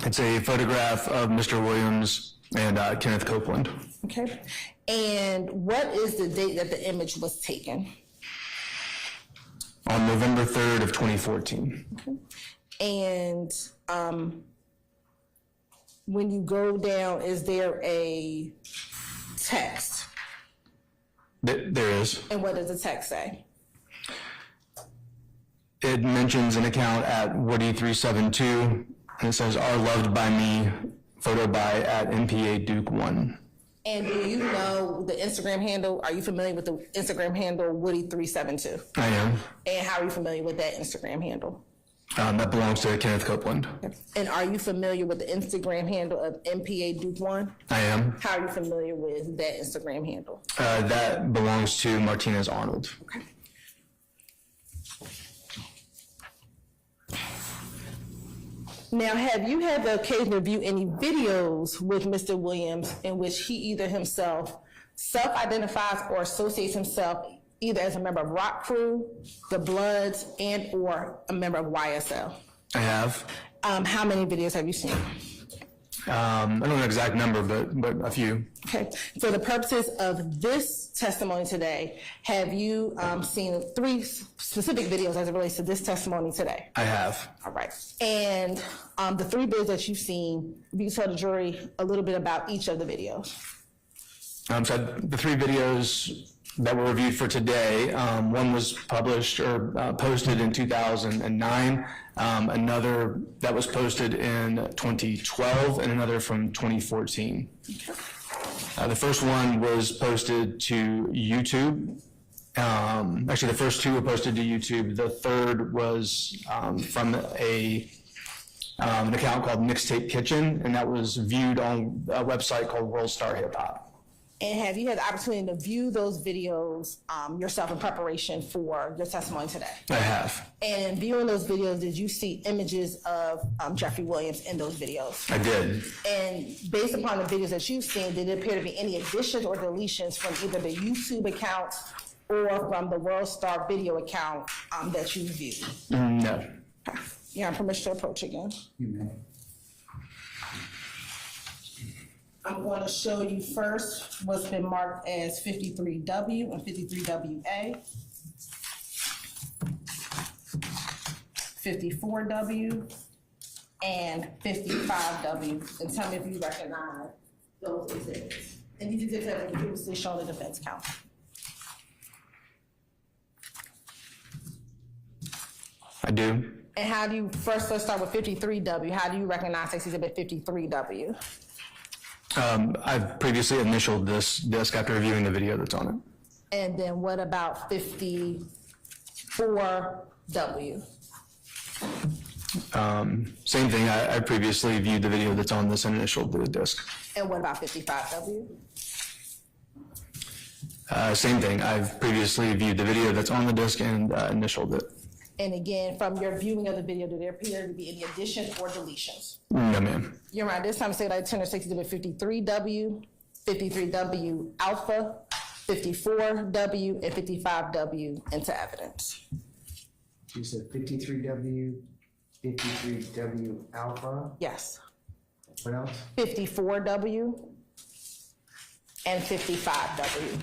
It's a photograph of Mr. Williams and Kenneth Copeland. Okay. And what is the date that the image was taken? On November 3rd of 2014. Okay. And when you go down, is there a text? There is. And what does the text say? it mentions an account at Woody372, and it says, "Are loved by me," photo by at MPA Duke 1. And do you know the Instagram handle? Are you familiar with the Instagram handle Woody372? I am. And how are you familiar with that Instagram handle? That belongs to Kenneth Copeland. And are you familiar with the Instagram handle of MPA Duke 1? I am. How are you familiar with that Instagram handle? That belongs to Martinez Arnold. Okay. Now, have you had the occasion to view any videos with Mr. Williams in which he either himself self-identifies or associates himself either as a member of Rock Crew, the Bloods, and or a member of YSL? I have. How many videos have you seen? I don't know the exact number, but a few. Okay, for the purposes of this testimony today, have you seen 3 specific videos as it relates to this testimony today? I have. All right, and the 3 videos that you've seen, if you tell the jury a little bit about each of the videos. So the 3 videos that were reviewed for today, one was published or posted in 2009, another that was posted in 2012, and another from 2014. The first one was posted to YouTube. Actually, the first 2 were posted to YouTube. The third was from an account called Mixtape Kitchen, and that was viewed on a website called World Star Hip Hop. And have you had the opportunity to view those videos yourself in preparation for your testimony today? I have. And in viewing those videos, did you see images of Jeffrey Williams in those videos? I did. And based upon the videos that you've seen, did it appear to be any additions or deletions from either the YouTube account or from the World Star video account that you viewed? No. You have permission to approach again. You may. I'm going to show you first what's been marked as 53W and 53WA, 54W, and 55W, and tell me if you recognize those exhibits. And these exhibits have been previously shown to defense counsel. I do. And how do you, first let's start with 53W, how do you recognize exhibit 53W? I've previously initialed this disc after reviewing the video that's on it. And then what about 54W? Same thing. I previously viewed the video that's on this and initialed the disc. And what about 55W? Same thing. I've previously viewed the video that's on the disc and initialed it. And again, from your viewing of the video, did there appear to be any additions or deletions? No, ma'am. You're right. This time, say like 10 or 6 exhibit 53W, 53W alpha, 54W, and 55W into evidence. You said 53W, 53W alpha. Yes. What else? 54W and 55W.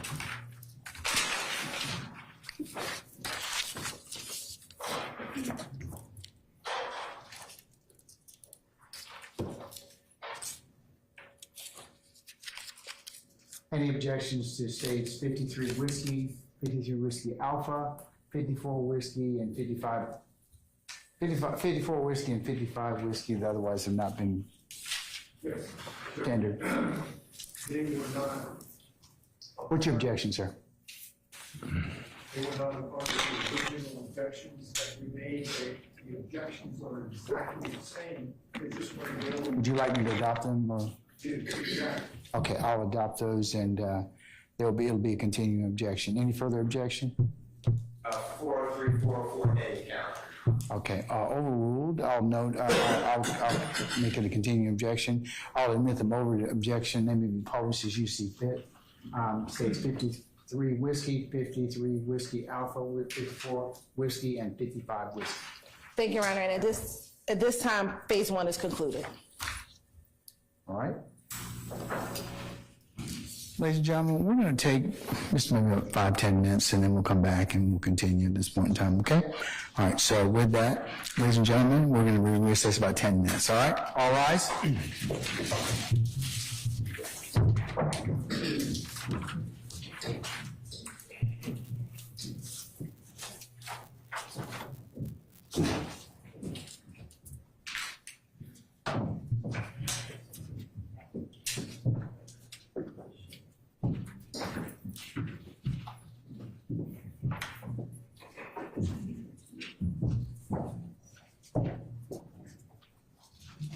Any objections to states 53 whiskey, 53 whiskey alpha, 54 whiskey, and 54 whiskey and 55 whiskey that otherwise have not been tendered? They were not, What's your objection, sir? they were not a part of the original objections that we made. The objections are exactly the same. They just weren't available Would you like me to adopt them? Or? to exact. Okay, I'll adopt those, and it'll be a continuing objection. Any further objection? 403, 404A count. Okay, overruled. I'll note. I'll make it a continuing objection. I'll admit them over to objection. They may be published as you see fit. States 53 whiskey, 53 whiskey alpha, 54 whiskey, and 55 whiskey. Thank you, Your Honor. And at this time, phase 1 is concluded. All right. Ladies and gentlemen, we're going to take just maybe 5-10 minutes, and then we'll come back and we'll continue at this point in time, okay? All right, so with that, ladies and gentlemen, we're going to recess about 10 minutes, all right? All rise.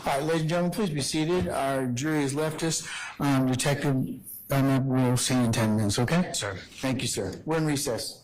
All right, ladies and gentlemen, please be seated. Our jury has left us. Detective Gunna will see you in 10 minutes, okay? Sir. Thank you, sir. We're in recess.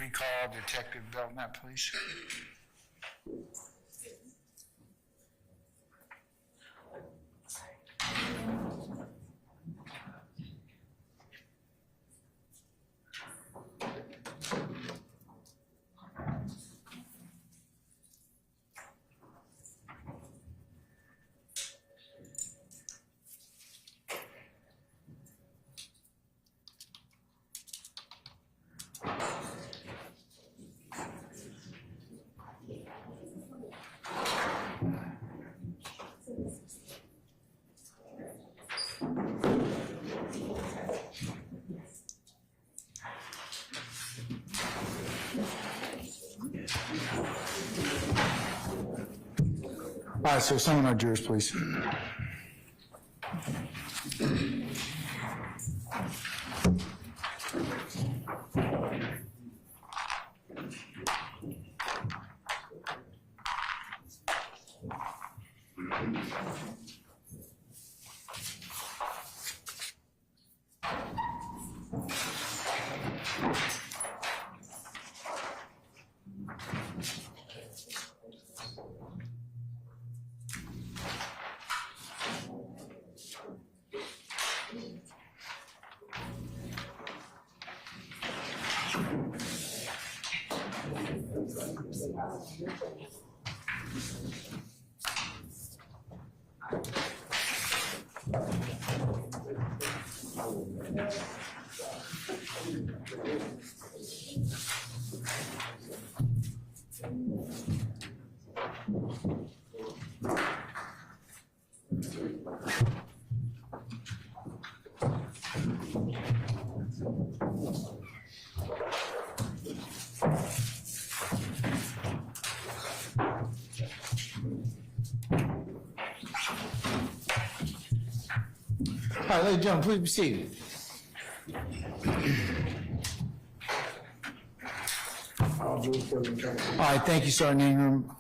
be called. Detective Belknap, please. All right, so summon our jurors, please. All right, ladies and gentlemen, please be seated. All right, thank you, Sergeant Ingram.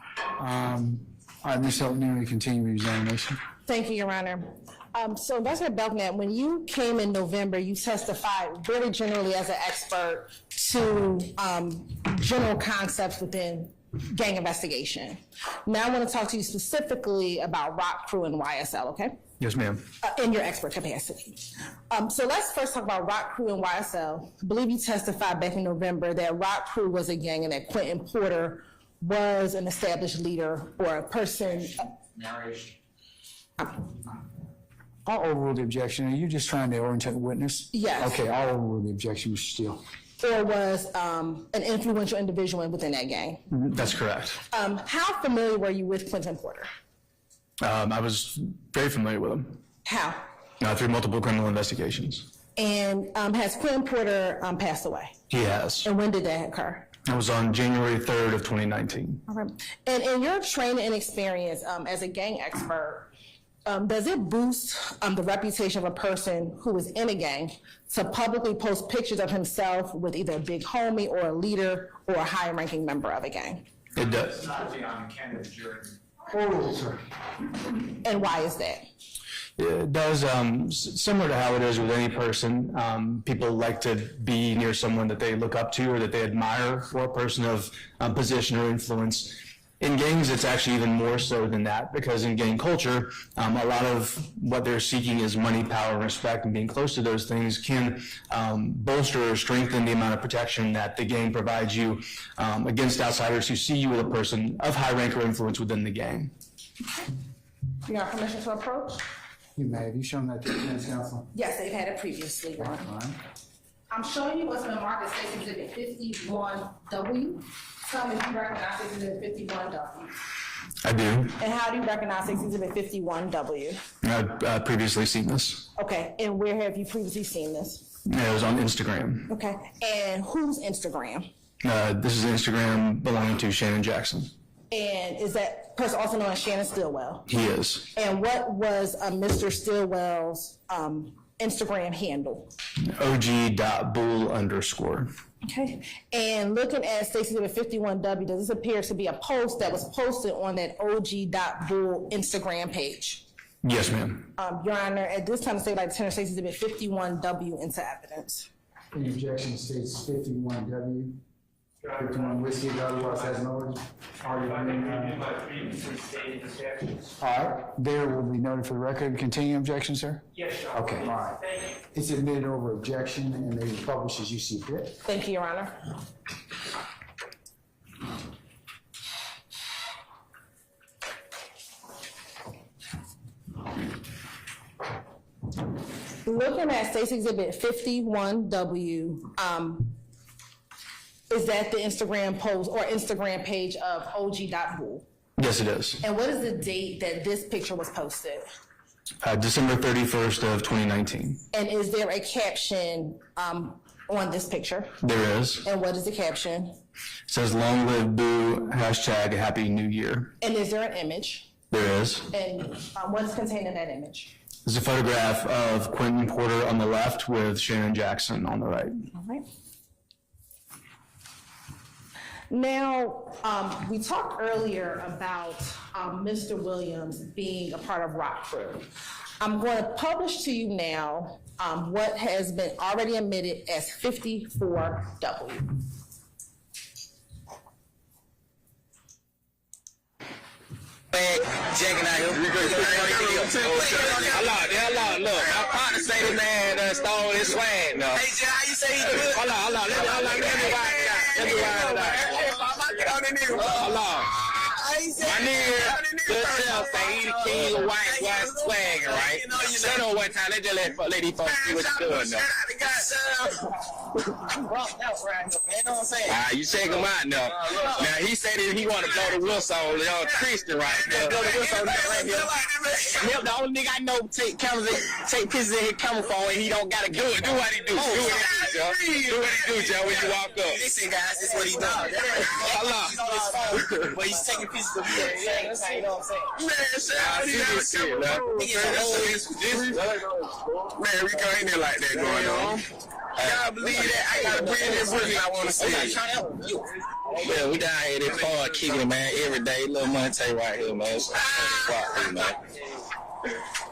All right, Ms. Hilton, you may continue with your examination. Thank you, Your Honor. So Ambassador Belknap, when you came in November, you testified very generally as an expert to general concepts within gang investigation. Now I want to talk to you specifically about Rock Crew and YSL, okay? Yes, ma'am. In your expert capacity. So let's first talk about Rock Crew and YSL. I believe you testified back in November that Rock Crew was a gang and that Quentin Porter was an established leader or a person. Narration. I'll overrule the objection. Are you just trying to orientate the witness? Yes. Okay, I'll overrule the objection, Mr. Steele. Or was an influential individual within that gang. That's correct. How familiar were you with Quentin Porter? I was very familiar with him. How? Through multiple criminal investigations. And has Quentin Porter passed away? He has. And when did that occur? It was on January 3rd of 2019. All right. And in your training and experience as a gang expert, does it boost the reputation of a person who is in a gang to publicly post pictures of himself with either a big homie or a leader or a high-ranking member of a gang? It does. It's not on the candidate jury. Oh, sorry. And why is that? It does, similar to how it is with any person, people like to be near someone that they look up to or that they admire, or a person of position or influence. In gangs, it's actually even more so than that, because in gang culture, a lot of what they're seeking is money, power, and respect, and being close to those things can bolster or strengthen the amount of protection that the gang provides you against outsiders who see you as a person of high rank or influence within the gang. You got permission to approach? You may. Have you shown that to the defense counsel? Yes, they've had it previously. All right. I'm showing you what's been marked as State Exhibit 51W. Tell me if you recognize Exhibit 51W. I do. And how do you recognize Exhibit 51W? I've previously seen this. Okay, and where have you previously seen this? It was on Instagram. Okay, and whose Instagram? This is Instagram belonging to Shannon Jackson. And is that person also known as Shannon Stillwell? He is. And what was Mr. Stillwell's Instagram handle? OG.bull_. Okay, and looking at Stacey Exhibit 51W, does this appear to be a post that was posted on that OG.bull Instagram page? Yes, ma'am. Your Honor, at this time, the state would like to turn Stacey Exhibit 51W into evidence. The objection states 51W. 51 whiskey, otherwise has no argument. All right, there will be noted for the record. Continuing objection, sir? Yes, Your Okay, all right. It's admitted over objection and may be published as you see fit. Thank you, Your Honor. Looking at State's Exhibit 51W, is that the Instagram post or Instagram page of OG.Bull? Yes, it is. And what is the date that this picture was posted? December 31st of 2019. And is there a caption on this picture? There is. And what is the caption? It says, "Long live Boo, hashtag Happy New Year." And is there an image? There is. And what is contained in that image? There's a photograph of Quentin Porter on the left with Shannon Jackson on the right. All right. Now, we talked earlier about Mr. Williams being a part of Rock Crew. I'm going to publish to you now what has been already admitted as 54W. Checking out here. Hold on, look. My partner say this man stole his swag, no. Hey, Jay, how you say he good? Hold on, let me wind it out. Hold on. My nigga, good self say he the king of white swag, right? Shut up one time, let's just let these folks see what you're doing, though. You check him out now. Now he said that he want to blow the whistle on Christian right now. Blow the whistle right here. The only nigga I know take pictures of his camera phone and he don't gotta do it. Do what he do. Do what he do, Joe, when you walk up. Listen, guys, this is what he doing. But he's taking pictures of me. You know what I'm saying? Man, shit, man, we go in there like that going on. Y'all believe that? I gotta bring this with me. I want to see it. Man, we down here this hard kicking it, man, every day. Little Monte right here, man. Man.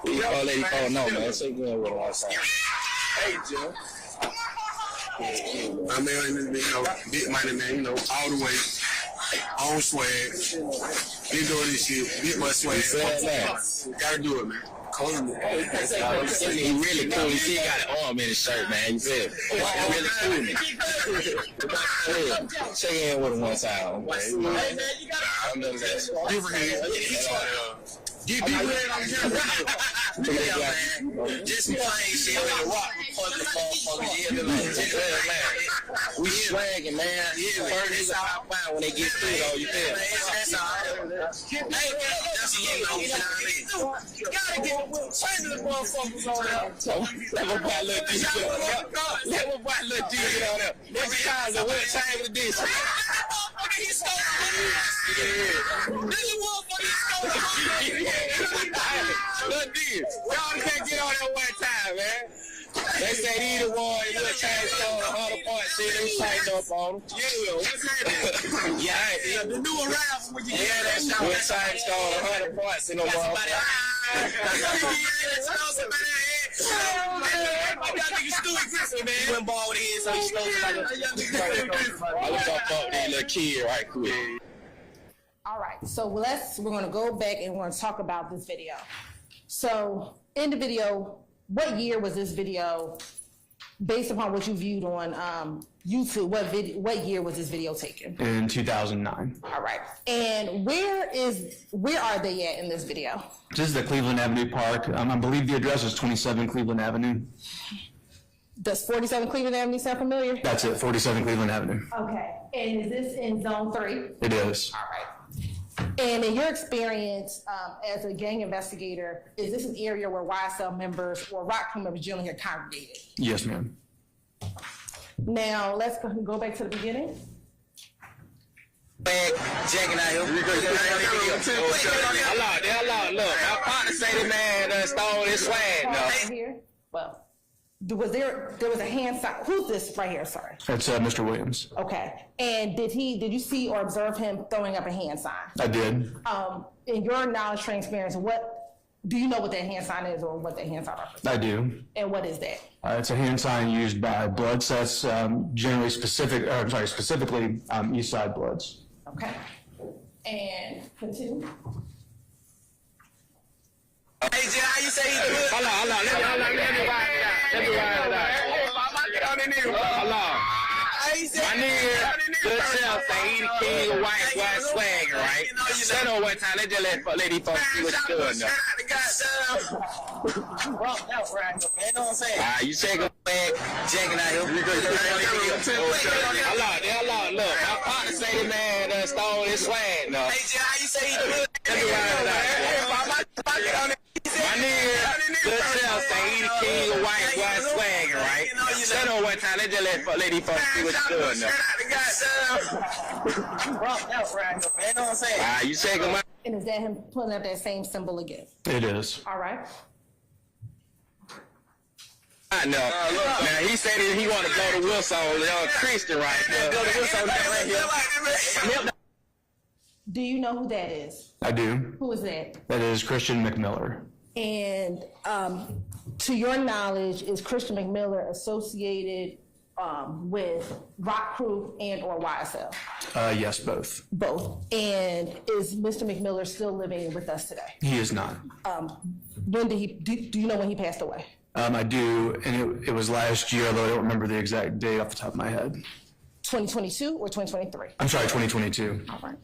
We all let it know, man. So good with us. Hey, Joe. I mean, big money, man, all the way. On swag. You doing this shit. Get my swag. Gotta do it, man. He really cool. You see, he got an arm in his shirt, man. You feel me? Really cool. Check in with him one time, man. Hey, man, you got I know that. Different hands. Get people in on camera. Just plain shit with the rock republic motherfuckers. Man. We swagging, man. First is how I find when they get through, though. You feel me? That's all. Hey, that's you gotta get change the motherfuckers on there. Let me buy a little D. Let me buy a little D on there. Every time the wet change the dish. He stole it. This motherfucker stole it. Look, dude, y'all can't get on that one time, man. They said either one, you would change on 100 points, see, they tighten up on them. Yeah, what's happening? Yeah, the new arrival when you get that shot. We'll change on 100 points in the world. Went ball with his, so he stole it. I was gonna fuck that little kid right quick. All right, so we're going to go back and we're going to talk about this video. So in the video, what year was this video, based upon what you viewed on YouTube, what year was this video taken? In 2009. All right, and where are they at in this video? This is the Cleveland Avenue Park. I believe the address is 27 Cleveland Avenue. Does 47 Cleveland Avenue sound familiar? That's it, 47 Cleveland Avenue. Okay, and is this in Zone 3? It is. All right. And in your experience as a gang investigator, is this an area where YSL members or Rock Crew members generally are congregated? Yes, ma'am. Now, let's go back to the beginning. Checking out here. Hold on, look. My partner say this man stole his swag, no. Here? Well, there was a hand sign. Who's this right here? Sorry. That's Mr. Williams. Okay. And did you see or observe him throwing up a hand sign? I did. In your knowledge, transparency, what Do you know what that hand sign is or what that hand sign represents? I do. And what is that? It's a hand sign used by blood sets, generally specifically East Side Bloods. Okay. And continue. Hey, Jay, how you say he do it? Hold on. Let me ride it out. Hold on. My nigga, good self say he the king of white swagger, right? Shut up one time. Let these folks see what you're doing now. Alright, you check him back, checking out him. Hold on, look. My partner say the man stole his swag, no. Hey, Jay, how you say he do it? Let me ride it out. My nigga, good self say he the king of white swagger, right? Shut up one time. Let these folks see what you're doing now. Alright, you check him out. And is that him pulling up that same symbol again? It is. All right. I know. Now he said that he want to blow the whistle on Christian right there. Blow the whistle right here. Do you know who that is? I do. Who is that? That is Christian McMiller. And to your knowledge, is Christian McMiller associated with Rock Crew and or YSL? Yes, both. Both. And is Mr. McMiller still living with us today? He is not. When did he? Do you know when he passed away? I do, and it was last year, although I don't remember the exact date off the top of my head. 2022 or 2023? I'm sorry, 2022. All right.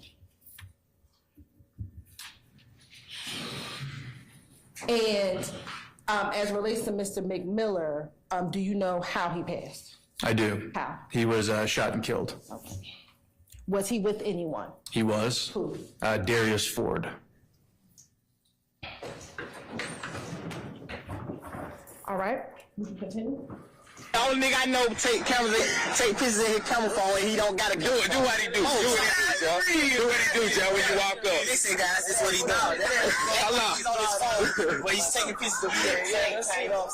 And as relates to Mr. McMiller, do you know how he passed? I do. How? He was shot and killed. Okay. Was he with anyone? He was. Who? Darius Ford. All right. We can continue. The only nigga I know take pictures in his camera phone and he don't gotta do it. Do what he do. Do what he do, Joe. Do what he do, Joe, when you walk up. Listen, guys, this is what he does. Hold on. But he's taking pictures of me at the same time,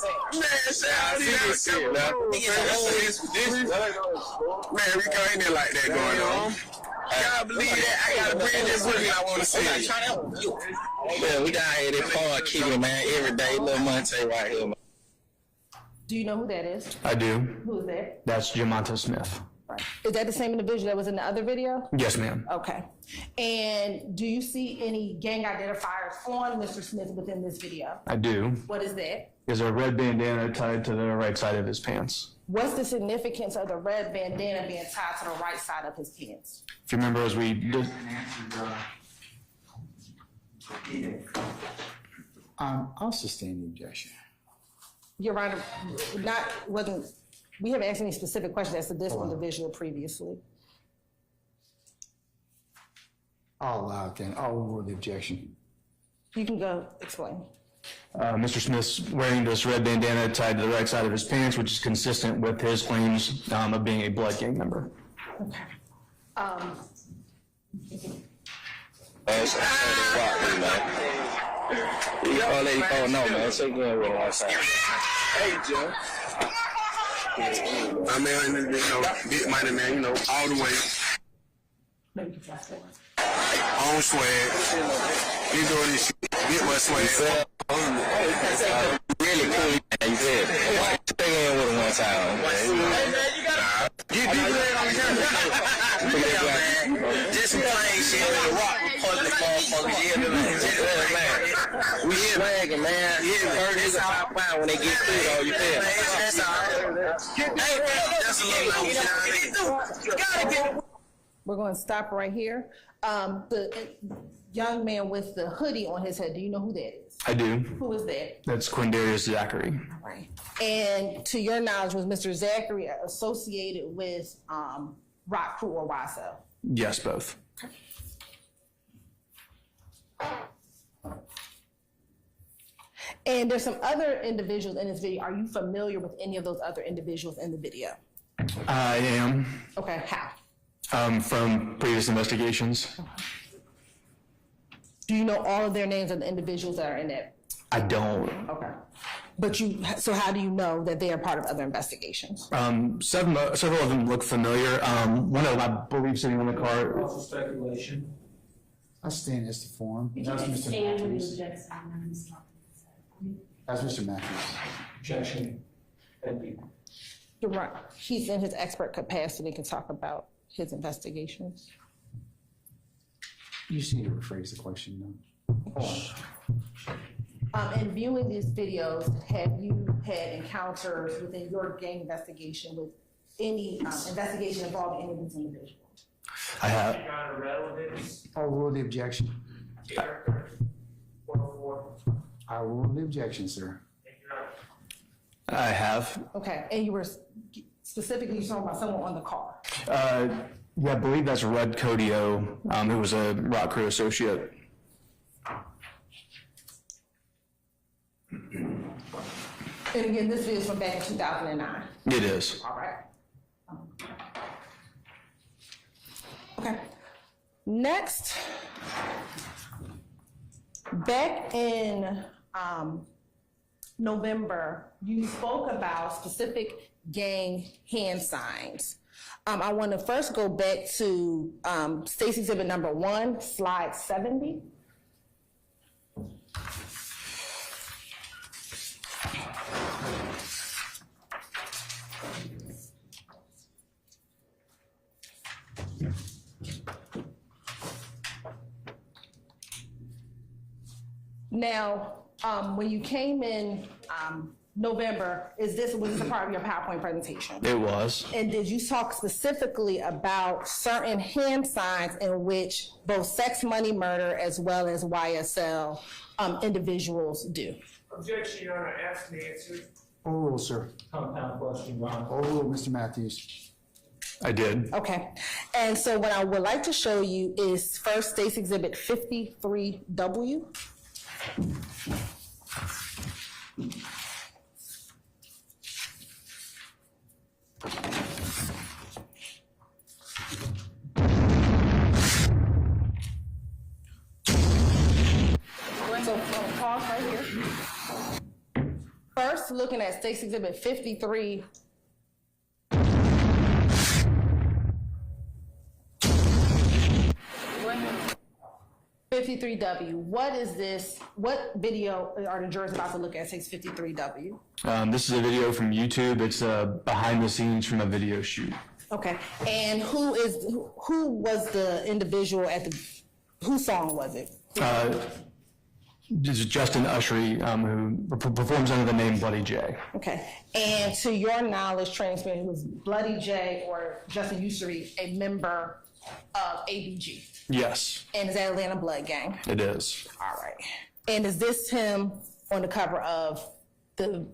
you know what I'm saying? Man, man, we go in there like that going on. I gotta believe that. I gotta bring this with me. I want to see it. Yeah, we down here this hard keeping, man, every day. Little Monte right here, man. Do you know who that is? I do. Who is that? That's Jamonta Smith. Right. Is that the same individual that was in the other video? Yes, ma'am. Okay. And do you see any gang identifiers on Mr. Smith within this video? I do. What is that? There's a red bandana tied to the right side of his pants. What's the significance of the red bandana being tied to the right side of his pants? If you remember, as we did. I'll sustain the objection. Your Honor, we haven't asked any specific questions as to this individual previously. I'll allow it then. I'll overrule the objection. You can go explain. Mr. Smith's wearing this red bandana tied to the right side of his pants, which is consistent with his claims of being a blood gang member. Okay. Oh no, man. Say again with one side. Hey, Joe. I mean, big money, man, all the way. On swag. You doing this shit. Get my swag. Really cool, you said. Stay in with him one time, man. Get deep on the just some plain shit with a rock public motherfuckers. Yeah, we swagging, man. Yeah, niggas pop out when they get through, though, you feel? That's all right. That's a little We're going to stop right here. The young man with the hoodie on his head, do you know who that is? I do. Who is that? That's Quindarius Zachary. All right. And to your knowledge, was Mr. Zachary associated with Rock Crew or YSL? Yes, both. And there's some other individuals in this video. Are you familiar with any of those other individuals in the video? I am. Okay, how? From previous investigations. Do you know all of their names of the individuals that are in that? I don't. Okay. But so how do you know that they are part of other investigations? Several of them look familiar. One of them, I believe, sitting in the car. Also speculation. I stand as the form. Could you just stand when you object? That's Mr. Matthews. Objection. Thank you. He's in his expert capacity, can talk about his investigations. You just need to rephrase the question, though. In viewing these videos, have you had encounters within your gang investigation with any investigation involving any of these individuals? I have. Your Honor, relevance, I'll rule the objection. character, or. I will rule the objection, sir. Thank you, Your Honor. I have. Okay, and you were specifically talking about someone on the car. Yeah, I believe that's Red Codio, who was a rock crew associate. And again, this video is from back in 2009. It is. All right. Okay. Next, back in November, you spoke about specific gang hand signs. I want to first go back to State's Exhibit number 1, slide 70. Now, when you came in November, was this a part of your PowerPoint presentation? It was. And did you talk specifically about certain hand signs in which both sex, money, murder, as well as YSL individuals do? Objection, Your Honor, asked and answered. Overrule, sir. Compound question, Your Honor. Overrule, Mr. Matthews. I did. Okay. And so what I would like to show you is first State's Exhibit 53W. So pause right here. First, looking at State's Exhibit 53. What is this? What video are the jurors about to look at? 653W. This is a video from YouTube. It's behind the scenes from a video shoot. Okay. And who was the individual whose song was it? This is Justin Ushery, who performs under the name Bloody J. Okay. And to your knowledge, training experience, was Bloody J or Justin Ushery a member of ABG? Yes. And is that Atlanta Blood Gang? It is. All right. And is this him on the cover of the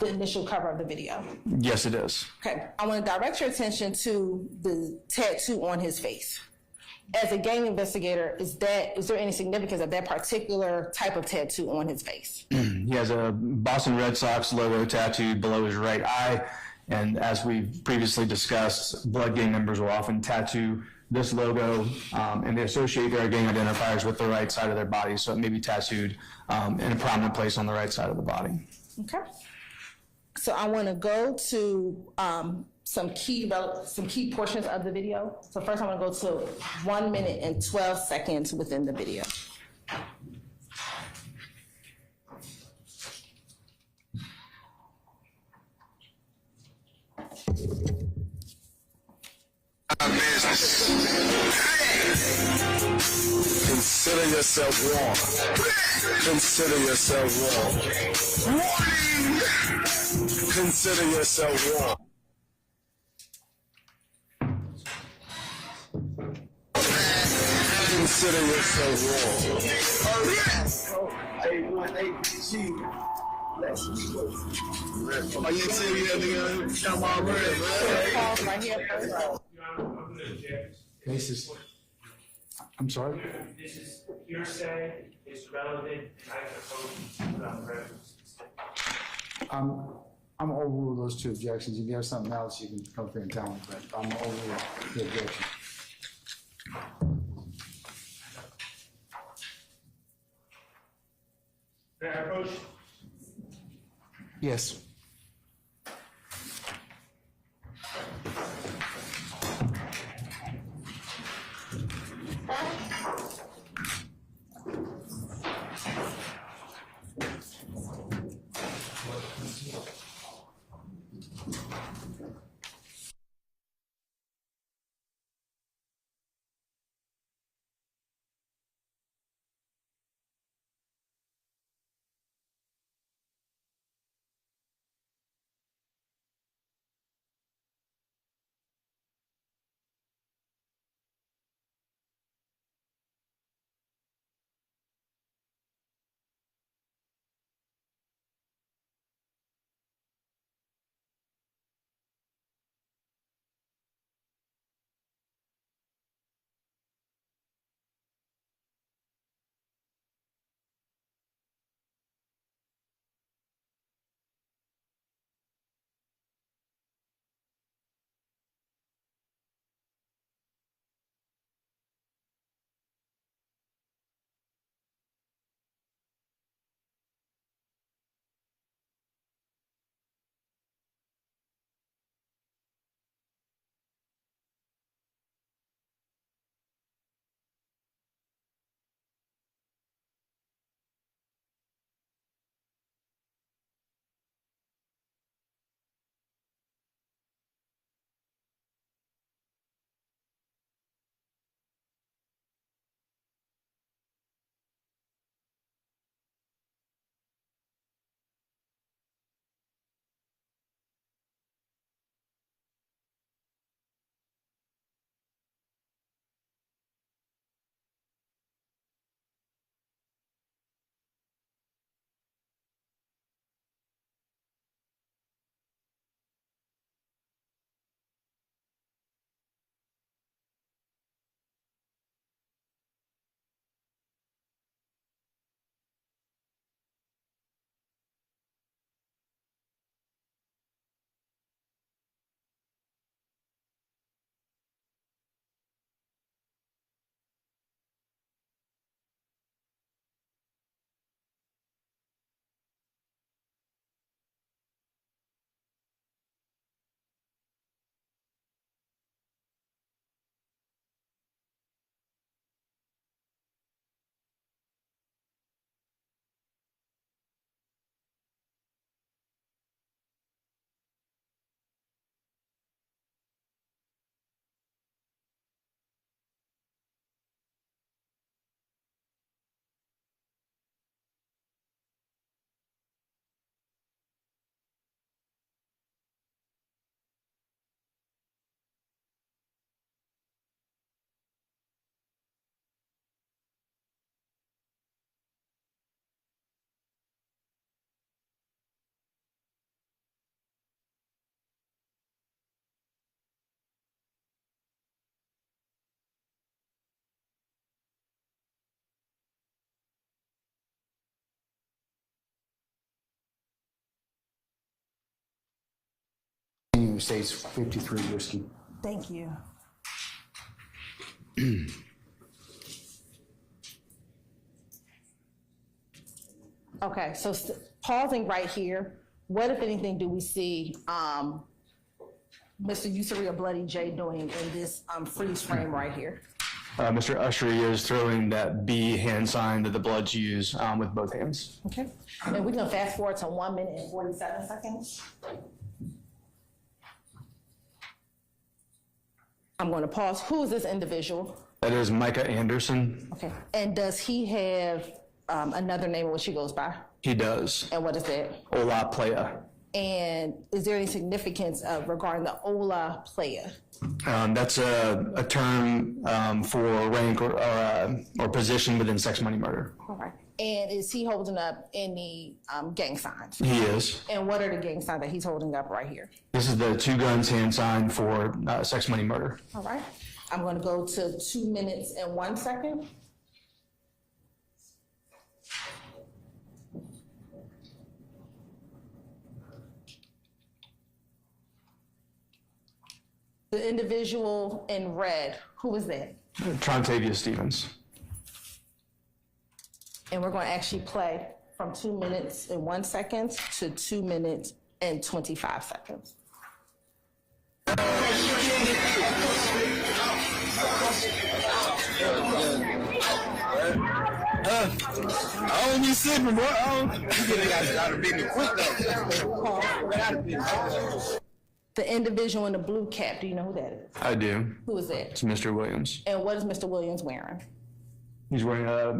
initial cover of the video? Yes, it is. Okay. I want to direct your attention to the tattoo on his face. As a gang investigator, is there any significance of that particular type of tattoo on his face? He has a Boston Red Sox logo tattooed below his right eye. And as we've previously discussed, blood gang members will often tattoo this logo, and they associate their gang identifiers with the right side of their body, so it may be tattooed in a prominent place on the right side of the body. Okay. So I want to go to some key portions of the video. So first I want to go to 1 minute and 12 seconds within the video. Consider yourself warned. Consider yourself warned. Warning! Consider yourself warned. Consider yourself warned. Arrest! Are you telling me that nigga come already, man? Pause right here first. Your Honor, I'm going to object. I'm sorry? This is hearsay, it's relevant, and I propose without prejudice. I'm gonna overrule those two objections. If you have something else, you can come up here and tell me, but I'm gonna overrule the objection. May I approach? Yes. United States 53 whiskey. Thank you. Okay, so pausing right here, what, if anything, do we see Mr. Usury or Bloody J doing in this freeze frame right here? Mr. Ushery is throwing that B hand sign that the Bloods use with both hands. Okay, and we can fast forward to 1 minute and 47 seconds. I'm going to pause. Who is this individual? That is Micah Anderson. Okay, and does he have another name in which he goes by? He does. And what is that? Ola Playa. And is there any significance regarding the Ola Playa? That's a term for rank or position within sex, money, murder. All right. And is he holding up any gang signs? He is. And what are the gang signs that he's holding up right here? This is the 2 guns hand sign for sex, money, murder. All right. I'm going to go to 2 minutes and 1 second. The individual in red, who is that? Trontavia Stevens. And we're going to actually play from 2 minutes and 1 second to 2 minutes and 25 seconds. I don't be sipping, bro. You gotta beat me quick though. The individual in the blue cap, do you know who that is? I do. Who is that? It's Mr. Williams. And what is Mr. Williams wearing? He's wearing a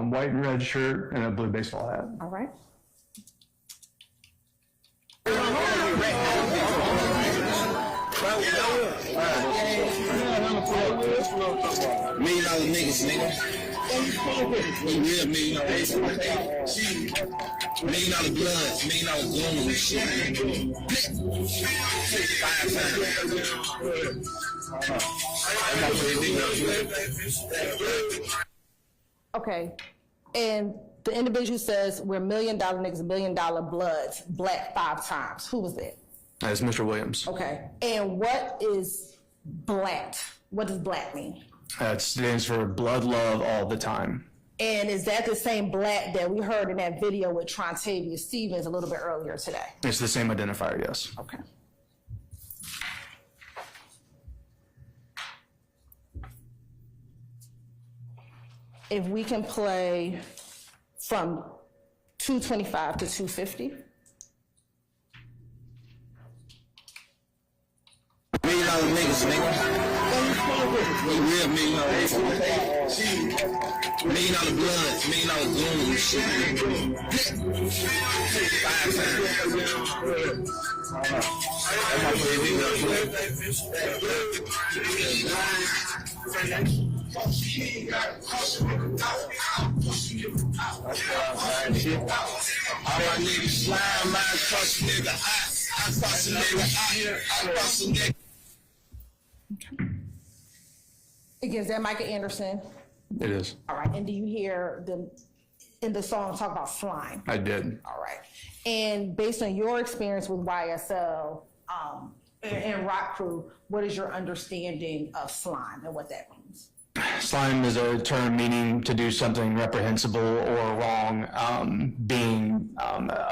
white and red shirt and a blue baseball hat. All right. $1 million niggas, nigga. We real $1 million. $1 million bloods, $1 million goons and shit. 5 times. Okay. And the individual says we're $1 million niggas, $1 million bloods, black 5 times. Who was that? That's Mr. Williams. Okay. And what is black? What does black mean? It stands for blood love all the time. And is that the same black that we heard in that video with Trontavia Stevens a little bit earlier today? It's the same identifier, yes. Okay. If we can play from 225 to 250. $1 million niggas, nigga. We real $1 million. $1 million bloods, $1 million goons and shit. 5 times. All my niggas slime, my trust nigga. I trust a nigga. I trust a nigga. Again, is that Micah Anderson? It is. All right. And do you hear them in the song talk about slime? I did. All right. And based on your experience with YSL and Rock Crew, what is your understanding of slime and what that means? Slime is a term meaning to do something reprehensible or wrong, being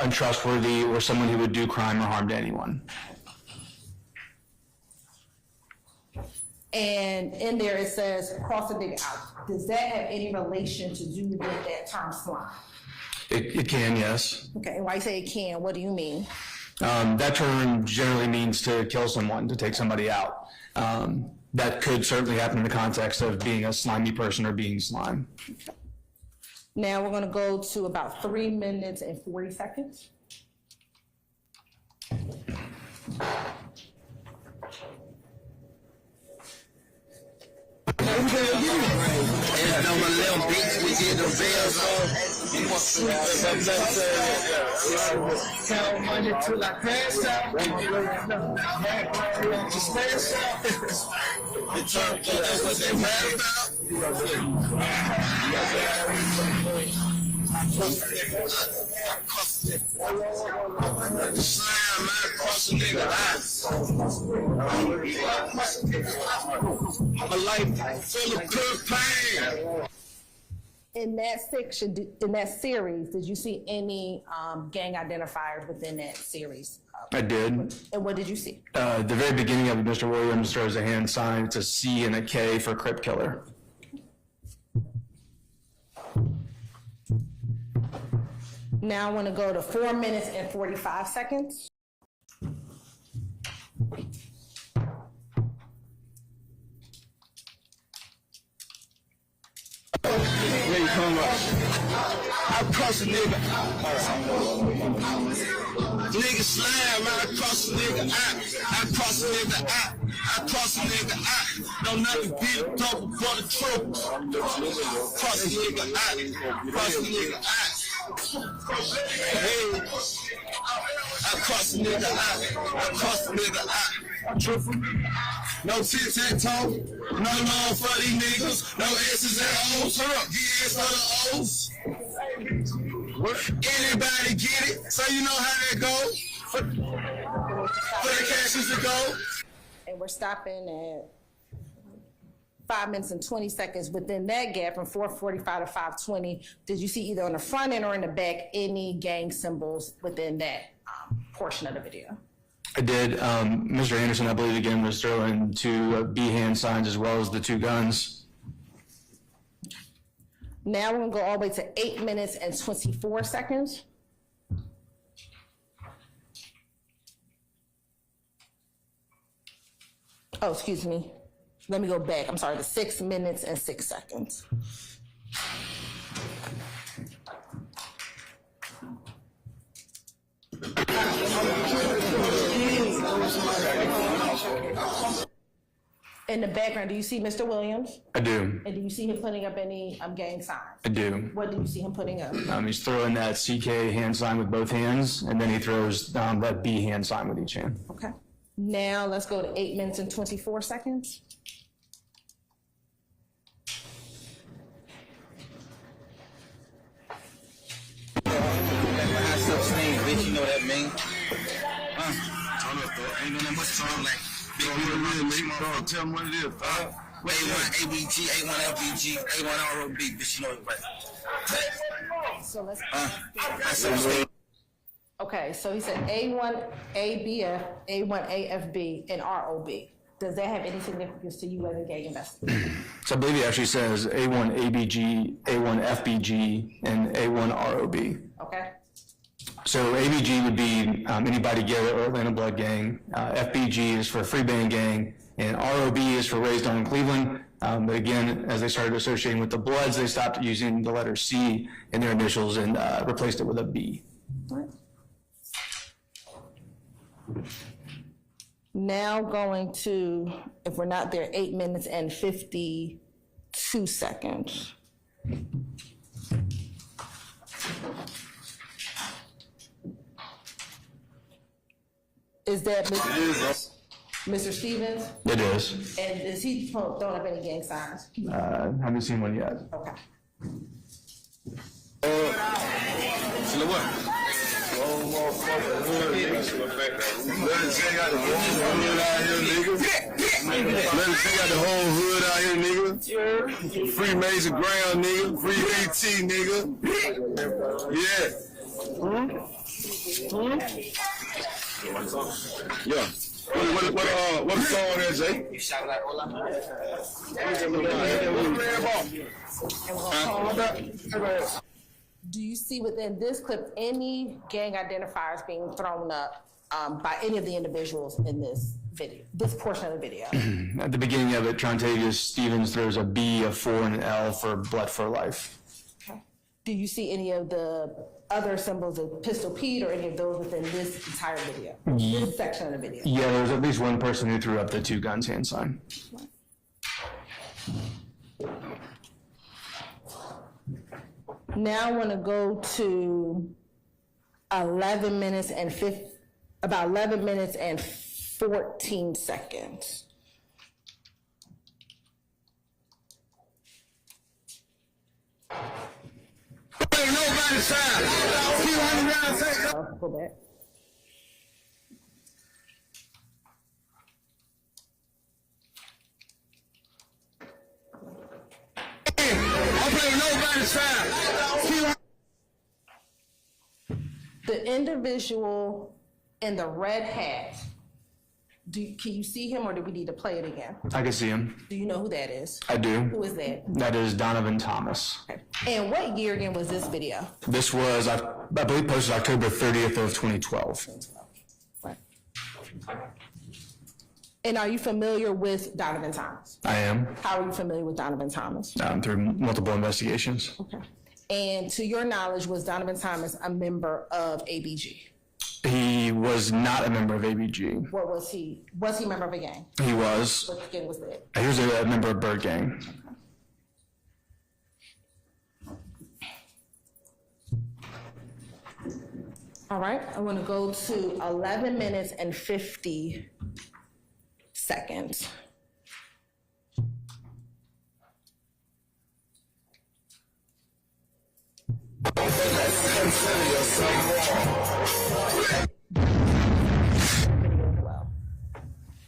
untrustworthy, or someone who would do crime or harm to anyone. And in there it says cross a nigga out. Does that have any relation to do with that term slime? It can, yes. Okay, and why you say it can, what do you mean? That term generally means to kill someone, to take somebody out. That could certainly happen in the context of being a slimy person or being slime. Okay. Now we're going to go to about 3 minutes and 40 seconds. And I'm a little bitch, we get the bells on. Count money till I pass out. Just pass out. The turn, that's what they mad about. Slam, man, cross a nigga eye. My life full of good pain. In that section, in that series, did you see any gang identifiers within that series? I did. And what did you see? The very beginning of it, Mr. Williams throws a hand sign. It's a C and a K for Crip Killer. Now I want to go to 4 minutes and 45 seconds. Where you come up? I cross a nigga. Nigga slam, man. I cross a nigga. I cross a nigga. I cross a nigga. Don't nothing beat a double for the truth. Cross a nigga. Cross a nigga. Hey, I cross a nigga. I cross a nigga. No tic-tac-toe, no love for these niggas, no S's and O's, yes for the O's. Anybody get it? So you know how that goes. For the cashes to go. And we're stopping at 5 minutes and 20 seconds. Within that gap from 4:45 to 5:20, did you see either on the front end or in the back any gang symbols within that portion of the video? I did. Mr. Anderson, I believe, again, was throwing two B hand signs as well as the two guns. Now we're gonna go all the way to 8 minutes and 24 seconds. Oh, excuse me. Let me go back. I'm sorry, to 6 minutes and 6 seconds. In the background, do you see Mr. Williams? I do. And do you see him putting up any gang signs? I do. What do you see him putting up? He's throwing that CK hand sign with both hands, and then he throws that B hand sign with each hand. Okay. Now let's go to 8 minutes and 24 seconds. Bitch, you know what that mean? Turn up, though. Ain't no that much song like big beautiful, tell them what it is. A1 ABG, A1 FBG, A1 ROB, bitch, you know it, right? So let's okay, so he said A1 ABF, A1 AFB, and ROB. Does that have any significance to you as a gang investigator? So I believe he actually says A1 ABG, A1 FBG, and A1 ROB. Okay. So ABG would be Anybody Get It or Atlanta Blood Gang. FBG is for Free Band Gang, and ROB is for Raised On in Cleveland. But again, as they started associating with the Bloods, they stopped using the letter C in their initials and replaced it with a B. Now going to, if we're not there, 8 minutes and 52 seconds. Is that Mr. Stevens? It is. And is he throwing up any gang signs? Haven't seen one yet. Okay. So what? Let us check out the whole hood out here, nigga. Let us check out the whole hood out here, nigga. Free Mason Ground, nigga. Free BT, nigga. Yeah. Yeah. What song is Jay? You shout like hola. Do you see within this clip any gang identifiers being thrown up by any of the individuals in this video, this portion of the video? At the beginning of it, Trontavious Stevens throws a B, a 4, and an L for Blood for Life. Okay. Do you see any of the other symbols of Pistol Pete or any of those within this entire video, this section of the video? Yeah, there's at least one person who threw up the two guns hand sign. Now I want to go to 11 minutes and about 11 minutes and 14 seconds. Nobody nobody side. Keep running around, take Go back. I'm playing nobody's side. The individual in the red hat, can you see him or do we need to play it again? I can see him. Do you know who that is? I do. Who is that? That is Donovan Thomas. Okay. And what year again was this video? This was, I believe, posted October 30th of 2012. Right. And are you familiar with Donovan Thomas? I am, How are you familiar with Donovan Thomas? through multiple investigations. Okay. And to your knowledge, was Donovan Thomas a member of ABG? He was not a member of ABG. What was he? Was he a member of a gang? He was. What gang was that? He was a member of Bird Gang. All right, I want to go to 11 minutes and 50 seconds.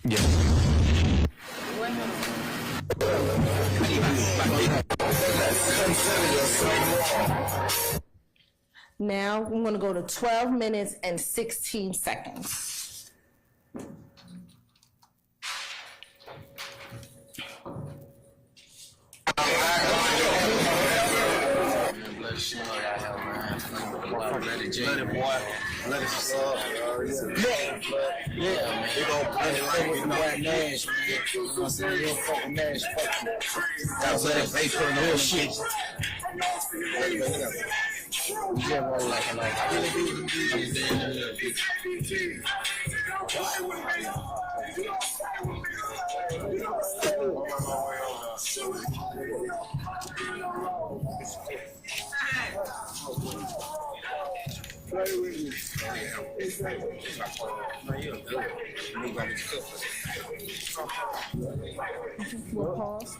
Yes. Now I'm going to go to 12 minutes and 16 seconds. We'll pause.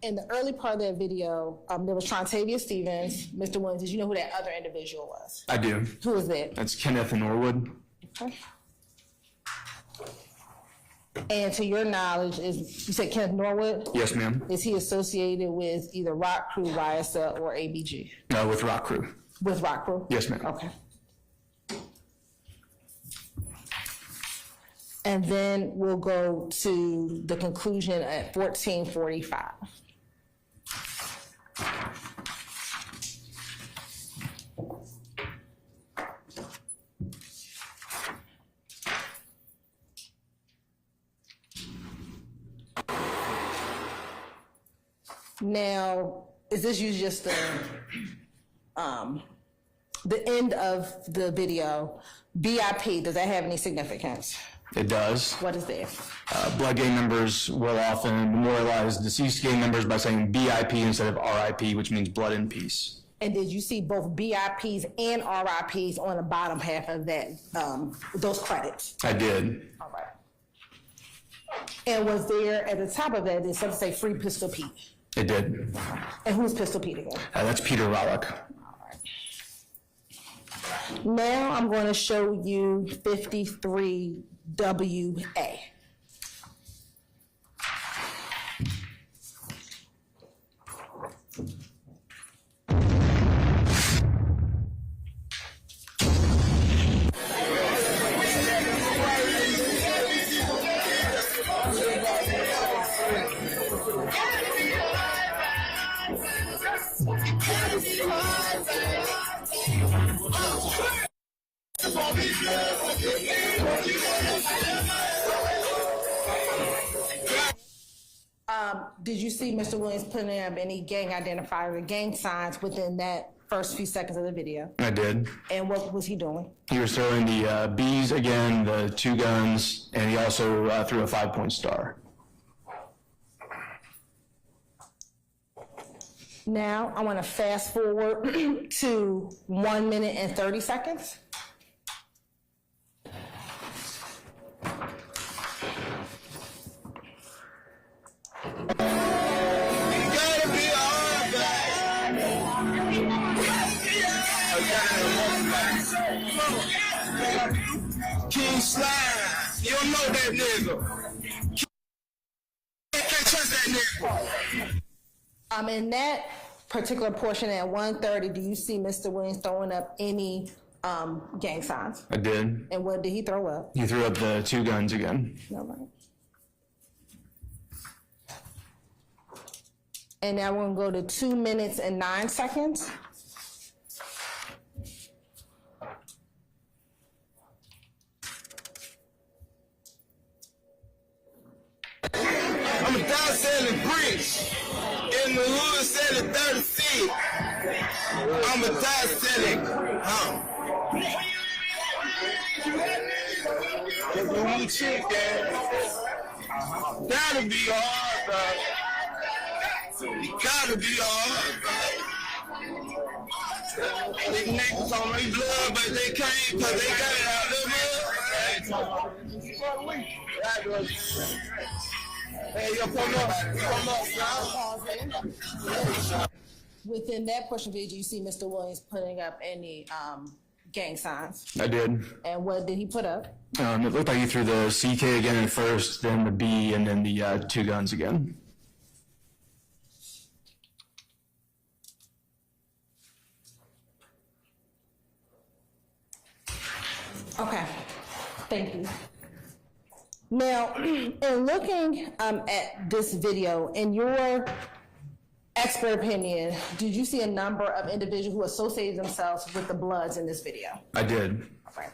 In the early part of that video, there was Trontavia Stevens, Mr. Williams. Did you know who that other individual was? I do. Who was that? That's Kenneth Norwood. Okay. And to your knowledge, you said Kenneth Norwood? Yes, ma'am. Is he associated with either Rock Crew, YSL, or ABG? No, with Rock Crew. With Rock Crew? Yes, ma'am. Okay. And then we'll go to the conclusion at 14:45. Now, is this usually just the end of the video? BIP, does that have any significance? It does. What is that? Blood gang members will often memorialize deceased gang members by saying BIP instead of RIP, which means blood in peace. And did you see both BIPs and RIPs on the bottom half of that, those credits? I did. All right. And was there, at the top of that, did something say Free Pistol Pete? It did. And who's Pistol Pete again? That's Peter Rollick. All right. Now I'm going to show you 53WA. Did you see Mr. Williams putting up any gang identifier or gang signs within that first few seconds of the video? I did. And what was he doing? He was throwing the Bs again, the 2 guns, and he also threw a 5-point star. Now, I want to fast forward to 1 minute and 30 seconds. gotta be alright. King Slide. You don't know that nigga. Can't trust that nigga. In that particular portion at 1:30, do you see Mr. Williams throwing up any gang signs? I did. And what did he throw up? He threw up the 2 guns again. All right. And now we're gonna go to 2 minutes and 9 seconds. I'm a dog selling bricks. In the hood selling 30 feet. I'm a dog selling, Gotta be hard, bro. You gotta be hard, bro. These niggas on their blood, but they can't, cause they got it out of their blood. Hey, yo, come up, Within that portion of it, do you see Mr. Williams putting up any gang signs? I did. And what did he put up? It looked like he threw the CK again at first, then the B, and then the 2 guns again. Okay, thank you. Now, in looking at this video, in your expert opinion, did you see a number of individuals who associated themselves with the Bloods in this video? I did. Okay.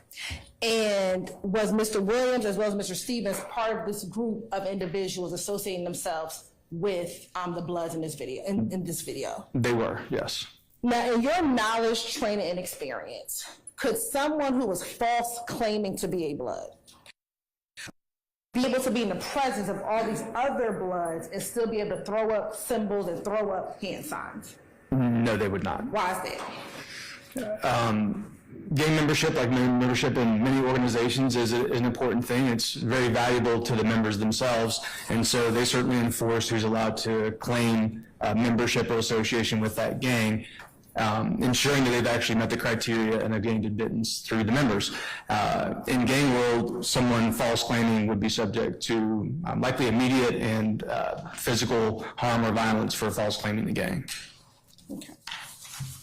And was Mr. Williams as well as Mr. Stevens part of this group of individuals associating themselves with the Bloods in this video? In this video, They were, yes. now, in your knowledge, training, and experience, could someone who was false claiming to be a Blood be able to be in the presence of all these other Bloods and still be able to throw up symbols and throw up hand signs? No, they would not. Why is that? Gang membership, like membership in many organizations, is an important thing. It's very valuable to the members themselves, and so they certainly enforce who's allowed to claim membership or association with that gang, ensuring that they've actually met the criteria and have gained admittance through the members. In gang world, someone false claiming would be subject to likely immediate and physical harm or violence for false claiming the gang. Okay.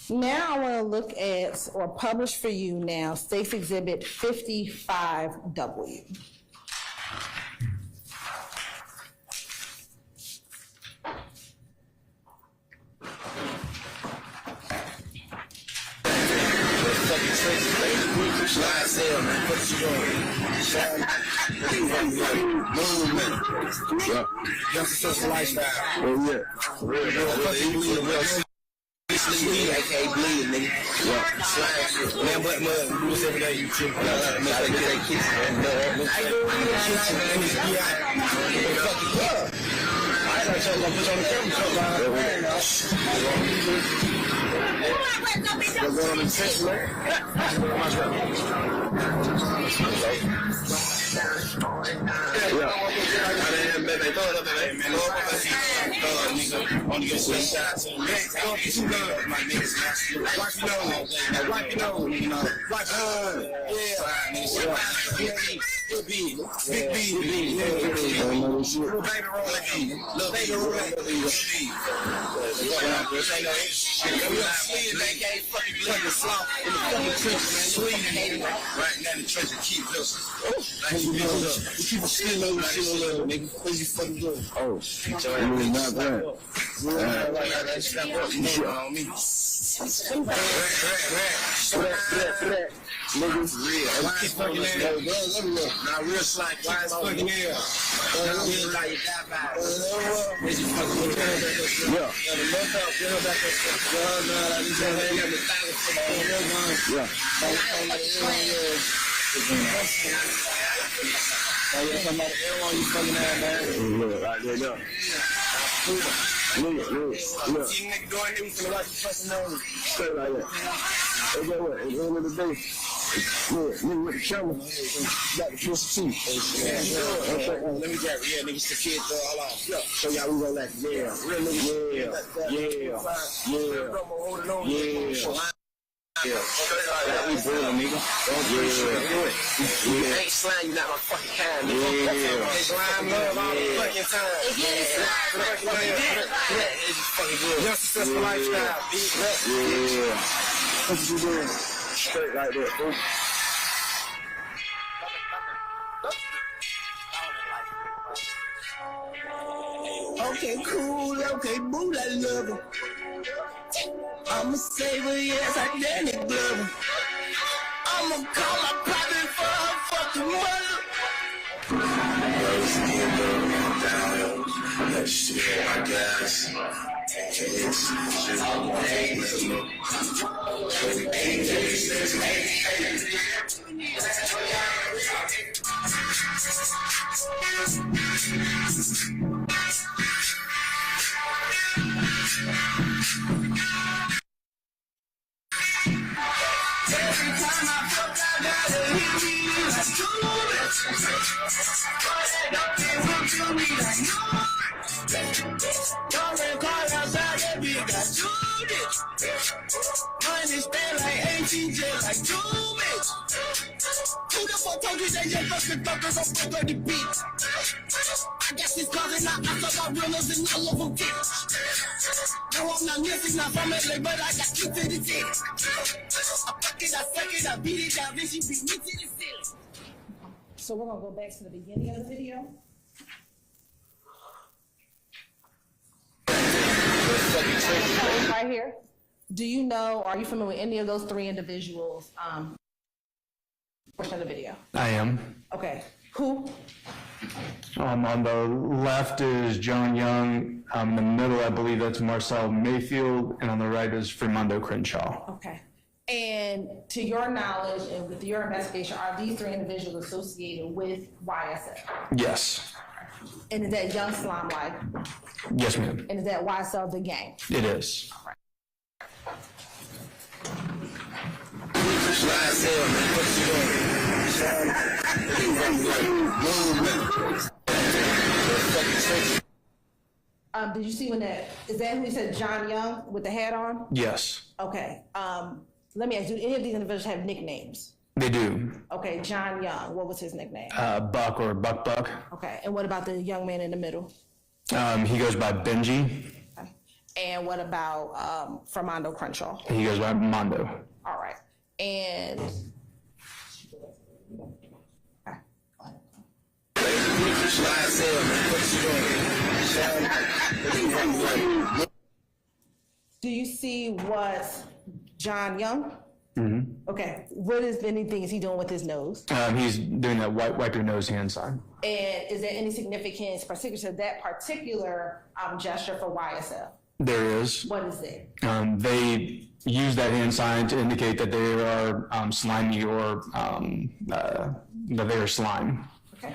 Now I want to look at, or publish for you now, State's Exhibit 55W. YSL, man. What you doing? Just a social lifestyle. I can't bleed, nigga. Man, but do this every day. You trip. Make sure you get that kitchen. I ain't gonna put on the Niggas real. Keep fucking in. Now real slack. Why is fucking in? Real like you die by. Nigga with the camera, got the pussy too. Let me grab it. Yeah, niggas the kid though. Hold on. So y'all we go like, yeah, real nigga, yeah. Yeah, straight like that. We bullying, nigga. Don't do it. I ain't slime, you not my fucking kind, nigga. Yeah. They slime love all the fucking time. Yeah, it's just fucking good. Young successful lifestyle, bitch. Yeah. What you doing? Straight like that, bro. Okay, cool, okay, boo, I love her. I'm a saver, yes, I damn it, love her. I'ma call my private for her fucking mother. That shit, I guess. I guess it's causing I saw my reelers and all of them kick. No, I'm not missing, not from LA, but I got kicked to the dick. I fuck it, I suck it, I beat it down, then she beat me to the ceiling. So we're gonna go back to the beginning of the video. Right here. Do you know, are you familiar with any of those three individuals? Portion of the video. I am. Okay. Who? On the left is John Young. In the middle, I believe that's Marcel Mayfield, and on the right is Fremando Crenshaw. Okay. And to your knowledge and with your investigation, are these three individuals associated with YSL? Yes. And is that Young Slime Life? Yes, ma'am. And is that YSL the gang? It is. Did you see when is that who you said, John Young with the hat on? Yes. Okay. Let me ask you, do any of these individuals have nicknames? They do. Okay, John Young, what was his nickname? Buck or Buck. Okay, and what about the young man in the middle? He goes by Benji. Okay. And what about Fremando Crenshaw? He goes by Mondo. All right. And do you see what John Young? Mm-hmm. Okay. What is anything is he doing with his nose? He's doing that wipe your nose hand sign. And is there any significance particular to that particular gesture for YSL? There is. What is it? They use that hand sign to indicate that they are slimy or that they are slime. Okay.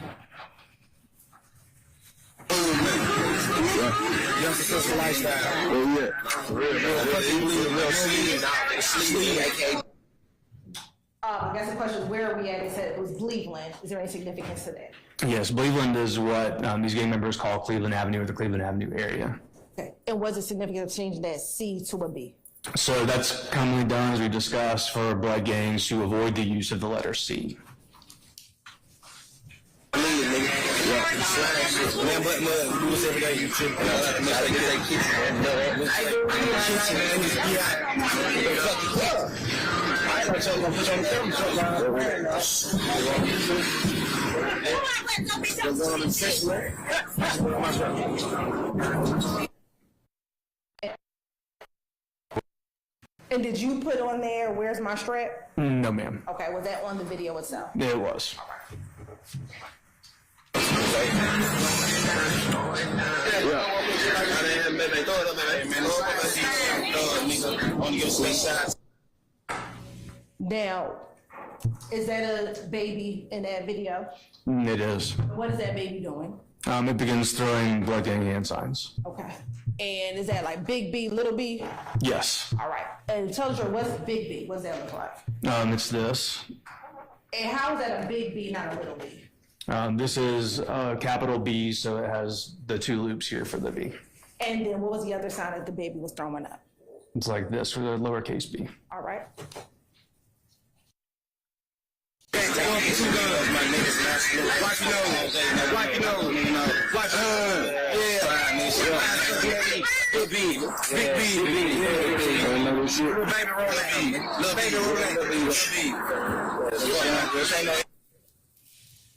Young successful lifestyle. Oh yeah. Real. I guess the question is, where are we at? It said it was Cleveland. Is there any significance to that? Yes, Cleveland is what these gang members call Cleveland Avenue or the Cleveland Avenue area. Okay. And was it significant to change that C to a B? So that's commonly done, as we discussed, for blood gangs to avoid the use of the letter C. And did you put on there, where's my strap? No, ma'am. Okay, was that on the video itself? It was. Now, is that a baby in that video? It is. What is that baby doing? It begins throwing blood gang hand signs. Okay. And is that like big B, little b? Yes. All right. And tell us, what's big B? What's that look like? It's this. And how is that a big B, not a little b? This is a capital B, so it has the two loops here for the B. And then what was the other sign that the baby was throwing up? It's like this for the lowercase b. All right. Two guns, my niggas. Watch your nose. Watch your nose. Watch your nose. Yeah. Big B. Big B. Little baby rolling. Little baby rolling.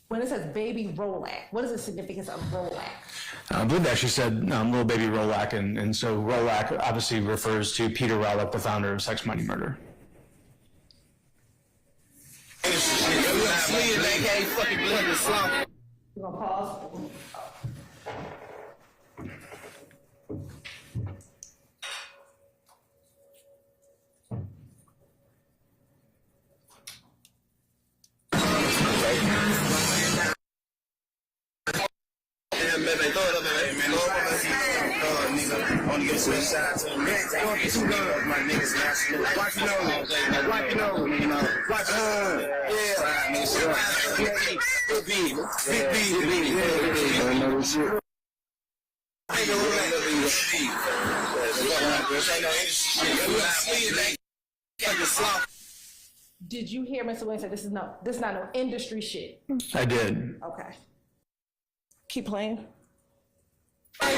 When it says baby Rolac, what is the significance of Rolac? I believe they actually said little baby Rolac, and so Rolac obviously refers to Peter Rolac, the founder of Sex, Money, Murder. You gonna pause? Did you hear Mr. Williams say this is not no industry shit? I did. Okay. Keep playing. Right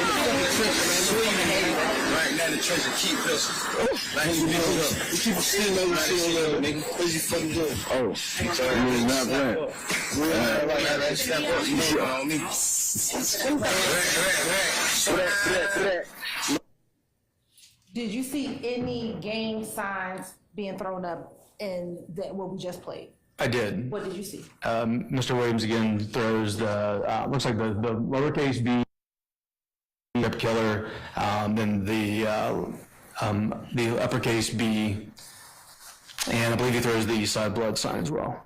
now the church will keep this. Like you keep stealing over shit, nigga. What you fucking doing? Oh, sorry, nigga, not playing. Step up, you shit on me. Did you see any gang signs being thrown up in that what we just played? I did. What did you see? Mr. Williams again throws the looks like the lowercase b up killer, then the uppercase B, and I believe he throws the East Side blood sign as well.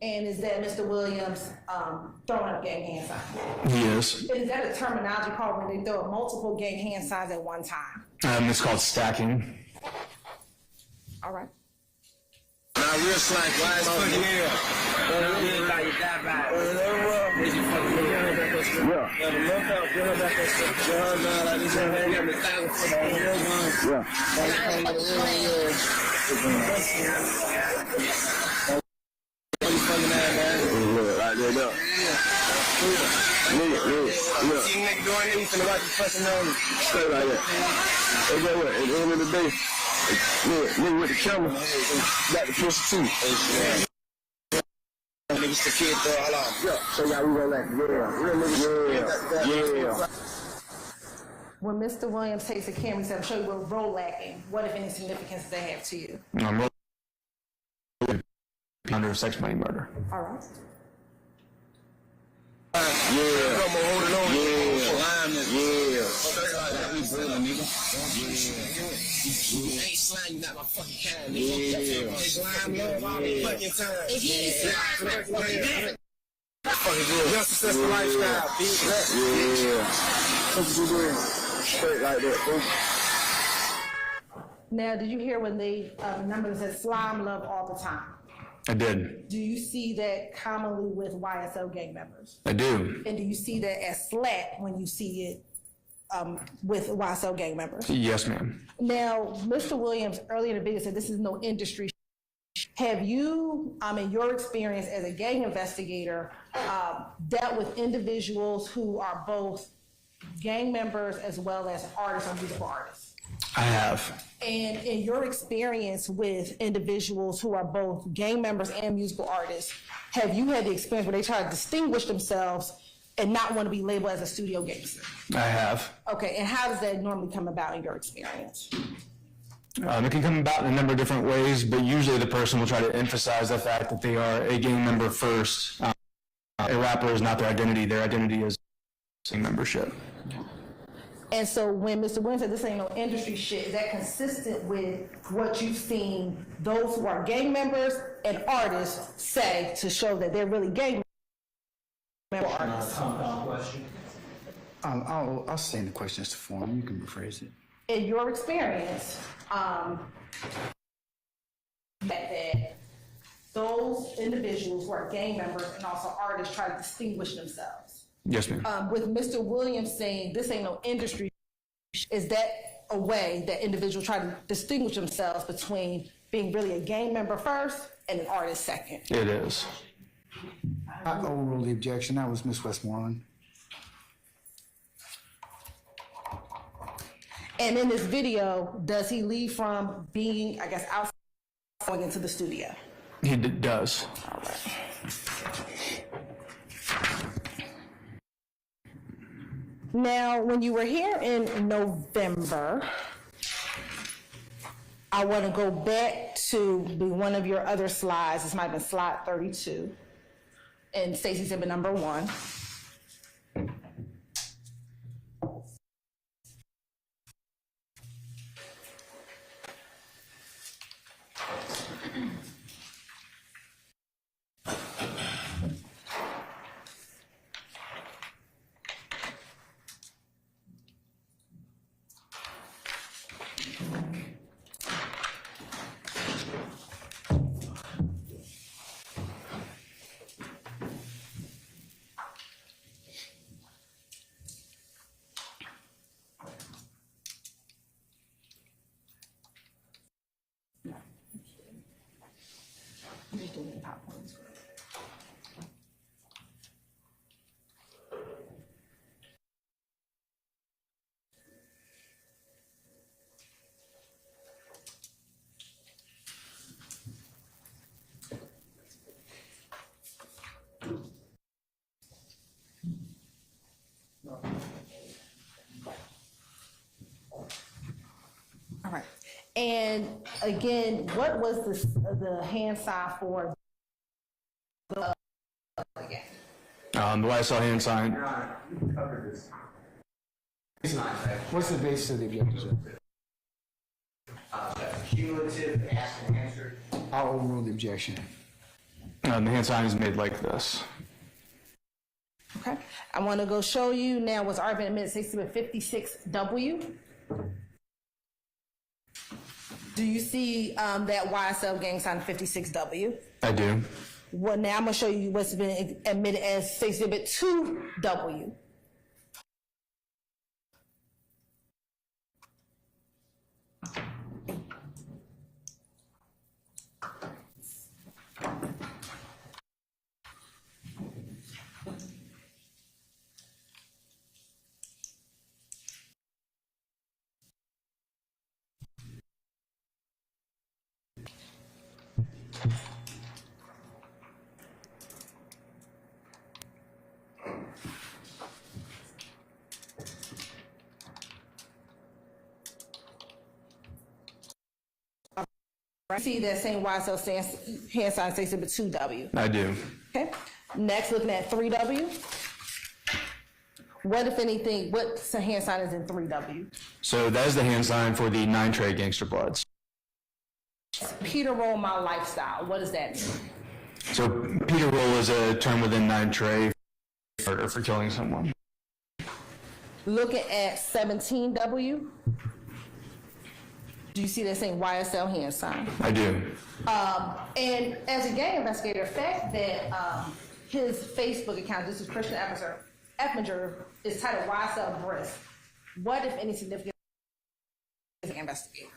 And is that Mr. Williams throwing up gang hand signs? Yes. Is that a terminology called when they throw up multiple gang hand signs at one time? It's called stacking. All right. Now real slang, why is fucking here? Nigga with the camera, got the pistol too. Niggas the kid though, hold on. Yeah, so y'all we go like, yeah. When Mr. Williams takes the camera, he said, "I'll show you what rolacking. What, if any, significance does that have to you?" Under Sex, Money, Murder. All right. Ain't slime, you not my fucking kind, nigga. Slime love all the fucking time. If you ain't slime, fucking good. Your successful lifestyle, bitch. Yeah. What you doing? Straight like that, bro. Now, did you hear when they number said slime love all the time? I did. Do you see that commonly with YSL gang members? I do. And do you see that as slat when you see it with YSL gang members? Yes, ma'am. Now, Mr. Williams earlier in the video said this is no industry. Have you, in your experience as a gang investigator, dealt with individuals who are both gang members as well as artists or musical artists? I have. And in your experience with individuals who are both gang members and musical artists, have you had the experience where they try to distinguish themselves and not want to be labeled as a studio gangster? I have. Okay, and how does that normally come about in your experience? It can come about in a number of different ways, but usually the person will try to emphasize the fact that they are a gang member first. A rapper is not their identity. Their identity is membership. And so when Mr. Williams said this ain't no industry shit, is that consistent with what you've seen those who are gang members and artists say to show that they're really gang member artists? I'll send the questions to form. You can rephrase it. In your experience, that those individuals who are gang members and also artists try to distinguish themselves. Yes, ma'am. With Mr. Williams saying this ain't no industry, is that a way that individuals try to distinguish themselves between being really a gang member first and an artist second. It is. I overrule the objection. That was Ms. Westmoreland. And in this video, does he leave from being, I guess, outside going into the studio? He does. All right. Now, when you were here in November, I want to go back to one of your other slides. This might have been slide 32, and Stacey's exhibit number 1. All right. And again, what was the hand sign for again? The YSL hand sign. What's the basis of the objection? Cumulative asked and answered. I'll overrule the objection. The hand sign is made like this. Okay. I want to go show you now what's already been admitted, Exhibit 56W. Do you see that YSL gang sign 56W? I do. Well, now I'm going to show you what's been admitted as Exhibit 2W. See that same YSL hand sign says Exhibit 2W. I do. Okay. Next, looking at 3W. What, if anything, what hand sign is in 3W? So that is the hand sign for the 9 Trey Gangster Bloods. Peter Roll My Lifestyle. What does that mean? So Peter Roll is a term within 9 Trey for killing someone. Looking at 17W. Do you see that same YSL hand sign? I do. And as a gang investigator, the fact that his Facebook account, this is Christian Effinger, is titled YSL Brisk. What, if any, significance as an investigator?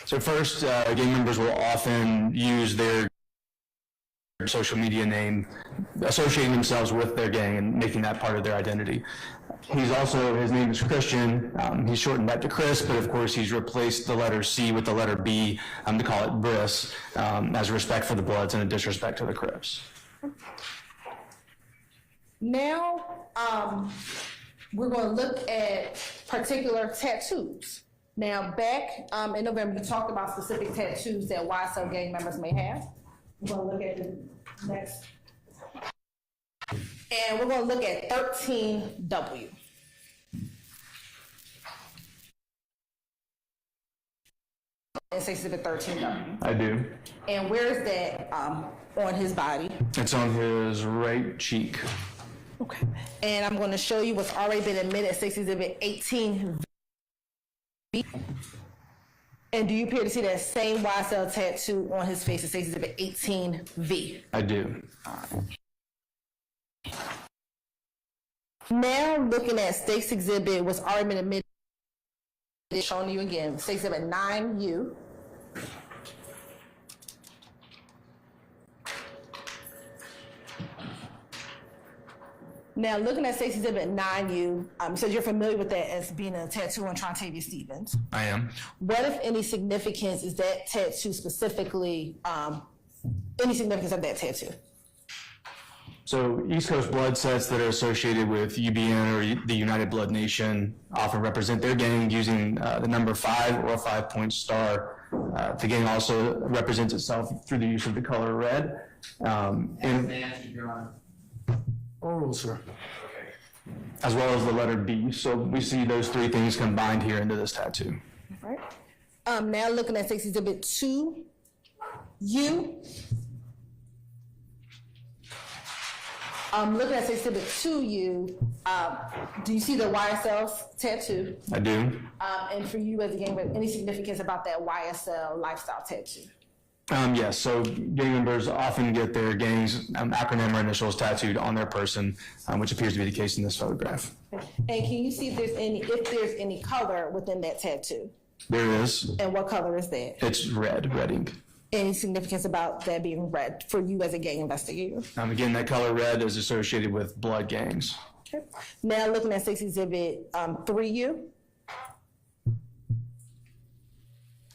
So first, gang members will often use their social media name, associating themselves with their gang and making that part of their identity. He's also, his name is Christian. He's shortened that to Chris, but of course he's replaced the letter C with the letter B to call it Briss, as a respect for the Bloods and a disrespect to the Crips. Now, we're going to look at particular tattoos. Now, back in November, you talked about specific tattoos that YSL gang members may have. We're going to look at the next. And we're going to look at 13W. It's Exhibit 13W. I do. And where is that on his body? It's on his right cheek. Okay. And I'm going to show you what's already been admitted as Exhibit 18V. And do you appear to see that same YSL tattoo on his face as Exhibit 18V? I do. Now looking at State's exhibit, what's already been admitted It's shown to you again, State Exhibit 9U. Now, looking at State Exhibit 9U, you said you're familiar with that as being a tattoo on Trontavia Stevens. I am. What, if any, significance is that tattoo specifically, any significance of that tattoo? So East Coast blood sets that are associated with UBN or the United Blood Nation often represent their gang using the number 5 or a 5-point star. The gang also represents itself through the use of the color red. Oh, sir. As well as the letter B. So we see those three things combined here into this tattoo. All right. Now looking at State Exhibit 2U. Looking at State Exhibit 2U, do you see the YSL tattoo? I do. And for you as a gang member, any significance about that YSL lifestyle tattoo? Yes, so gang members often get their gang's acronym or initials tattooed on their person, which appears to be the case in this photograph. And can you see if there's any color within that tattoo? There is. And what color is that? It's red ink. Any significance about that being red for you as a gang investigator? Again, that color red is associated with blood gangs. Okay. Now looking at State Exhibit 3U.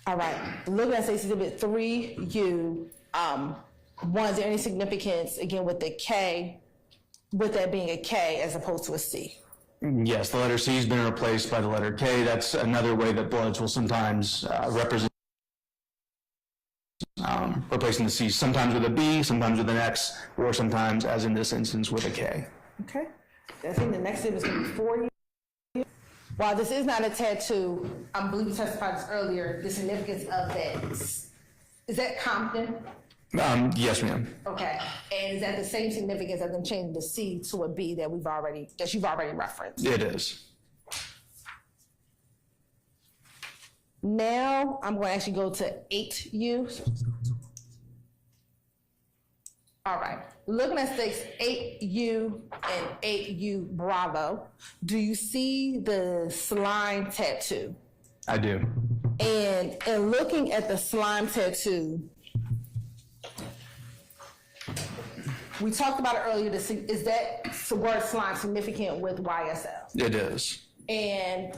All right, looking at State Exhibit 3U, one, is there any significance, again, with the K, with that being a K as opposed to a C? Yes, the letter C has been replaced by the letter K. That's another way that bloods will sometimes represent replacing the C, sometimes with a B, sometimes with an X, or sometimes, as in this instance, with a K. Okay, I think the next step is going to be 4U. While this is not a tattoo, I believe you testified this earlier, the significance of that, is that Compton? Yes, ma'am. Okay, and is that the same significance as them changing the C to a B that you've already referenced? It is. Now, I'm going to actually go to 8U. All right, looking at stakes 8U and 8U Bravo, do you see the slime tattoo? I do. And in looking at the slime tattoo, we talked about it earlier, is that the word slime significant with YSL? It is. And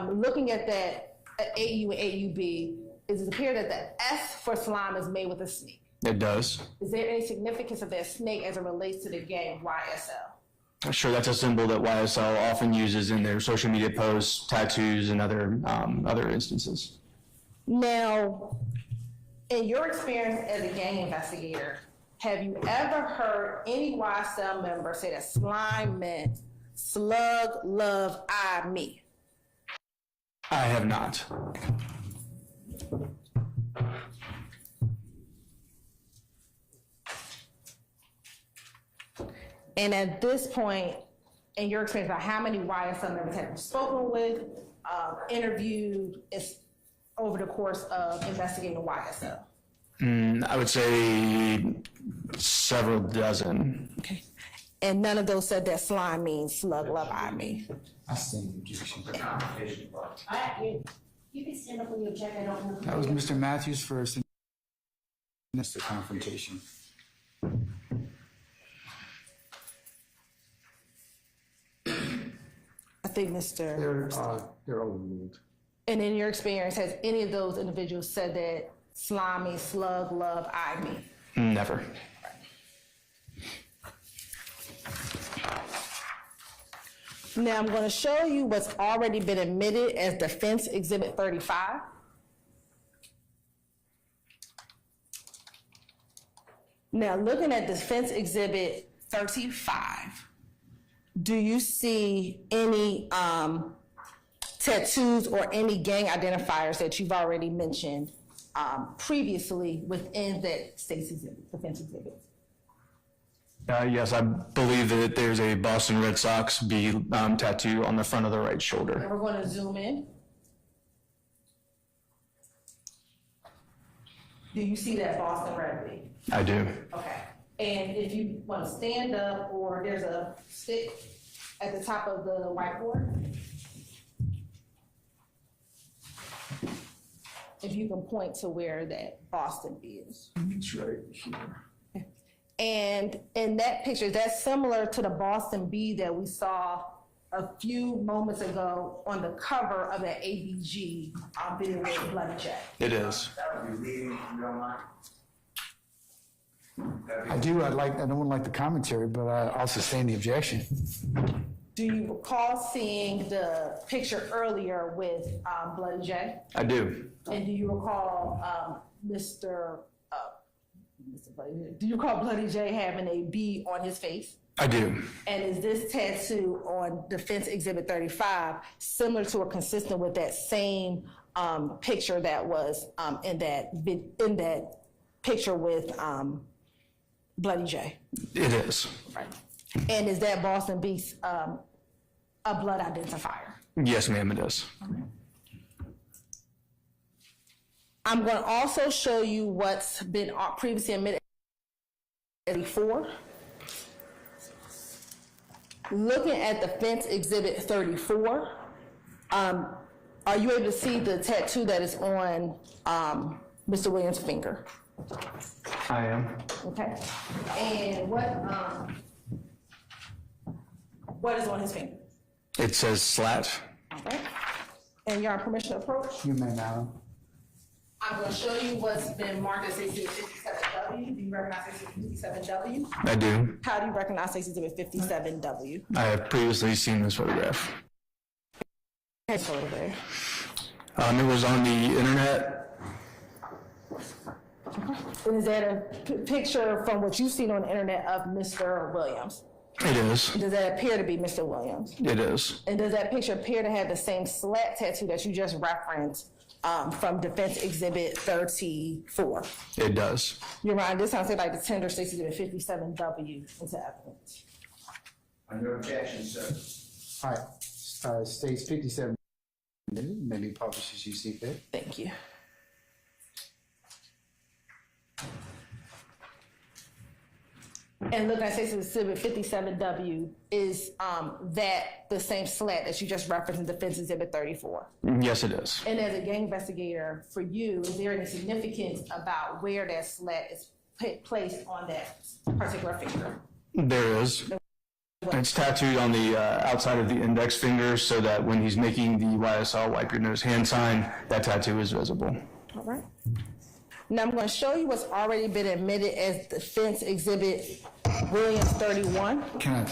looking at that 8U and 8UB, does it appear that the S for slime is made with a snake? It does. Is there any significance of that snake as it relates to the gang YSL? Sure, that's a symbol that YSL often uses in their social media posts, tattoos, and other instances. Now, in your experience as a gang investigator, have you ever heard any YSL member say that slime meant slug, love, I, me? I have not. And at this point, in your experience, about how many YSL members have you spoken with, interviewed over the course of investigating YSL? I would say several dozen. Okay. And none of those said that slime means slug, love, I, me? You can stand up when you object, I don't know. That was Mr. Matthews first, and that's the confrontation. I think Mr. They're overruled. And in your experience, has any of those individuals said that slime means slug, love, I, me? Never. Now I'm going to show you what's already been admitted as Defense Exhibit 35. Now looking at Defense Exhibit 35, do you see any tattoos or any gang identifiers that you've already mentioned previously within that state's exhibit, defense exhibit? Yes, I believe that there's a Boston Red Sox B tattoo on the front of the right shoulder. And we're going to zoom in. Do you see that Boston Red B? I do. Okay. And if you want to stand up, or there's a stick at the top of the whiteboard. if you can point to where that Boston B is. It's right here. And in that picture, that's similar to the Boston B that we saw a few moments ago on the cover of that ABG video with Bloody Jack. It is. I don't like the commentary, but I'll sustain the objection. Do you recall seeing the picture earlier with Bloody J? I do. And do you recall do you recall Bloody J having a B on his face? I do. And is this tattoo on Defense Exhibit 35 similar to or consistent with that same picture that was in that picture with Bloody J? It is. Right. And is that Boston B a blood identifier? Yes, ma'am, it is. I'm going to also show you what's been previously admitted before. Looking at Defense Exhibit 34, are you able to see the tattoo that is on Mr. Williams' finger? I am. Okay. And what is on his finger? It says slat. All right. And you're on permission to approach? You may, madam. I'm going to show you what's been marked as Exhibit 57W. Do you recognize Exhibit 57W? I do. How do you recognize Exhibit 57W? I have previously seen this photograph. It's over there. It was on the internet. And is that a picture from what you've seen on the internet of Mr. Williams? It is. Does that appear to be Mr. Williams? It is. And does that picture appear to have the same slat tattoo that you just referenced from Defense Exhibit 34? It does. You're right. This sounds like the tender states Exhibit 57W into evidence. Under objection, sir. All right, states 57, maybe published as you see fit. Thank you. And looking at Exhibit 57W, is that the same slat that you just referenced in Defense Exhibit 34? Yes, it is. And as a gang investigator, for you, is there any significance about where that slat is placed on that particular finger? There is. It's tattooed on the outside of the index finger so that when he's making the YSL wipe your nose hand sign, that tattoo is visible. All right. Now I'm going to show you what's already been admitted as Defense Exhibit Williams 31. Can I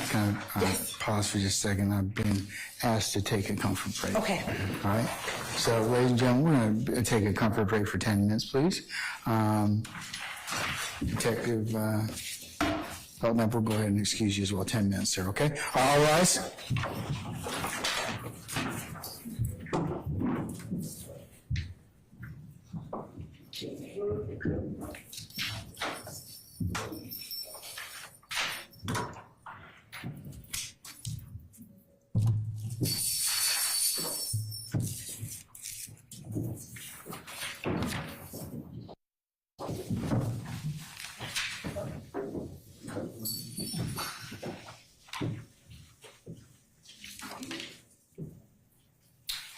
pause for just a second? I've been asked to take a comfort break. Okay. All right. So, ladies and gentlemen, we're going to take a comfort break for 10 minutes, please. Detective Belknap will go ahead and excuse you as well. 10 minutes, sir, okay? All rise.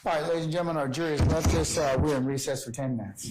All right, ladies and gentlemen, our jury has left us. We're in recess for 10 minutes.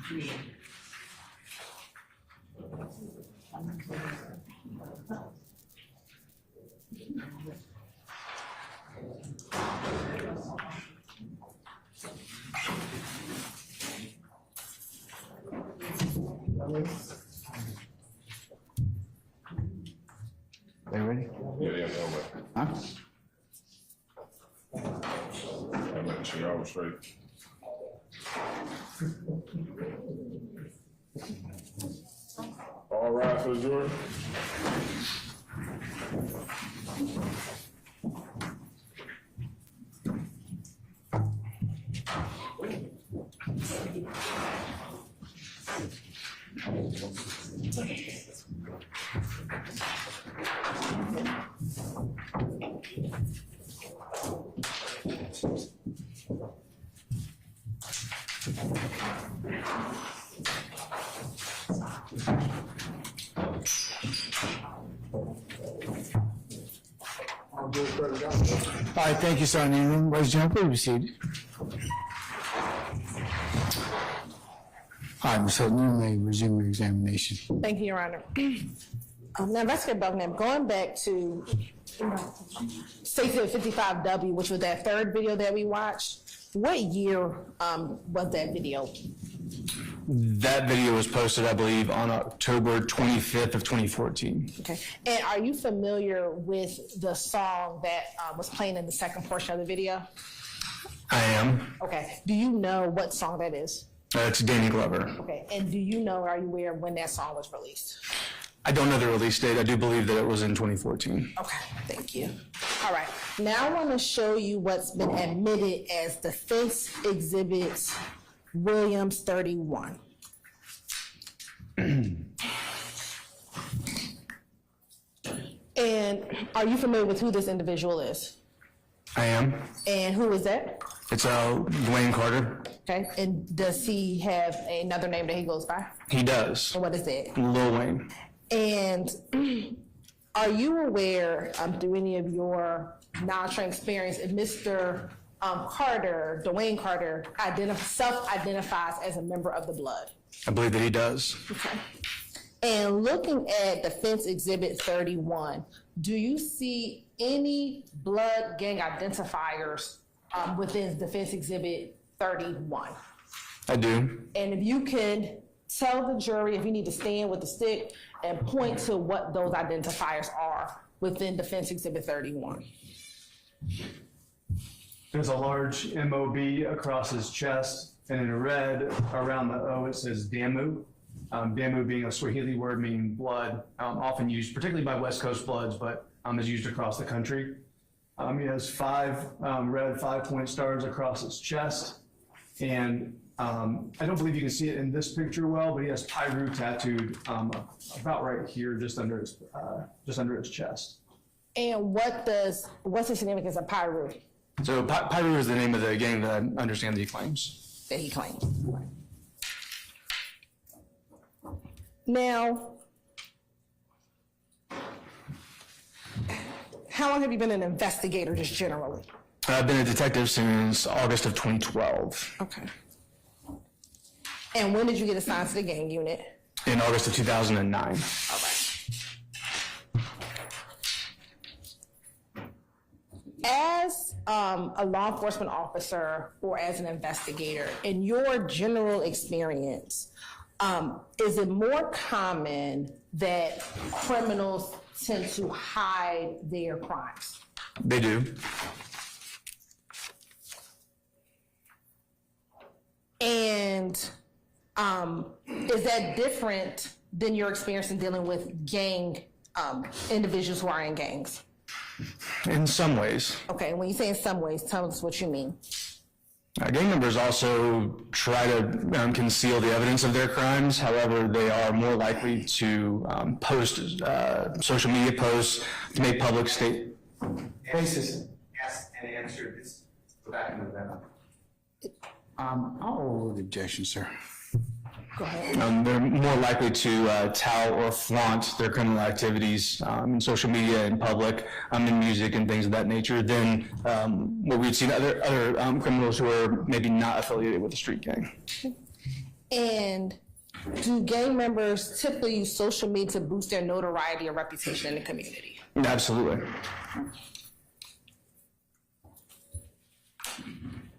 They ready? Yeah, Huh? I'm making sure y'all was straight. All rise for the jury. All right, thank you, Sergeant Ingram. Ladies and gentlemen, please be seated. All right, Ms. Hilton, you may resume your examination. Thank you, Your Honor. Now, Investigator Bucknam, going back to Safety 55W, which was that third video that we watched, what year was that video? That video was posted, I believe, on October 25th of 2014. Okay, and are you familiar with the song that was playing in the second portion of the video? I am. Okay, do you know what song that is? It's Danny Glover. Okay, and do you know, are you aware of when that song was released? I don't know the release date. I do believe that it was in 2014. Okay, thank you. All right, now I want to show you what's been admitted as Defense Exhibit Williams 31. And are you familiar with who this individual is? I am. And who is that? It's Dwayne Carter. Okay, and does he have another name that he goes by? He does. And what is that? Lil Wayne. And are you aware, through any of your non-trained experience, if Mr. Carter, Dwayne Carter, self-identifies as a member of the Blood? I believe that he does. Okay. And looking at Defense Exhibit 31, do you see any Blood gang identifiers within Defense Exhibit 31? I do. And if you could tell the jury, if you need to stand with the stick and point to what those identifiers are within Defense Exhibit 31. There's a large MOB across his chest, and in red around the O it says Damu. Damu being a Swahili word meaning blood, often used particularly by West Coast Bloods, but is used across the country. He has 5 red 5-point stars across his chest, and I don't believe you can see it in this picture well, but he has Pyru tattooed about right here, just under his chest. And what's the significance of Pyru? So Pyru is the name of the gang that I understand that he claims. That he claims. Now, how long have you been an investigator, just generally? I've been a detective since August of 2012. Okay. And when did you get assigned to the gang unit? In August of 2009. All right. As a law enforcement officer or as an investigator, in your general experience, is it more common that criminals tend to hide their crimes? They do. And is that different than your experience in dealing with gang individuals who are in gangs? In some ways. Okay, when you say in some ways, tell us what you mean. Gang members also try to conceal the evidence of their crimes. However, they are more likely to post social media posts to make public statements. Cases asked and answered this. Go back into that. I'll overrule the objection, sir. Go ahead. They're more likely to tout or flaunt their criminal activities in social media, in public, in music and things of that nature than what we've seen other criminals who are maybe not affiliated with the street gang. And do gang members typically use social media to boost their notoriety or reputation in the community? Absolutely.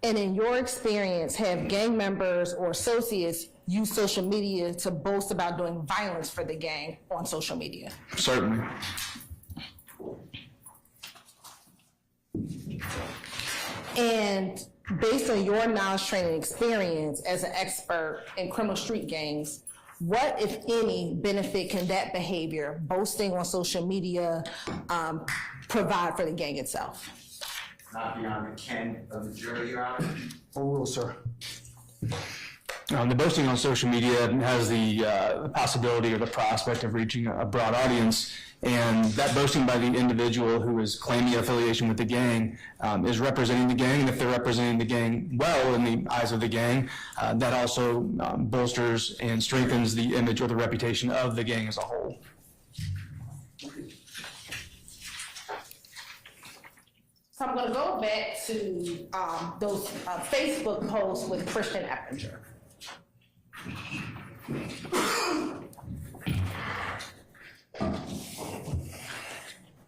And in your experience, have gang members or associates used social media to boast about doing violence for the gang on social media? Certainly. And based on your knowledge, training, experience as an expert in criminal street gangs, what, if any, benefit can that behavior, boasting on social media, provide for the gang itself? Not beyond the ken of the jury, Your Honor. Overruled, sir. The boasting on social media has the possibility or the prospect of reaching a broad audience, and that boasting by the individual who is claiming affiliation with the gang is representing the gang, and if they're representing the gang well in the eyes of the gang, that also bolsters and strengthens the image or the reputation of the gang as a whole. So I'm gonna go back to those Facebook posts with Christian Eppinger.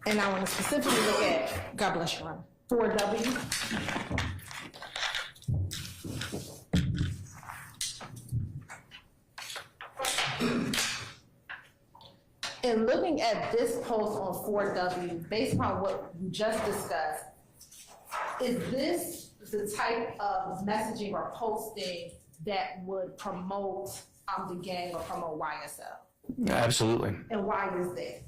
And I want to specifically look at, God bless you, 4W. And looking at this post on 4W, based upon what you just discussed, is this the type of messaging or posting that would promote the gang or promote YSL? Absolutely. And why is that?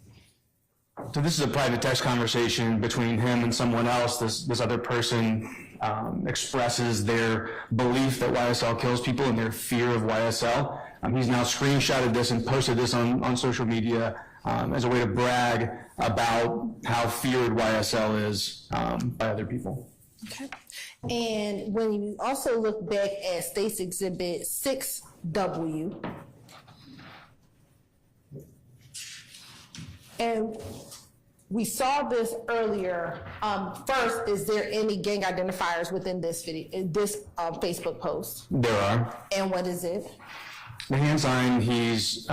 So this is a private text conversation between him and someone else. This other person expresses their belief that YSL kills people and their fear of YSL. He's now screenshotted this and posted this on social media as a way to brag about how feared YSL is by other people. Okay. And when you also look back at State's Exhibit 6W, and we saw this earlier. First, is there any gang identifiers within this video, this Facebook post? There are. And what is it? The hand sign he's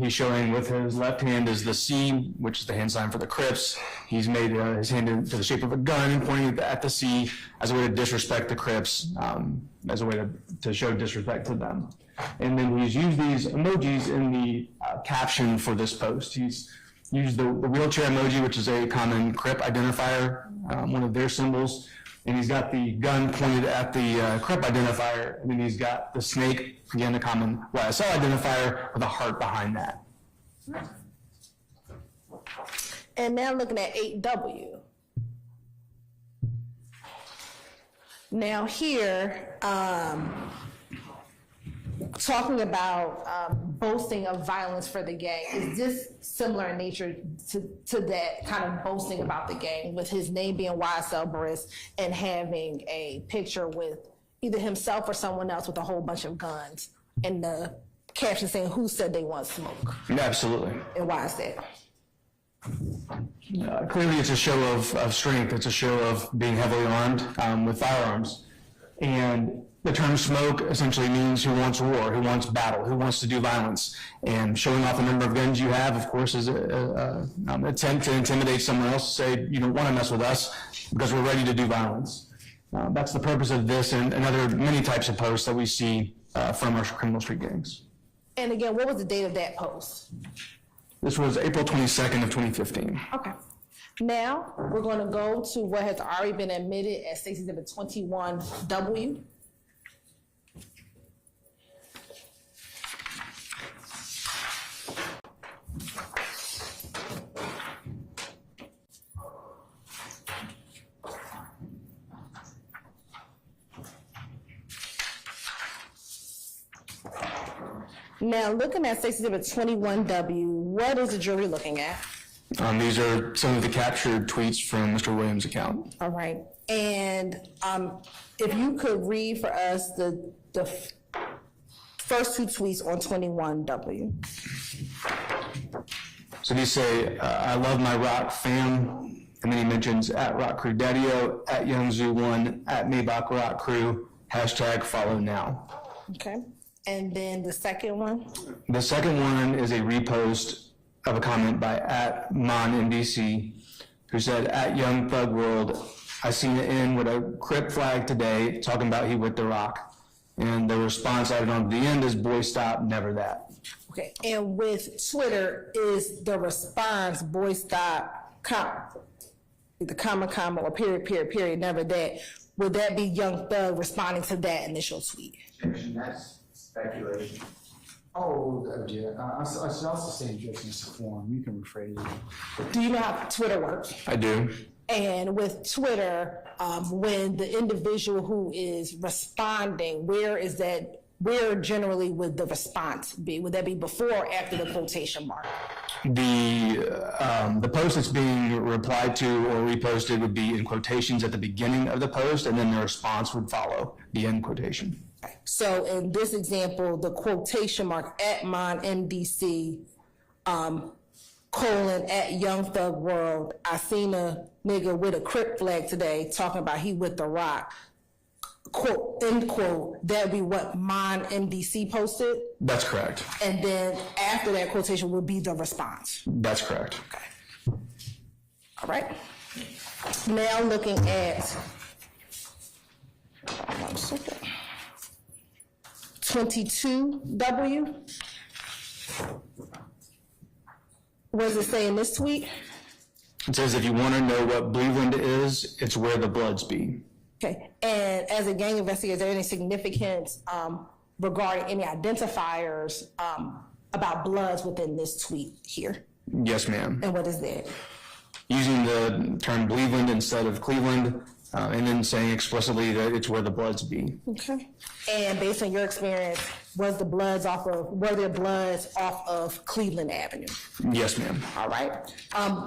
showing with his left hand is the C, which is the hand sign for the Crips. He's made his hand into the shape of a gun and pointing at the C as a way to disrespect the Crips, as a way to show disrespect to them. And then he's used these emojis in the caption for this post. He's used the wheelchair emoji, which is a common Crip identifier, one of their symbols. And he's got the gun pointed at the Crip identifier, and then he's got the snake, again, a common YSL identifier with a heart behind that. And now looking at 8W. Now here, talking about boasting of violence for the gang, is this similar in nature to that kind of boasting about the gang, with his name being YSL Brisk and having a picture with either himself or someone else with a whole bunch of guns and the caption saying, "Who said they want smoke?" Absolutely. And why is that? Clearly it's a show of strength. It's a show of being heavily armed with firearms. And the term smoke essentially means who wants war, who wants battle, who wants to do violence. And showing off the number of guns you have, of course, is an attempt to intimidate someone else, to say, you don't want to mess with us because we're ready to do violence. That's the purpose of this and other many types of posts that we see from our criminal street gangs. And again, what was the date of that post? This was April 22nd of 2015. Okay. Now, we're going to go to what has already been admitted as State's Exhibit 21W. Now, looking at State's Exhibit 21W, what is the jury looking at? These are some of the captured tweets from Mr. Williams' account. All right. And if you could read for us the first two tweets on 21W. So these say, I love my rock fam, and then he mentions at Rock Crew Daddio, at Young Zoo 1, at Maybach Rock Crew, hashtag follow now. Okay. And then the second one? The second one is a repost of a comment by @MonMDC, who said, @Young Thug World, I seen it in with a Crip flag today, talking about he with the rock. And the response added on to the end is, boy, stop, never that. Okay, and with Twitter, is the response, boy, stop, either comma, or period, never that. Would that be Young Thug responding to that initial tweet? That's speculation. Oh, yeah. I should also say just in form. You can rephrase it. Do you know how Twitter works? I do. And with Twitter, when the individual who is responding, where generally would the response be? Would that be before or after the quotation mark? The post that's being replied to or reposted would be in quotations at the beginning of the post, and then the response would follow the end quotation. So in this example, the quotation mark @MonMDC, @Young Thug World, I seen a nigga with a Crip flag today talking about he with the rock, quote, end quote, that would be what MonMDC posted? That's correct. And then after that quotation would be the response. That's correct. Okay. All right. Now looking at, 1 second. 22W. What does it say in this tweet? It says, if you want to know what Cleveland is, it's where the bloods be. Okay, and as a gang investigator, is there any significance regarding any identifiers about bloods within this tweet here? Yes, ma'am. And what is that? Using the term Cleveland instead of Cleveland, and then saying explicitly that it's where the bloods be. Okay. And based on your experience, were there bloods off of Cleveland Avenue? Yes, ma'am. All right.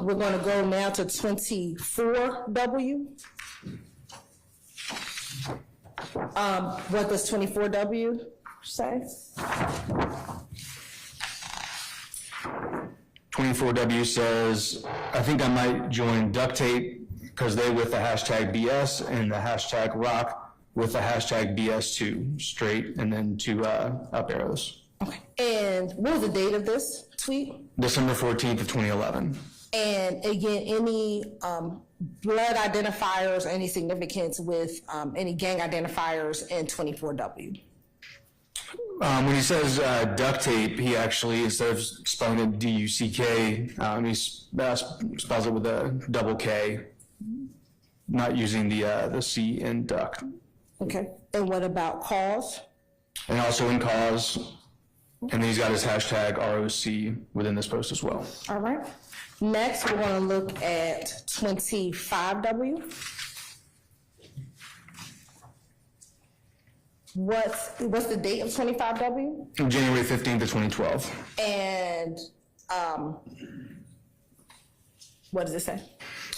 We're going to go now to 24W. What does 24W say? 24W says, I think I might join duct tape because they with the hashtag BS and the hashtag rock with the hashtag BS2, straight, and then 2 up arrows. Okay. And what was the date of this tweet? December 14th of 2011. And again, any blood identifiers, any significance with any gang identifiers in 24W? When he says duct tape, he actually, instead of spelling it D-U-C-K, he spells it with a double K, not using the C in duct. Okay. And what about cause? And also in cause, and then he's got his hashtag ROC within this post as well. All right. Next, we're going to look at 25W. What's the date of 25W? January 15th of 2012. And what does it say?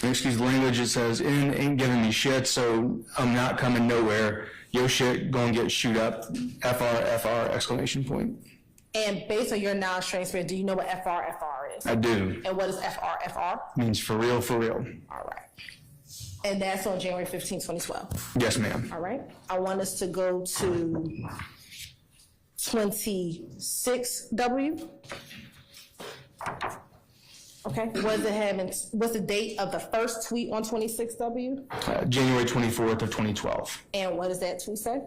Excuse the language, it says, ain't giving me shit, so I'm not coming nowhere. Yo shit, gonna get shoot up. FR, exclamation point. And based on your knowledge transfer, do you know what FR is? I do. And what is FR? Means for real, for real. All right. And that's on January 15, 2012? Yes, ma'am. All right. I want us to go to 26W. Okay. What's the date of the first tweet on 26W? January 24th of 2012. And what does that tweet say?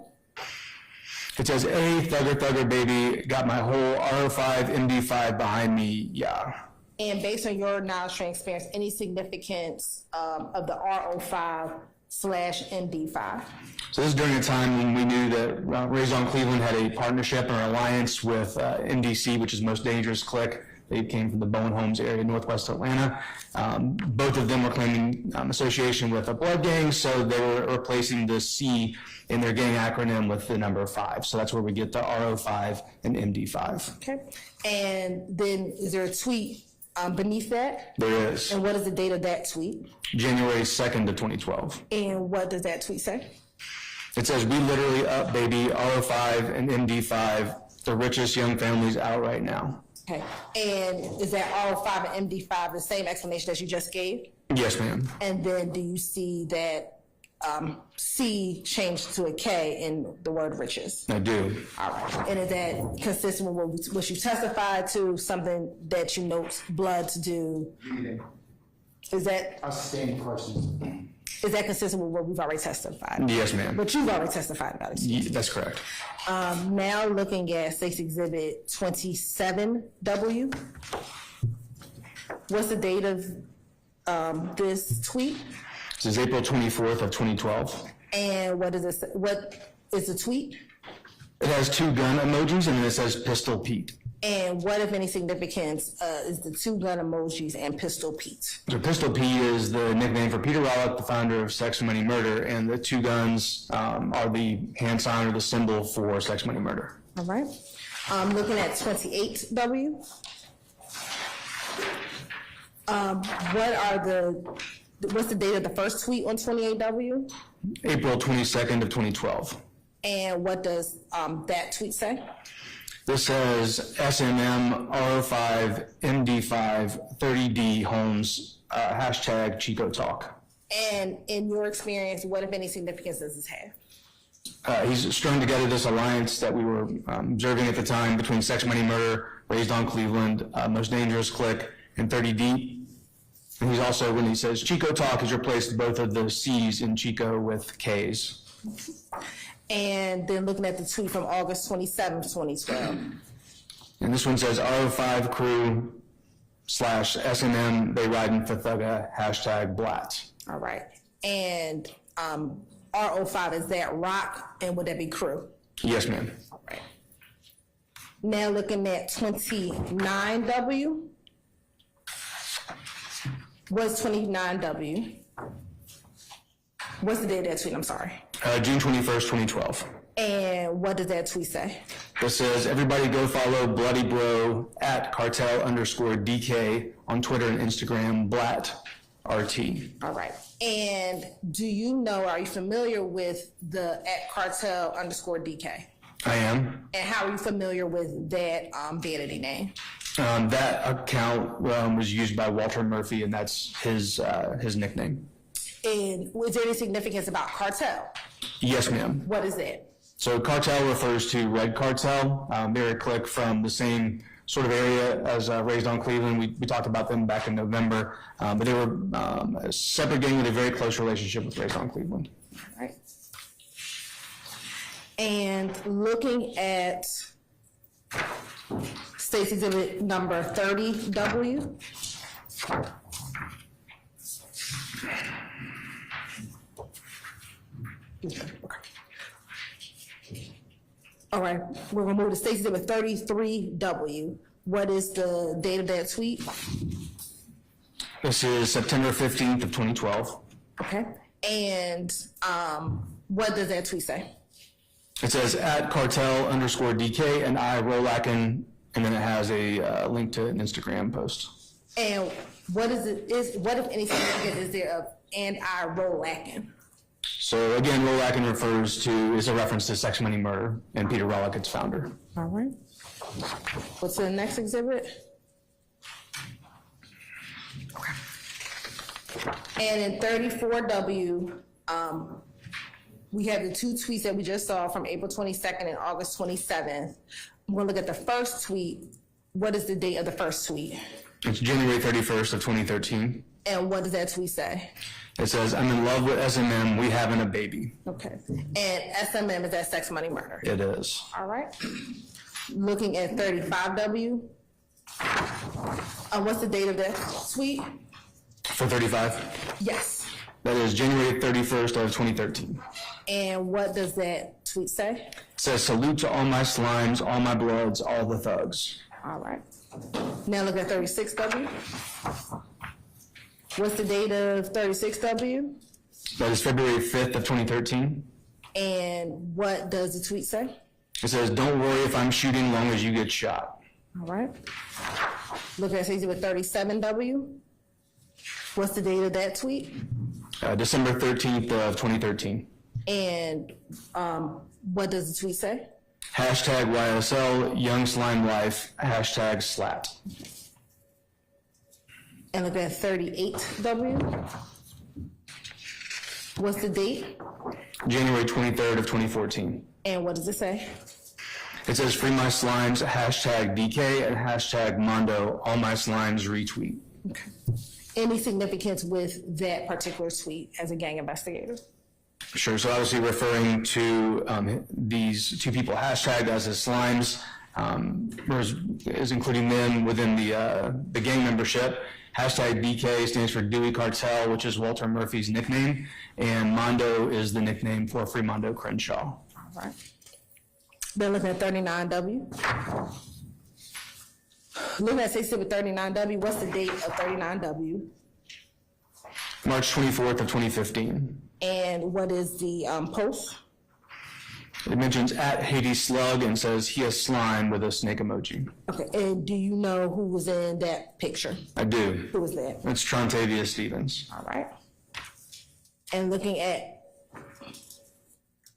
It says, hey, thugger, baby, got my whole R05, MD5 behind me, yeah. And based on your knowledge and experience, any significance of the R05/MD5? So this is during a time when we knew that Raise on Cleveland had a partnership or alliance with MDC, which is Most Dangerous Clique. They came from the Bowen Homes area, northwest Atlanta. Both of them were claiming association with a blood gang, so they were replacing the C in their gang acronym with the number 5. So that's where we get the RO5 and MD5. Okay. And then is there a tweet beneath that? There is. And what is the date of that tweet? January 2nd of 2012. And what does that tweet say? It says, we literally up, baby, RO5 and MD5, the richest young families out right now. Okay. And is that R05 and MD5 the same explanation that you just gave? Yes, ma'am. And then do you see that C changed to a K in the word riches? I do. All right. And is that consistent with what you testified to, something that you note blood to do? Is that? Outstanding questions. Is that consistent with what we've already testified? Yes, ma'am. But you've already testified about it. That's correct. Now looking at State's Exhibit 27W. What's the date of this tweet? This is April 24th of 2012. And what is this? What is the tweet? It has two gun emojis and then it says Pistol Pete. And what, if any, significance is the two gun emojis and Pistol Pete? So Pistol Pete is the nickname for Peter Rollick, the founder of Sex, Money, Murder, and the two guns are the hand sign or the symbol for Sex, Money, Murder. All right. Looking at 28W. What's the date of the first tweet on 28W? April 22nd of 2012. And what does that tweet say? This says SMM R05 MD5 30D Holmes hashtag Chico Talk. And in your experience, what, if any, significance does this have? He's strung together this alliance that we were observing at the time between Sex, Money, Murder, Raised on Cleveland, Most Dangerous Click, and 30D. And he's also, when he says Chico Talk, he's replaced both of the C's in Chico with K's. And then looking at the tweet from August 27th, 2012. And this one says R05 crew / SMM, they riding for thugga, hashtag Blatt. All right. And R05, is that rock, and would that be crew? Yes, ma'am. All right. Now looking at 29W. What's 29W? What's the date of that tweet? I'm sorry. June 21st, 2012. And what does that tweet say? It says, everybody go follow Bloody Bro at cartel_DK on Twitter and Instagram, Blatt RT. All right. And do you know, are you familiar with the at cartel_DK? I am. And how are you familiar with that vanity name? That account was used by Walter Murphy, and that's his nickname. And was there any significance about cartel? Yes, ma'am. What is that? So cartel refers to Red Cartel. They're a clique from the same sort of area as Raised on Cleveland. We talked about them back in November, but they were a separate gang with a very close relationship with Raised on Cleveland. All right. And looking at State's Exhibit number 30W. All right, we're gonna move to State's Exhibit 33W. What is the date of that tweet? This is September 15th of 2012. Okay, and what does that tweet say? It says at cartel_DK and I Rolakin, and then it has a link to an Instagram post. And what is it? What, if any, significance is there of and I Rolakin? So again, Rolakin is a reference to Sex, Money, Murder, and Peter Rollick, its founder. All right. What's the next exhibit? Okay. And in 34W, we have the two tweets that we just saw from April 22nd and August 27th. I'm gonna look at the first tweet. What is the date of the first tweet? It's January 31st of 2013. And what does that tweet say? It says, I'm in love with SMM, we having a baby. Okay. And SMM, is that Sex, Money, Murder? It is. All right. Looking at 35W. What's the date of that tweet? For 35? Yes. That is January 31st of 2013. And what does that tweet say? It says, salute to all my slimes, all my bloods, all the thugs. All right. Now look at 36W. What's the date of 36W? That is February 5th of 2013. And what does the tweet say? It says, don't worry if I'm shooting long as you get shot. All right. Look at Exhibit 37W. What's the date of that tweet? December 13th of 2013. And what does the tweet say? Hashtag YSL, Young Slime Life, hashtag SLAT. And look at 38W. What's the date? January 23rd of 2014. And what does it say? It says free my slimes, hashtag DK, and hashtag Mondo, all my slimes retweet. Okay. Any significance with that particular tweet as a gang investigator? Sure, so obviously referring to these two people hashtagged as his slimes, is including them within the gang membership. Hashtag DK stands for Dewey Cartel, which is Walter Murphy's nickname, and Mondo is the nickname for Fremondo Crenshaw. All right. Then looking at 39W. Looking at 39W, what's the date of 39W? March 24th of 2015. And what is the post? It mentions at Haiti Slug and says he has slime with a snake emoji. Okay, and do you know who was in that picture? I do. Who was that? It's Trontavia Stevens. All right. And looking at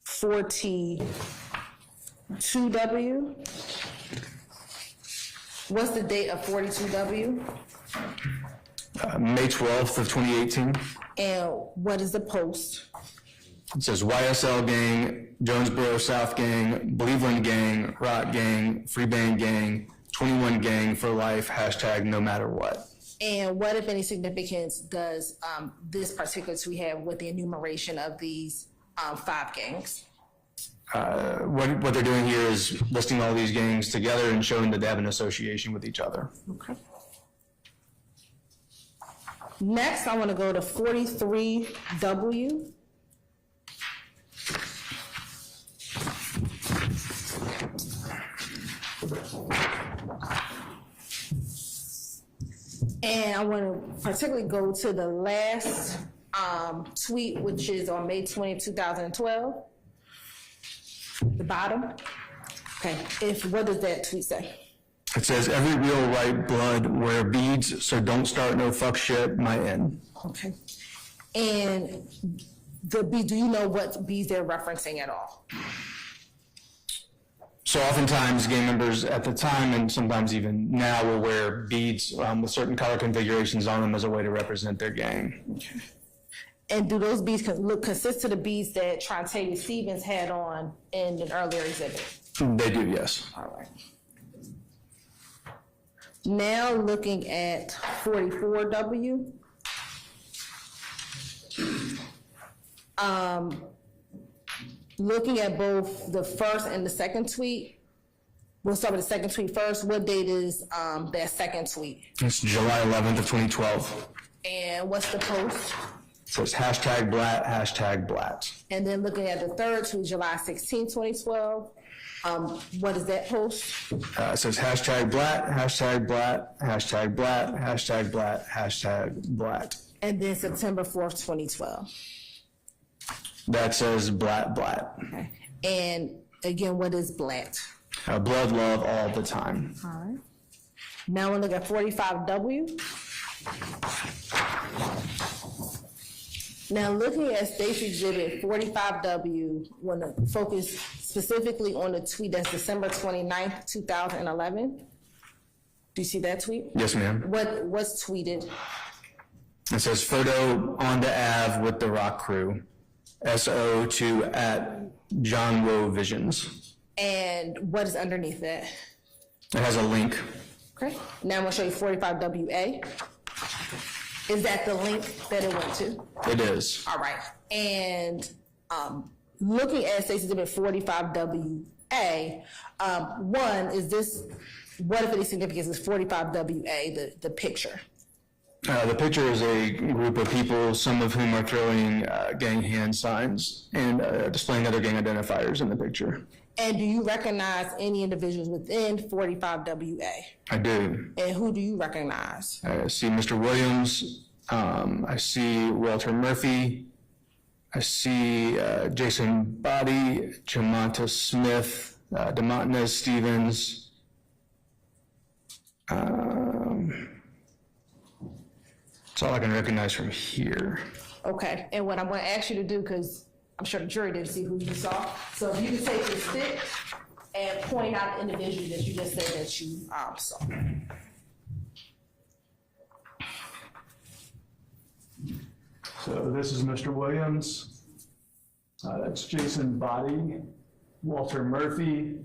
42W, what's the date of 42W? May 12th of 2018. And what is the post? It says YSL gang, Jonesboro South gang, Cleveland gang, Rock gang, Free Band gang, 21 gang for life, hashtag no matter what. And what, if any, significance does this particular tweet have with the enumeration of these 5 gangs? What they're doing here is listing all these gangs together and showing that they have an association with each other. Okay. Next, I want to go to 43W. And I want to particularly go to the last tweet, which is on May 20, 2012. The bottom. Okay, what does that tweet say? It says, every real white blood wear beads, so don't start no fuck shit, my end. Okay. And the beads, do you know what beads they're referencing at all? So oftentimes gang members at the time, and sometimes even now, will wear beads with certain color configurations on them as a way to represent their gang. Okay. And do those beads consist of the beads that Trontavia Stevens had on in an earlier exhibit? They do, yes. All right. Now looking at 44W. Looking at both the first and the second tweet. We'll start with the second tweet first. What date is that second tweet? It's July 11th of 2012. And what's the post? It says hashtag Blatt, hashtag Blatt. And then looking at the third tweet, July 16, 2012. What is that post? It says hashtag Blatt, hashtag Blatt, hashtag Blatt, hashtag Blatt, hashtag Blatt. And then September 4th, 2012. That says Blatt, Blatt. Okay. And again, what is Blatt? Blood love all the time. All right. Now we'll look at 45W. Now looking at State's Exhibit 45W, want to focus specifically on the tweet that's December 29th, 2011. Do you see that tweet? Yes, ma'am. What's tweeted? It says photo on the Ave with the rock crew. SO to at John Woe Visions. And what is underneath that? It has a link. Okay. Now I'm going to show you 45WA. Is that the link that it went to? It is. All right. And looking at State's Exhibit 45WA, one, is this, what if any significance is 45WA, the picture? The picture is a group of people, some of whom are throwing gang hand signs and displaying other gang identifiers in the picture. And do you recognize any individuals within 45WA? I do. And who do you recognize? I see Mr. Williams. I see Walter Murphy. I see Jason Body, Jamonta Smith, DeMontanez Stevens. That's all I can recognize from here. Okay, and what I'm going to ask you to do, because I'm sure the jury didn't see who you saw, so if you can take your stick and point out the individual that you just said that you saw. So this is Mr. Williams. That's Jason Body, Walter Murphy.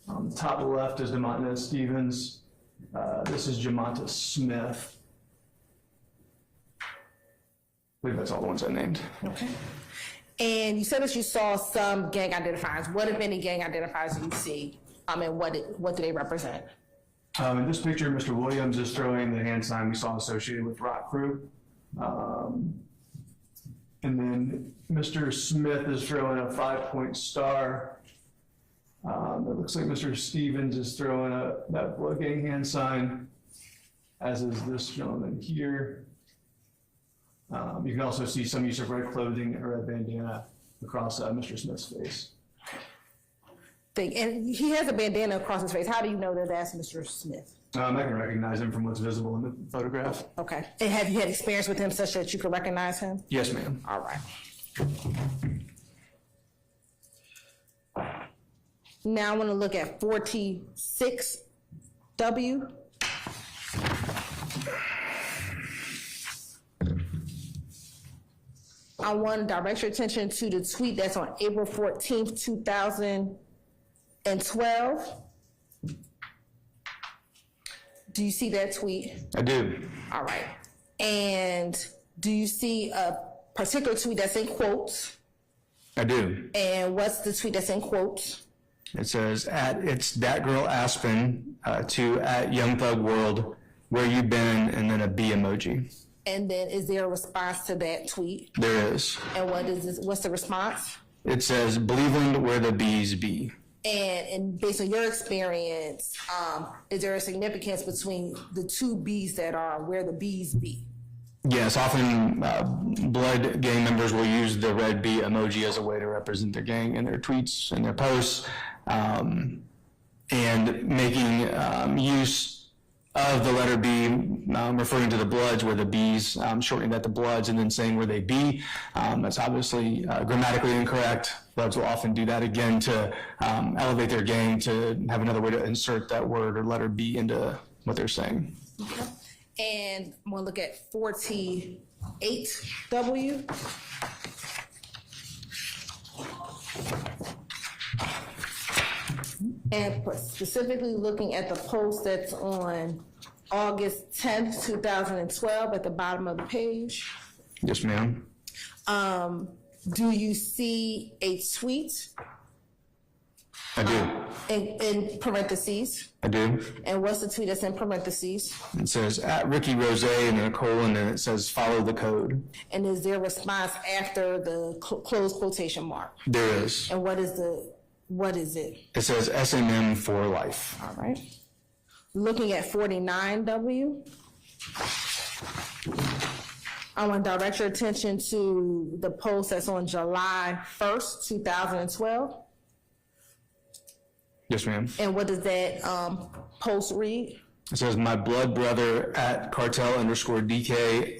On the top of the left is Demonta Stevens. This is Jamonta Smith. I believe that's all the ones I named. Okay. And you said that you saw some gang identifiers. What, if any, gang identifiers do you see? And what do they represent? In this picture, Mr. Williams is throwing the hand sign we saw associated with Rock Crew. And then Mr. Smith is throwing a 5-point star. It looks like Mr. Stevens is throwing that blood gang hand sign, as is this gentleman here. You can also see some use of red clothing and red bandana across Mr. Smith's face. And he has a bandana across his face. How do you know that that's Mr. Smith? I can recognize him from what's visible in the photograph. Okay. And have you had experience with him such that you can recognize him? Yes, ma'am. All right. Now I want to look at 46W. I want to direct your attention to the tweet that's on April 14th, 2012. Do you see that tweet? I do. All right. And do you see a particular tweet that's in quotes? I do. And what's the tweet that's in quotes? It says, it's that girl Aspen to Young Thug World, where you been, and then a B emoji. And then is there a response to that tweet? There is. And what's the response? It says, Believeland where the bees be. And based on your experience, is there a significance between the two B's that are where the bees be? Yes, often blood gang members will use the red B emoji as a way to represent their gang in their tweets and their posts, and making use of the letter B, referring to the bloods where the B's, shortening that to bloods and then saying where they be. That's obviously grammatically incorrect. Bloods will often do that again to elevate their gang, to have another way to insert that word or letter B into what they're saying. Okay. And I'm gonna look at 48W. And specifically looking at the post that's on August 10th, 2012 at the bottom of the page. Yes, ma'am. Do you see a tweet? I do. In parentheses? I do. And what's the tweet that's in parentheses? It says, @Ricky Rose, and then a colon, and it says, follow the code. And is there a response after the closed quotation mark? There is. And what is it? It says SMM for life. All right. Looking at 49W. I want to direct your attention to the post that's on July 1st, 2012. Yes, ma'am. And what does that post read? It says, my blood brother @cartel_DK,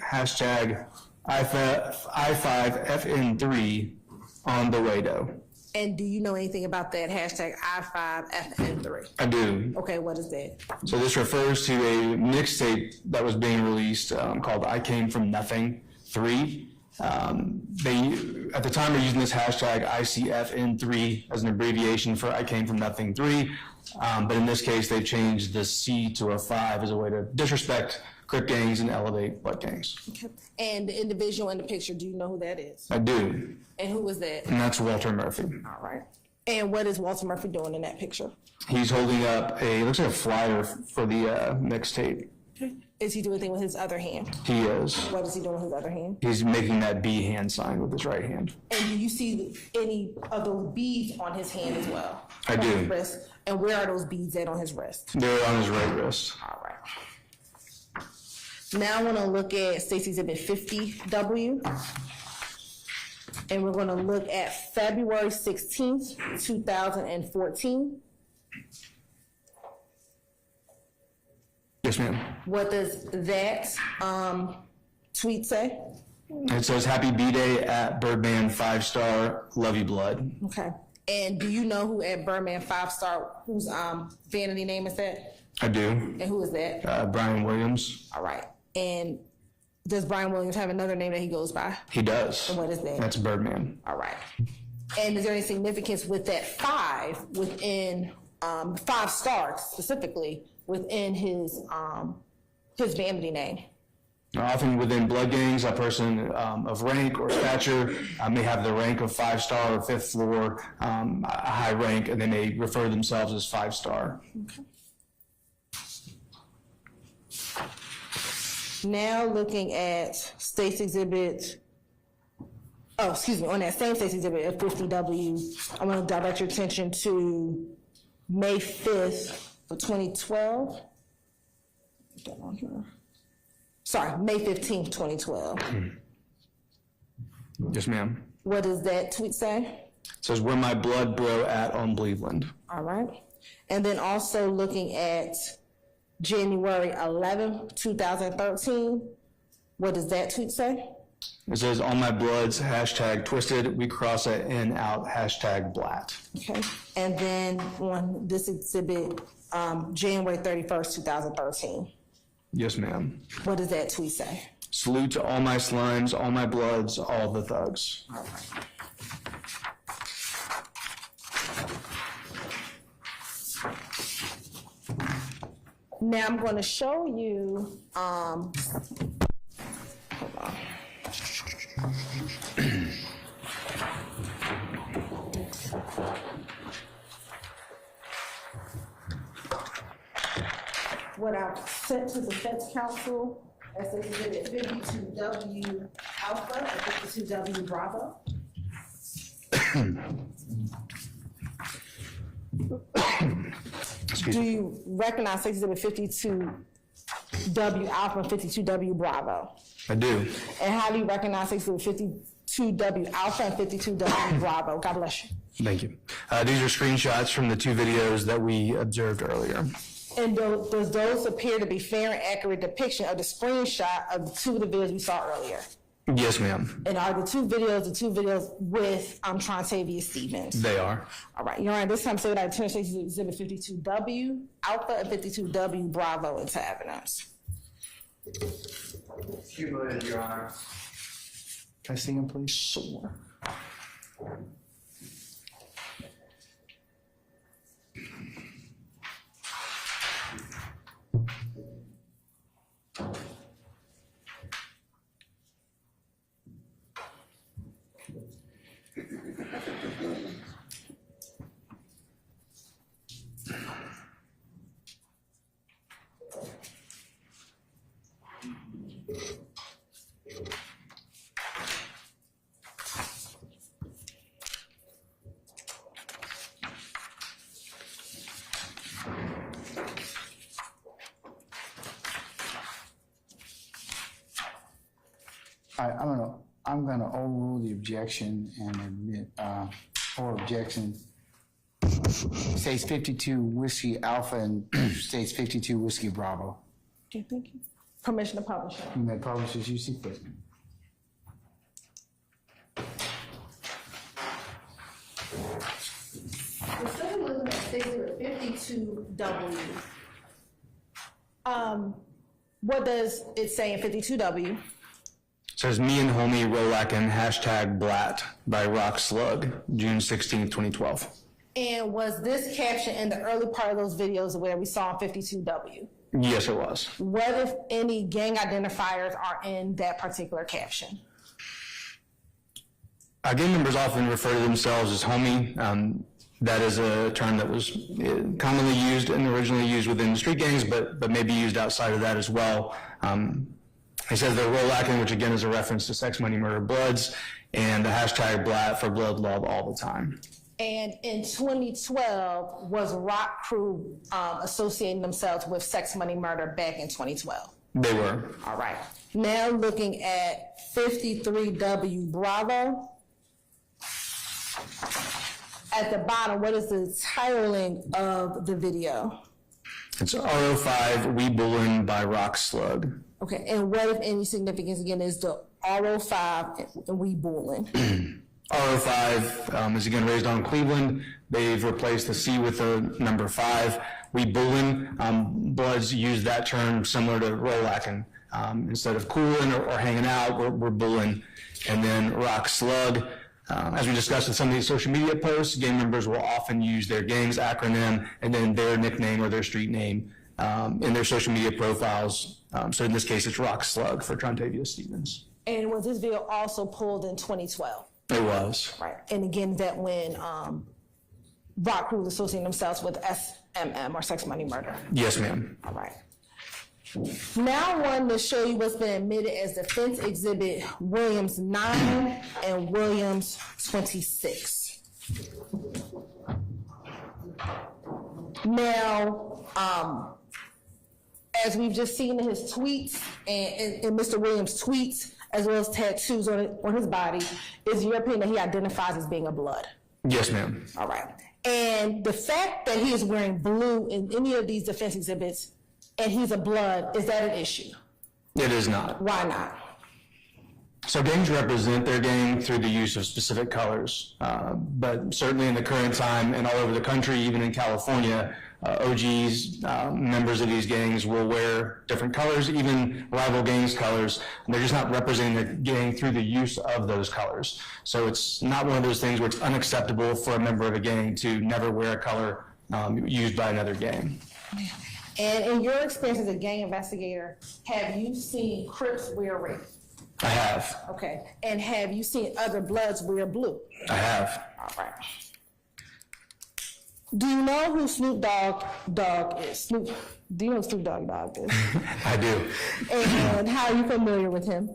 #I5FN3 on the way though. And do you know anything about that #I5FN3? I do. Okay, what is that? So this refers to a mixtape that was being released called I Came From Nothing 3. They, at the time, were using this hashtag ICFN3 as an abbreviation for I Came From Nothing 3. But in this case, they changed the C to a 5 as a way to disrespect Crip gangs and elevate blood gangs. Okay. And the individual in the picture, do you know who that is? I do. And who was that? And that's Walter Murphy. All right. And what is Walter Murphy doing in that picture? He's holding up looks like a flyer for the mixtape. Is he doing anything with his other hand? He is. What is he doing with his other hand? He's making that B hand sign with his right hand. And do you see any of those beads on his hand as well? I do. His wrist? And where are those beads at on his wrist? They're on his right wrist. All right. Now I want to look at Stacey's Exhibit 50W. And we're going to look at February 16th, 2014. Yes, ma'am. What does that tweet say? It says, happy B-Day at Birdman 5-star, love you blood. Okay. And do you know who at Birdman 5-star, whose vanity name is that? I do. And who is that? Brian Williams. All right. And does Brian Williams have another name that he goes by? He does. And what is that? That's Birdman. All right. And is there any significance with that 5 within 5 stars specifically within his vanity name? Often within blood gangs, a person of rank or stature may have the rank of 5-star or 5th floor, a high rank, and they may refer themselves as 5-star. Okay. Now looking at State's Exhibit, on that same State's Exhibit of 50W, I want to direct your attention to May 5th of 2012. Put that on here. Sorry, May 15th, 2012. Yes, ma'am. What does that tweet say? It says, "Where my blood bro at on Cleveland." All right. And then also looking at January 11th, 2013, what does that tweet say? It says, "On my bloods, #twisted, we cross it in out, #blat." Okay. And then on this exhibit, January 31st, 2013. Yes, ma'am. What does that tweet say? "Salute to all my slimes, all my bloods, all the thugs." All right. Now I'm going to show you, hold on. What I've sent to the Defense Council as exhibit 52W Alpha and 52W Bravo. Do you recognize exhibit 52W Alpha and 52W Bravo? I do. And how do you recognize exhibit 52W Alpha and 52W Bravo? God bless you. Thank you. These are screenshots from the 2 videos that we observed earlier. And does those appear to be fair and accurate depiction of the screenshot of the 2 videos we saw earlier? Yes, ma'am. And are the two videos with Trontavia Stevens? They are. All right, Your Honor, this time, so that I turn exhibit 52W Alpha and 52W Bravo into evidence. Cumulative, Your Honor. Can I see him, please? Sure. I'm gonna overrule the objection and admit, or objection. States 52 Whiskey Alpha and states 52 Whiskey Bravo. Okay, thank you. Permission to publish. You may publish as you see fit. Instead of looking at exhibit 52W, what does it say in 52W? It says, "Me and homie Rolakin, #blat by Rock Slug, June 16th, 2012. And was this caption in the early part of those videos where we saw 52W? Yes, it was. What, if any, gang identifiers are in that particular caption? Gang members often refer to themselves as homie. That is a term that was commonly used and originally used within street gangs, but may be used outside of that as well. He says they're Rolakin, which again is a reference to Sex, Money, Murder, Bloods, and the #blat for blood love all the time. And in 2012, was Rock Crew associating themselves with Sex, Money, Murder back in 2012? They were. All right. Now looking at 53W Bravo. At the bottom, what is the titling of the video? It's RO5, We Bullin' by Rock Slug. Okay, and what, if any, significance, again, is the RO5 and We Bullin'? RO5 is again raised on Cleveland. They've replaced the C with the number 5. We Bullin', Bloods use that term similar to Rolakin. Instead of cooling or hanging out, we're bullin'. And then Rock Slug, As we discussed with some of these social media posts, gang members will often use their gang's acronym and then their nickname or their street name in their social media profiles. So in this case, it's Rock Slug for Trontavia Stevens. And was this video also pulled in 2012? It was. Right. And again, that when Rock Crew was associating themselves with SMM or sex, money, murder. Yes, ma'am. All right. Now I wanted to show you what's been admitted as defense exhibit Williams 9 and Williams 26. Now, as we've just seen in his tweets and in Mr. Williams' tweets, as well as tattoos on his body, is your opinion that he identifies as being a blood? Yes, ma'am. All right. And the fact that he is wearing blue in any of these defense exhibits and he's a blood, is that an issue? It is not. Why not? So gangs represent their gang through the use of specific colors, but certainly in the current time and all over the country, even in California, OGs, members of these gangs will wear different colors, even rival gangs' colors, and they're just not representing the gang through the use of those colors. So it's not one of those things where it's unacceptable for a member of a gang to never wear a color used by another gang. And in your experience as a gang investigator, have you seen Crips wear red? I have. Okay. And have you seen other Bloods wear blue? I have. All right. Do you know who Snoop Dogg is? Do you know who Snoop Dogg is? I do. And how are you familiar with him?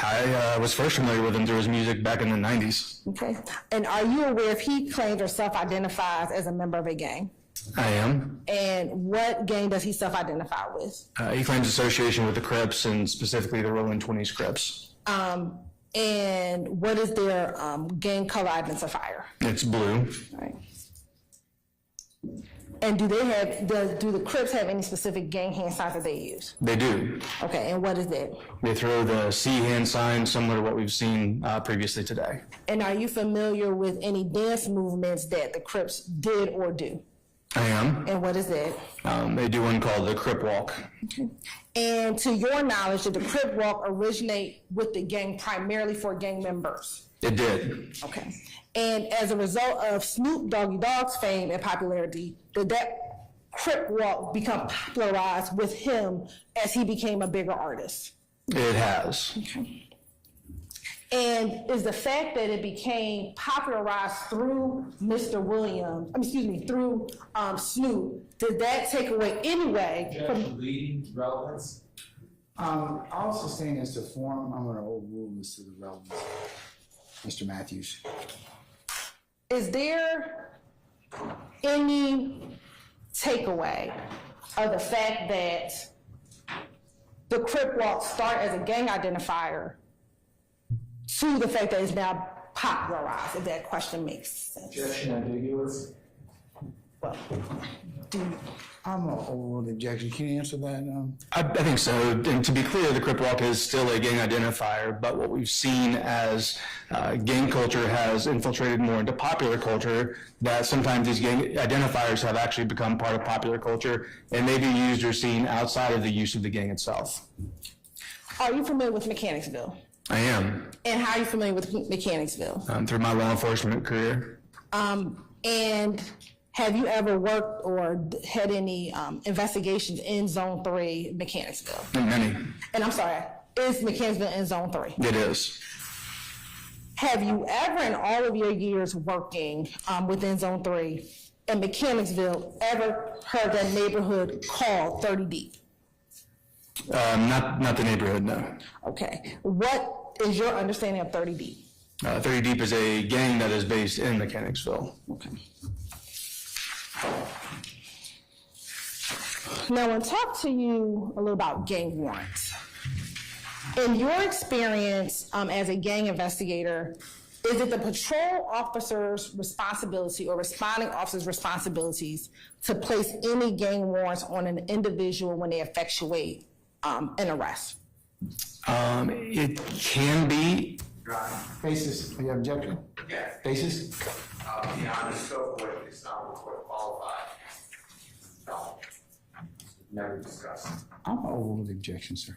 I was first familiar with him through his music back in the 90s. Okay. And are you aware if he claims or self-identifies as a member of a gang? I am. And what gang does he self-identify with? He claims association with the Crips and specifically the Rolling 20s Crips. And what is their gang color identifier? It's blue. Right. And do the Crips have any specific gang hand signs that they use? They do. Okay, and what is that? They throw the C hand sign, similar to what we've seen previously today. And are you familiar with any dance movements that the Crips did or do? I am. And what is that? They do one called the Crip Walk. Okay. And to your knowledge, did the Crip Walk originate with the gang primarily for gang members? It did. Okay. And as a result of Snoop Dogg's fame and popularity, did that Crip Walk become popularized with him as he became a bigger artist? It has. Okay. And is the fact that it became popularized through Mr. Williams, through Snoop, did that take away anyway from leading relevance? Also saying as to form, I'm gonna overrule this to the relevance. Mr. Matthews. Is there any takeaway of the fact that the Crip Walk started as a gang identifier to the fact that it's now popularized, if that question makes sense? Objection ambiguous. Well, I'm gonna overrule the objection. Can you answer that? I think so. And to be clear, the Crip Walk is still a gang identifier, but what we've seen as gang culture has infiltrated more into popular culture, that sometimes these gang identifiers have actually become part of popular culture and may be used or seen outside of the use of the gang itself. Are you familiar with Mechanicsville? I am. And how are you familiar with Mechanicsville? Through my law enforcement career. And have you ever worked or had any investigations in Zone 3, Mechanicsville? Many. And I'm sorry, is Mechanicsville in Zone 3? It is. Have you ever, in all of your years working within Zone 3 in Mechanicsville, ever heard that neighborhood called 30 Deep? Not the neighborhood, no. Okay. What is your understanding of 30 Deep? 30 Deep is a gang that is based in Mechanicsville. Okay. Now, I want to talk to you a little about gang warrants. In your experience as a gang investigator, is it the patrol officer's responsibility or responding officer's responsibilities to place any gang warrants on an individual when they effectuate an arrest? It can be. Basis, you have objection? Yeah. Basis? Beyond the scope of what it's not court qualified. No. Never discussed. I'm gonna overrule the objection, sir.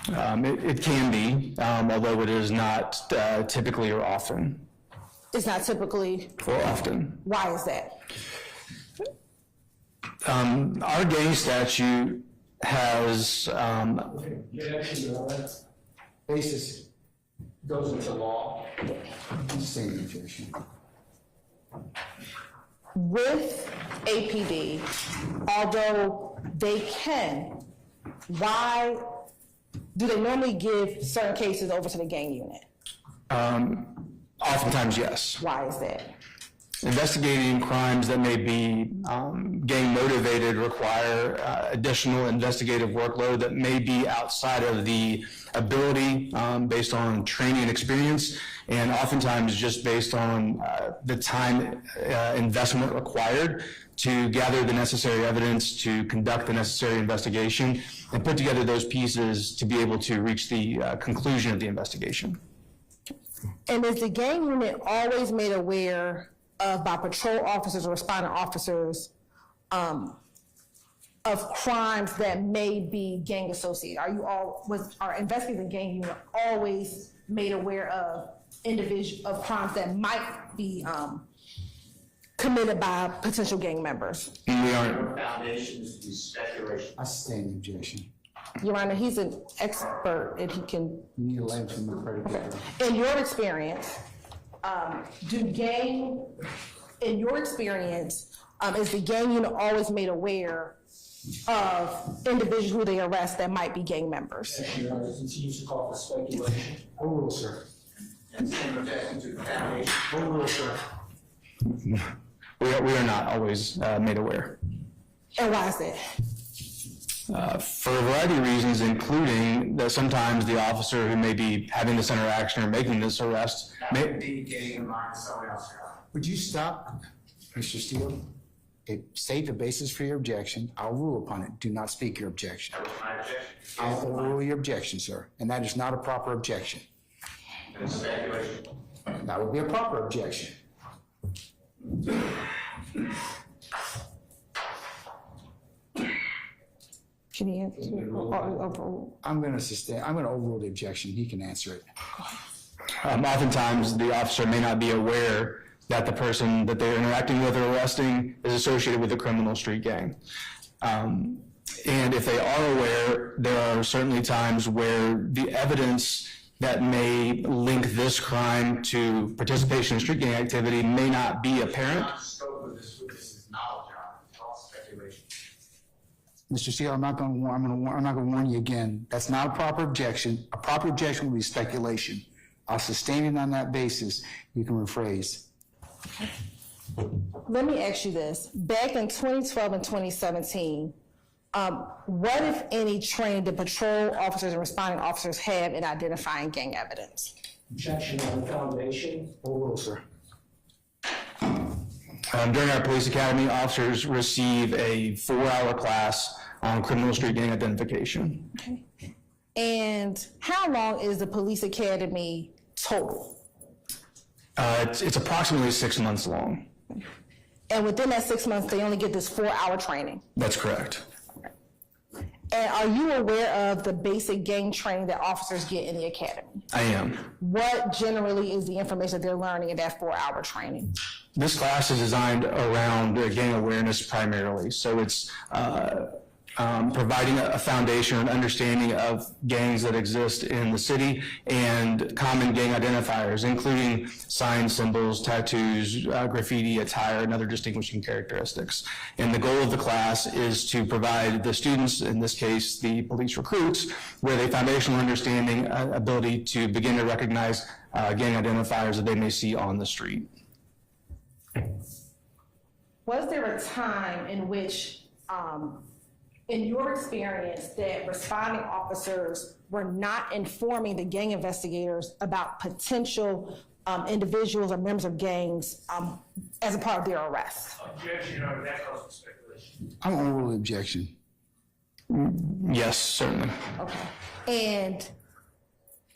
It can be, although it is not typically or often. It's not typically. Or often. Why is that? Our gang statute has, Basis. Goes into law. Same objection. With APD, although they can, why do they normally give certain cases over to the gang unit? oftentimes, yes. Why is that? Investigating crimes that may be gang motivated require additional investigative workload that may be outside of the ability based on training and experience, and oftentimes just based on the time investment required to gather the necessary evidence, to conduct the necessary investigation, and put together those pieces to be able to reach the conclusion of the investigation. And is the gang unit always made aware by patrol officers or responding officers of crimes that may be gang associated? Are investigators in gang unit always made aware of crimes that might be committed by potential gang members? We aren't. Foundations is speculation. I sustain the objection. Your Honor, he's an expert and he can. You need a letter from the credit. In your experience, is the gang unit always made aware of individuals who they arrest that might be gang members? Your Honor, since you used to call for speculation. Overrule, sir. And same objection to the foundation. Overrule, sir. We are not always made aware. And why is that? For a variety of reasons, including that sometimes the officer who may be having this interaction or making this arrest may be getting in line with someone else. Would you stop, Mr. Steele? State the basis for your objection. I'll rule upon it. Do not speak your objection. That was my objection. I'll overrule your objection, sir. And that is not a proper objection. And it's speculation. That would be a proper objection. Can he answer? I'm going to overrule the objection. He can answer it. oftentimes the officer may not be aware that the person that they're interacting with or arresting is associated with a criminal street gang. And if they are aware, there are certainly times where the evidence that may link this crime to participation in street gang activity may not be apparent. The scope of this witness's knowledge on it. It's all speculation. Mr. Steele, I'm not going to warn you again. That's not a proper objection. A proper objection would be speculation. I'll sustain it on that basis. You can rephrase. Let me ask you this. Back in 2012 and 2017, what, if any, training did patrol officers and responding officers have in identifying gang evidence? Objection on the foundation. Overrule, sir. During our police academy, officers receive a 4-hour class on criminal street gang identification. Okay. And how long is the police academy total? It's approximately 6 months long. And within that 6 months, they only get this 4-hour training? That's correct. And are you aware of the basic gang training that officers get in the academy? I am. What generally is the information they're learning in that 4-hour training? This class is designed around gang awareness primarily. So it's providing a foundation and understanding of gangs that exist in the city and common gang identifiers, including signs, symbols, tattoos, graffiti, attire, and other distinguishing characteristics. And the goal of the class is to provide the students, in this case the police recruits, with a foundational understanding, ability to begin to recognize gang identifiers that they may see on the street. Was there a time in which, in your experience, that responding officers were not informing the gang investigators about potential individuals or members of gangs as a part of their arrest? Objection, Your Honor, that causes speculation. I'm going to overrule the objection. Yes, certainly. Okay. And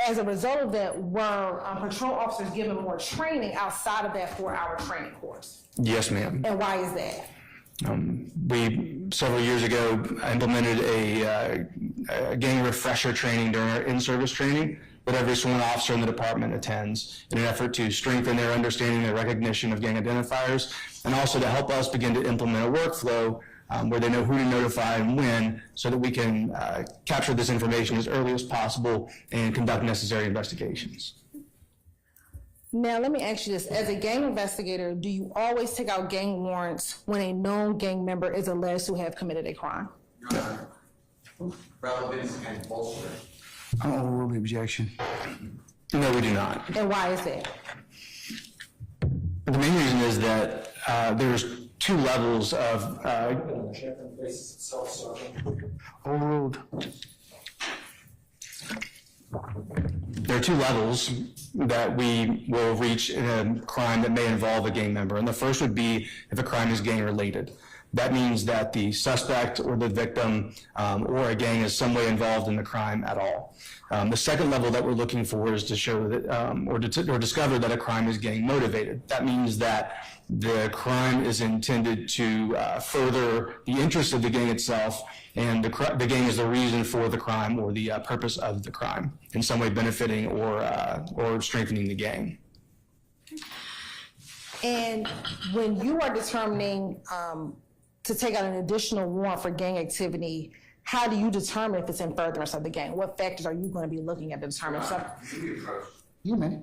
as a result of that, were patrol officers given more training outside of that 4-hour training course? Yes, ma'am. And why is that? We, several years ago, implemented a gang refresher training during our in-service training that every sworn officer in the department attends in an effort to strengthen their understanding and recognition of gang identifiers, and also to help us begin to implement a workflow where they know who to notify and when, so that we can capture this information as early as possible and conduct necessary investigations. Now, let me ask you this. As a gang investigator, do you always take out gang warrants when a known gang member is alleged to have committed a crime? Relevance and bolster. I'll overrule the objection. No, we do not. And why is that? The main reason is that there's two levels of Overruled. there are two levels that we will reach in a crime that may involve a gang member. And the first would be if a crime is gang related. That means that the suspect or the victim or a gang is some way involved in the crime at all. The second level that we're looking for is to show that or discover that a crime is gang motivated. That means that the crime is intended to further the interest of the gang itself, and the gang is the reason for the crime or the purpose of the crime, in some way benefiting or strengthening the gang. And when you are determining to take out an additional warrant for gang activity, how do you determine if it's in furtherance of the gang? What factors are you going to be looking at to determine something? You may.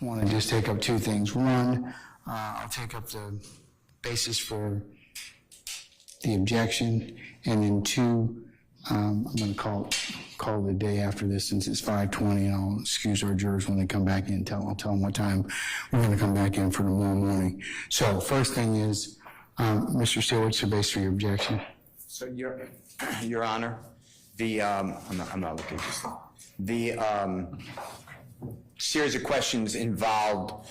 want to just take up two things. One, I'll take up the basis for the objection, and then two, I'm going to call it a day after this since it's 5:20, and I'll excuse our jurors when they come back in. I'll tell them what time we're going to come back in for tomorrow morning. So first thing is, Mr. Steele, what's the basis for your objection? So, Your Honor, I'm not looking at this. The series of questions involved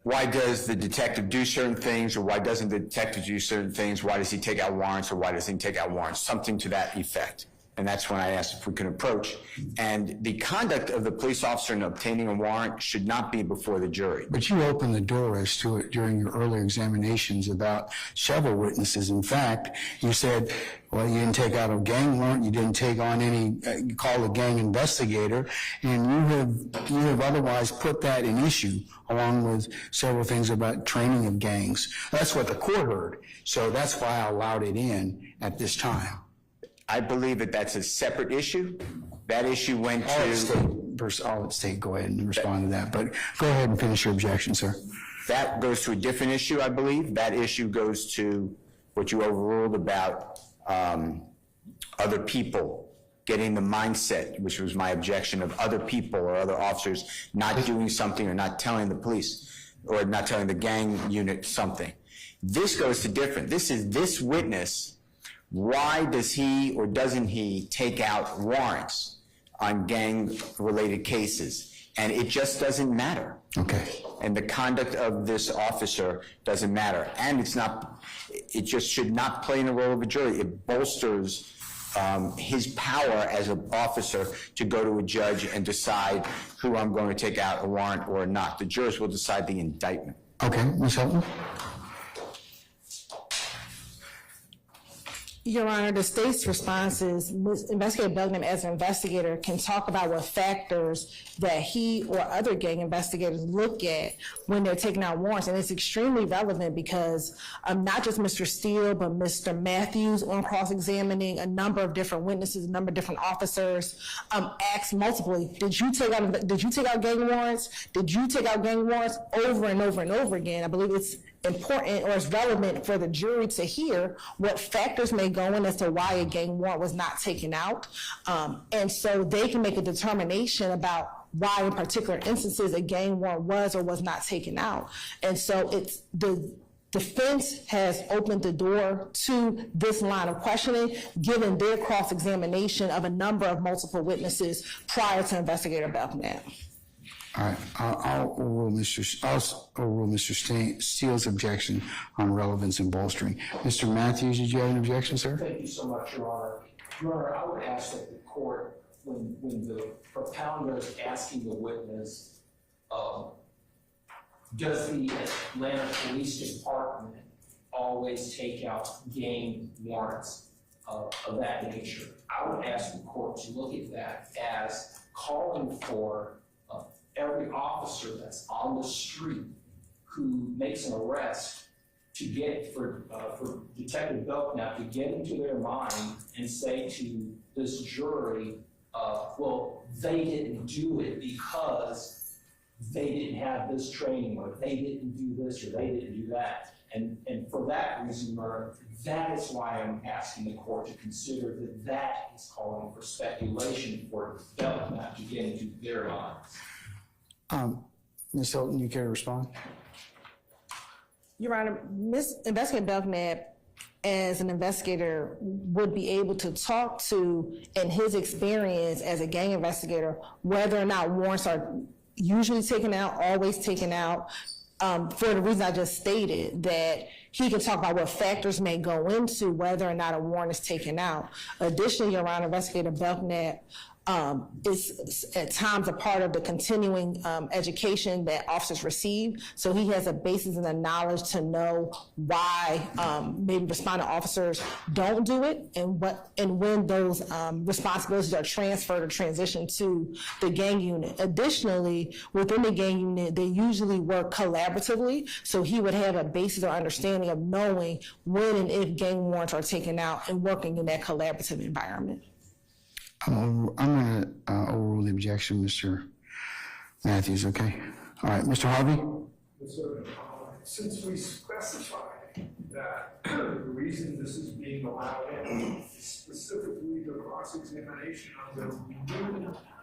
why does the detective do certain things, or why doesn't the detective do certain things? Why does he take out warrants, or why doesn't he take out warrants? Something to that effect. And that's when I asked if we could approach. And the conduct of the police officer in obtaining a warrant should not be before the jury. But you opened the door as to it during your earlier examinations about several witnesses. In fact, you said, well, you didn't take out a gang warrant, you didn't take on any, you called a gang investigator, and you have otherwise put that in issue, along with several things about training of gangs. That's what the court heard, so that's why I allowed it in at this time. I believe that that's a separate issue. That issue went to... I'll let State go ahead and respond to that, but go ahead and finish your objection, sir. That goes to a different issue, I believe. That issue goes to what you overruled about other people getting the mindset, which was my objection, of other people or other officers not doing something or not telling the police or not telling the gang unit something. This goes to different. This is this witness. Why does he or doesn't he take out warrants on gang-related cases? And it just doesn't matter. Okay. And the conduct of this officer doesn't matter. And it just should not play in the role of a jury. It bolsters his power as an officer to go to a judge and decide who I'm going to take out a warrant or not. The jurors will decide the indictment. Okay, Ms. Hilton? Your Honor, the state's response is Investigator Belknap, as an investigator, can talk about what factors that he or other gang investigators look at when they're taking out warrants. And it's extremely relevant because not just Mr. Steele, but Mr. Matthews, on cross-examining a number of different witnesses, a number of different officers, asked multiply, did you take out gang warrants? Did you take out gang warrants? Over and over and over again. I believe it's important, or it's relevant for the jury to hear what factors may go in as to why a gang warrant was not taken out. And so they can make a determination about why in particular instances a gang warrant was or was not taken out. And so it's the defense has opened the door to this line of questioning, given their cross-examination of a number of multiple witnesses prior to Investigator Belknap. All right, I'll overrule Mr. Steele's objection on relevance and bolstering. Mr. Matthews, did you have an objection, sir? Thank you so much, Your Honor. Your Honor, I would ask that the court, when the propounder is asking the witness, does the Atlanta Police Department always take out gang warrants of that nature? I would ask the court to look at that as calling for every officer that's on the street who makes an arrest to get for Detective Belknap to get into their mind and say to this jury, well, they didn't do it because they didn't have this training, or they didn't do this, or they didn't do that. And for that reason, that is why I'm asking the court to consider that is calling for speculation for Belknap to get into their minds. Ms. Hilton, you care to respond? Your Honor, Investigator Belknap, as an investigator, would be able to talk to, in his experience as a gang investigator, whether or not warrants are usually taken out, always taken out, for the reason I just stated, that he can talk about what factors may go into whether or not a warrant is taken out. Additionally, Your Honor, Investigator Belknap is at times a part of the continuing education that officers receive. So he has a basis in the knowledge to know why maybe responding officers don't do it, and when those responsibilities are transferred or transitioned to the gang unit. Additionally, within the gang unit, they usually work collaboratively. So he would have a basis or understanding of knowing when and if gang warrants are taken out and working in that collaborative environment. I'm going to overrule the objection, Mr. Matthews, okay. All right, Mr. Harvey? Yes, sir. Since we specified that the reason this is being allowed in is specifically the cross-examination of the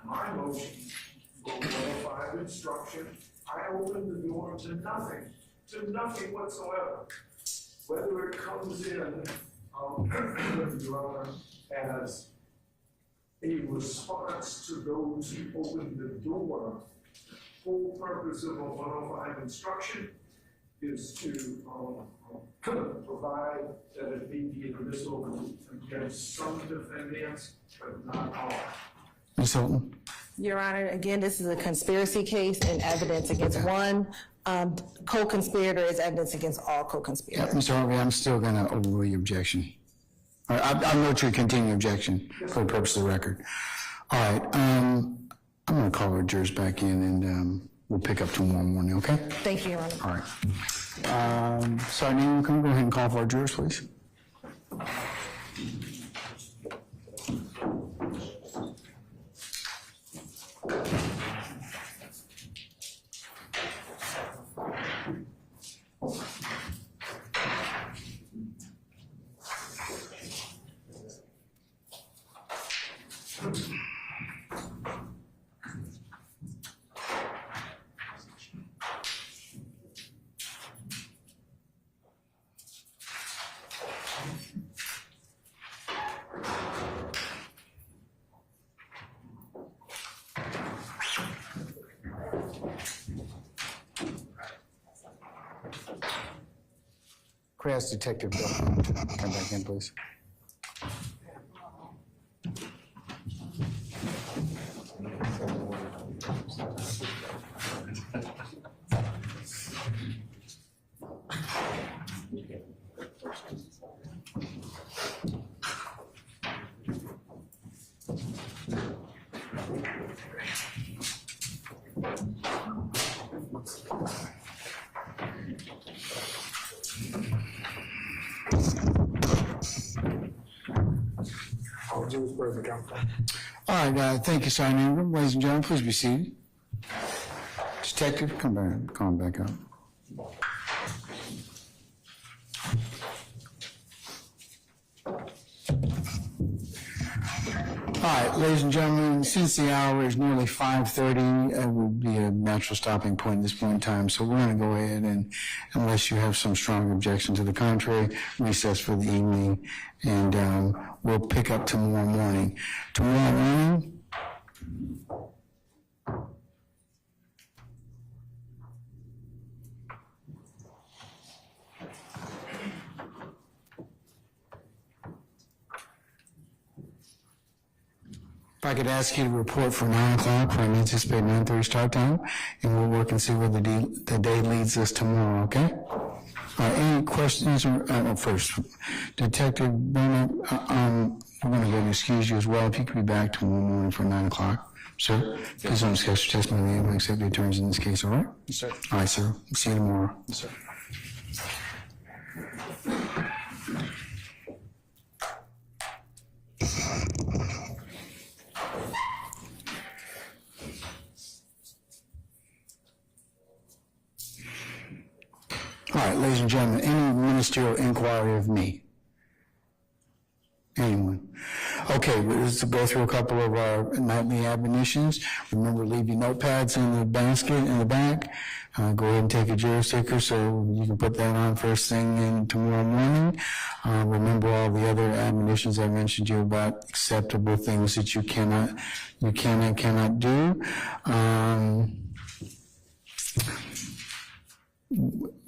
my motion for 105 instruction, I opened the door to nothing whatsoever. Whether it comes in, Your Honor, as a response to those who opened the door, the whole purpose of a 105 instruction is to provide that it may be admissible against some defendants, but not all. Ms. Hilton? Your Honor, again, this is a conspiracy case and evidence against one co-conspirator is evidence against all co-conspirators. Mr. Harvey, I'm still going to overrule your objection. All right, I'll note your continuing objection for the purpose of the record. All right, I'm going to call our jurors back in and we'll pick up tomorrow morning, okay? Thank you, Your Honor. All right. Sarnine, can we go ahead and call for our jurors, please? Could I ask Detective Bill to come back in, please? All right, thank you, Sergeant. Ladies and gentlemen, please be seated. Detective, come back up. All right, ladies and gentlemen, since the hour is nearly 5:30, it would be a natural stopping point at this point in time. So we're going to go ahead and, unless you have some strong objection to the contrary, recess for the evening, and we'll pick up tomorrow morning. Tomorrow morning, if I could ask you to report for 9 o'clock for an anticipated 9:30 start time, and we'll work and see where the day leads us tomorrow, okay? Any questions? First, Detective Bennett, we're going to go and excuse you as well. If you could be back tomorrow morning for 9 o'clock. Sir, please don't discuss your testimony. We will accept the attorneys in this case, all right? Yes, sir. All right, sir. See you tomorrow. Yes, sir. All right, ladies and gentlemen, any ministerial inquiry of me? Anyone? Okay, let's go through a couple of our nightly admonitions. Remember, leave your notepads in the basket in the back. Go ahead and take a juror sticker so you can put that on first thing in tomorrow morning. Remember all the other admonitions I mentioned to you about acceptable things that you cannot do.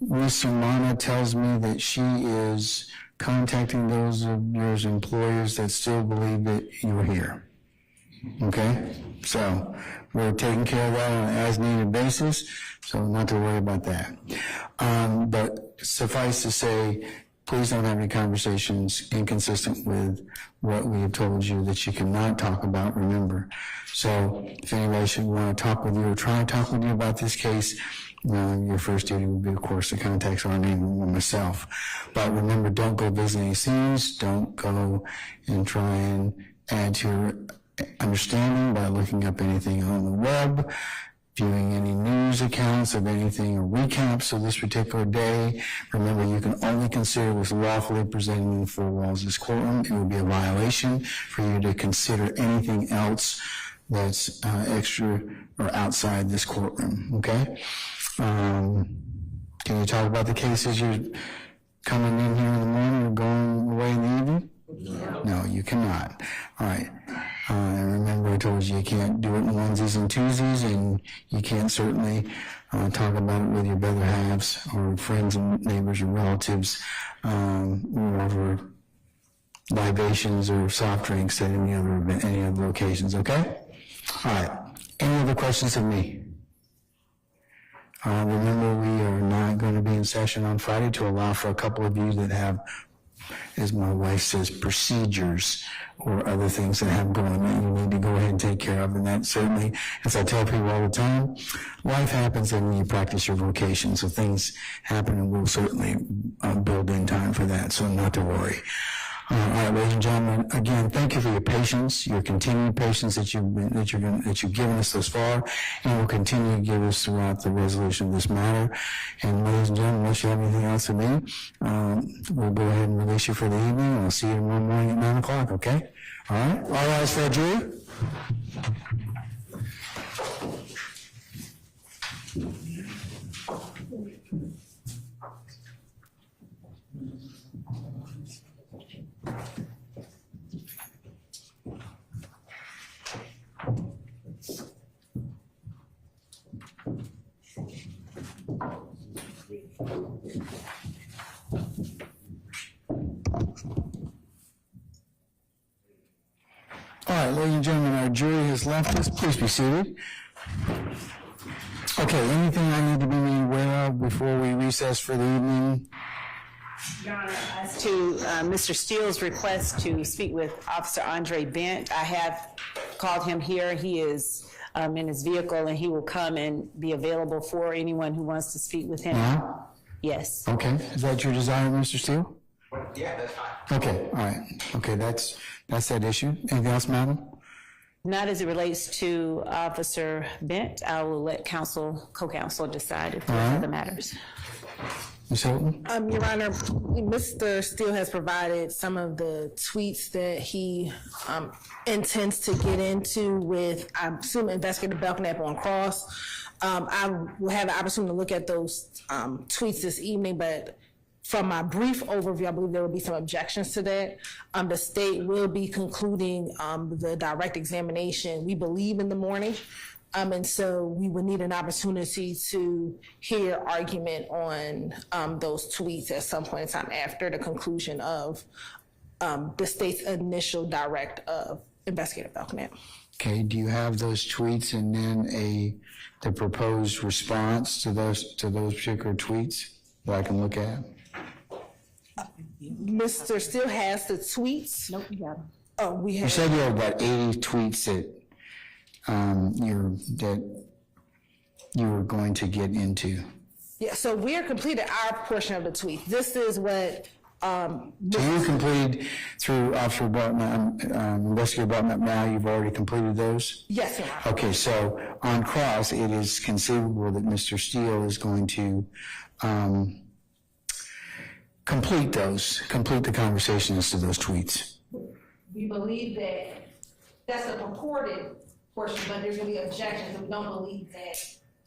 Miss Sermana tells me that she is contacting those of your employers that still believe that you're here. Okay? So we're taking care of that on an as-needed basis, so not to worry about that. But suffice to say, please don't have any conversations inconsistent with what we have told you that you cannot talk about, remember. So if anybody should want to talk with you or try to talk with you about this case, your first duty would be, of course, to contact our name and myself. But remember, don't go visit any scenes. Don't go and try and add to your understanding by looking up anything on the web. viewing any news accounts of anything or recaps of this particular day. Remember, you can only consider what's lawfully presented in the four walls of this courtroom. It would be a violation for you to consider anything else that's extra or outside this courtroom, okay? Can you talk about the cases you're coming in here in the morning or going away in the evening? No, you cannot. All right. And remember, I told you can't do it in onesies and twosies, and you can't certainly talk about it with your better halves or friends and neighbors or relatives or over libations or soft drinks at any other event, any other locations, okay? All right. Any other questions of me? Remember, we are not going to be in session on Friday to allow for a couple of you that have, as my wife says, procedures or other things that have going on that you need to go ahead and take care of. And that certainly, as I tell people all the time, life happens and you practice your vocation. So things happen and we'll certainly build in time for that. So not to worry. All right, ladies and gentlemen, again, thank you for your patience, your continued patience that you've given us thus far, and will continue to give us throughout the resolution of this matter. And ladies and gentlemen, unless you have anything else to me, we'll go ahead and release you for the evening, and I'll see you tomorrow morning at 9 o'clock, okay? All right? All rise for a jury. All right, ladies and gentlemen, our jury has left us. Please be seated. Okay, anything I need to be made aware of before we recess for the evening? Your Honor, as to Mr. Steele's request to speak with Officer Andre Bent, I have called him here. He is in his vehicle, and he will come and be available for anyone who wants to speak with him. Yeah? Yes. Okay, is that your desire, Mr. Steele? Yeah, that's fine. Okay, all right. Okay, that's that issue. Anything else, madam? Not as it relates to Officer Bent. I will let co-counsel decide if there are other matters. Ms. Hilton? Your Honor, Mr. Steele has provided some of the tweets that he intends to get into with, I assume, Investigator Belknap on cross. I will have the opportunity to look at those tweets this evening, but from my brief overview, I believe there will be some objections to that. The state will be concluding the direct examination, we believe, in the morning. And so we would need an opportunity to hear argument on those tweets at some point in time after the conclusion of the state's initial direct of Investigator Belknap. Okay, do you have those tweets and then the proposed response to those particular tweets that I can look at? Mr. Steele has the tweets. Nope, you got them. Oh, we have. You said you have about 80 tweets that you were going to get into. Yeah, so we're completed our portion of the tweet. This is what. So you completed through Officer Belknap, Investigator Belknap. Now you've already completed those. Yes, Your Honor. Okay, so on cross, it is conceivable that Mr. Steele is going to complete the conversations to those tweets. We believe that that's a purported portion, but there's going to be objections, and we don't believe that.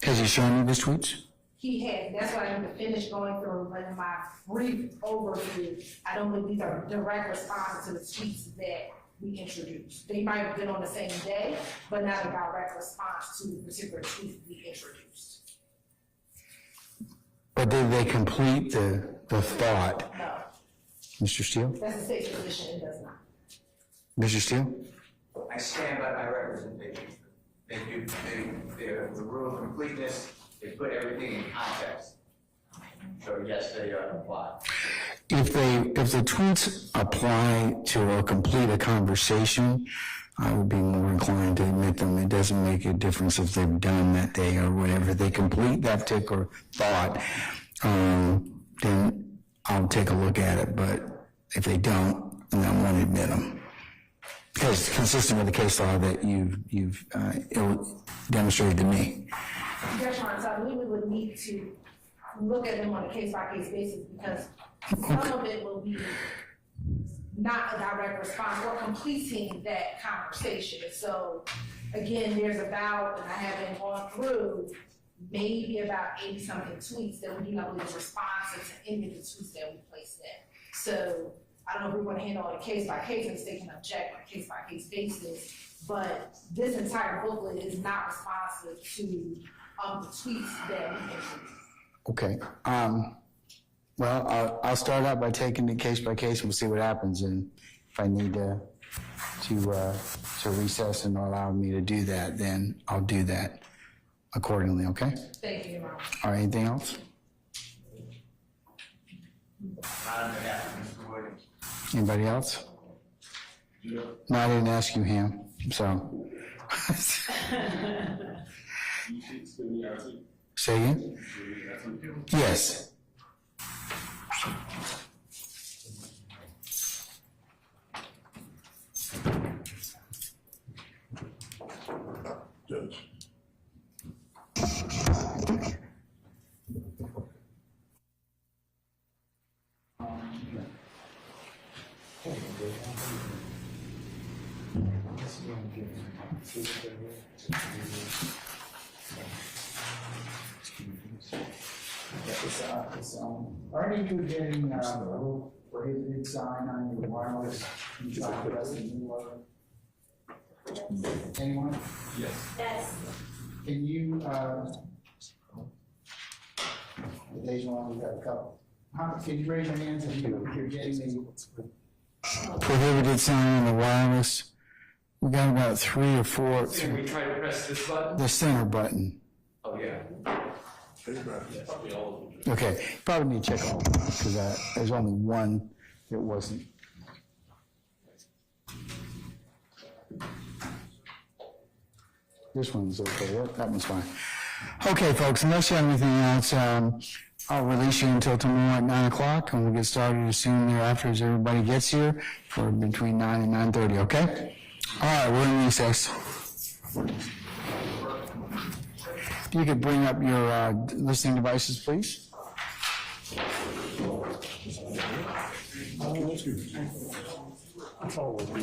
Has he shown you those tweets? He has. That's why I need to finish going through, but in my brief overview, I don't believe these are direct responses to the tweets that we introduced. They might have been on the same day, but not a direct response to the particular tweets we introduced. But did they complete the thought? No. Mr. Steele? That's the state's position. It does not. Mr. Steele? I stand by my representation. The rule of completeness, they put everything in context. So yes, they apply. If the tweets apply to or complete a conversation, I would be more inclined to admit them. It doesn't make a difference if they've done that day or whatever. If they complete that particular thought, then I'll take a look at it. But if they don't, then I won't admit them. Because it's consistent with the case law that you've demonstrated to me. Judge Martin, so I believe we would need to look at them on a case-by-case basis because some of it will be not a direct response or completing that conversation. So again, there's about, and I haven't gone through, maybe about 80-something tweets that we do not believe responses to any of the tweets that we placed in. So I don't know if we want to handle it case-by-case and they can object on a case-by-case basis, but this entire booklet is not responsive to the tweets that we issued. Okay. Well, I'll start out by taking it case by case and we'll see what happens. And if I need to recess and allow me to do that, then I'll do that accordingly, okay? Thank you, Your Honor. All right, anything else? Anybody else? No, I didn't ask you, Ham, so. Say again? Yes. Judge. Are any of you getting a little prohibited sign on your wireless inside the rest of the anyone? Yes. Can you, there's one, we've got a couple. Can you raise your hands if you're getting the prohibited sign on the wireless? We got about 3 or 4. Can we try to press this button? The center button. Oh, yeah. Okay, probably need to check all of them, because there's only one that wasn't. This one's okay, that one's fine. Okay, folks, unless you have anything else, I'll release you until tomorrow at 9 o'clock, and we'll get started as soon thereafter as everybody gets here for between 9 and 9:30, okay? All right, we're in recess. If you could bring up your listening devices, please. That's all we'll do.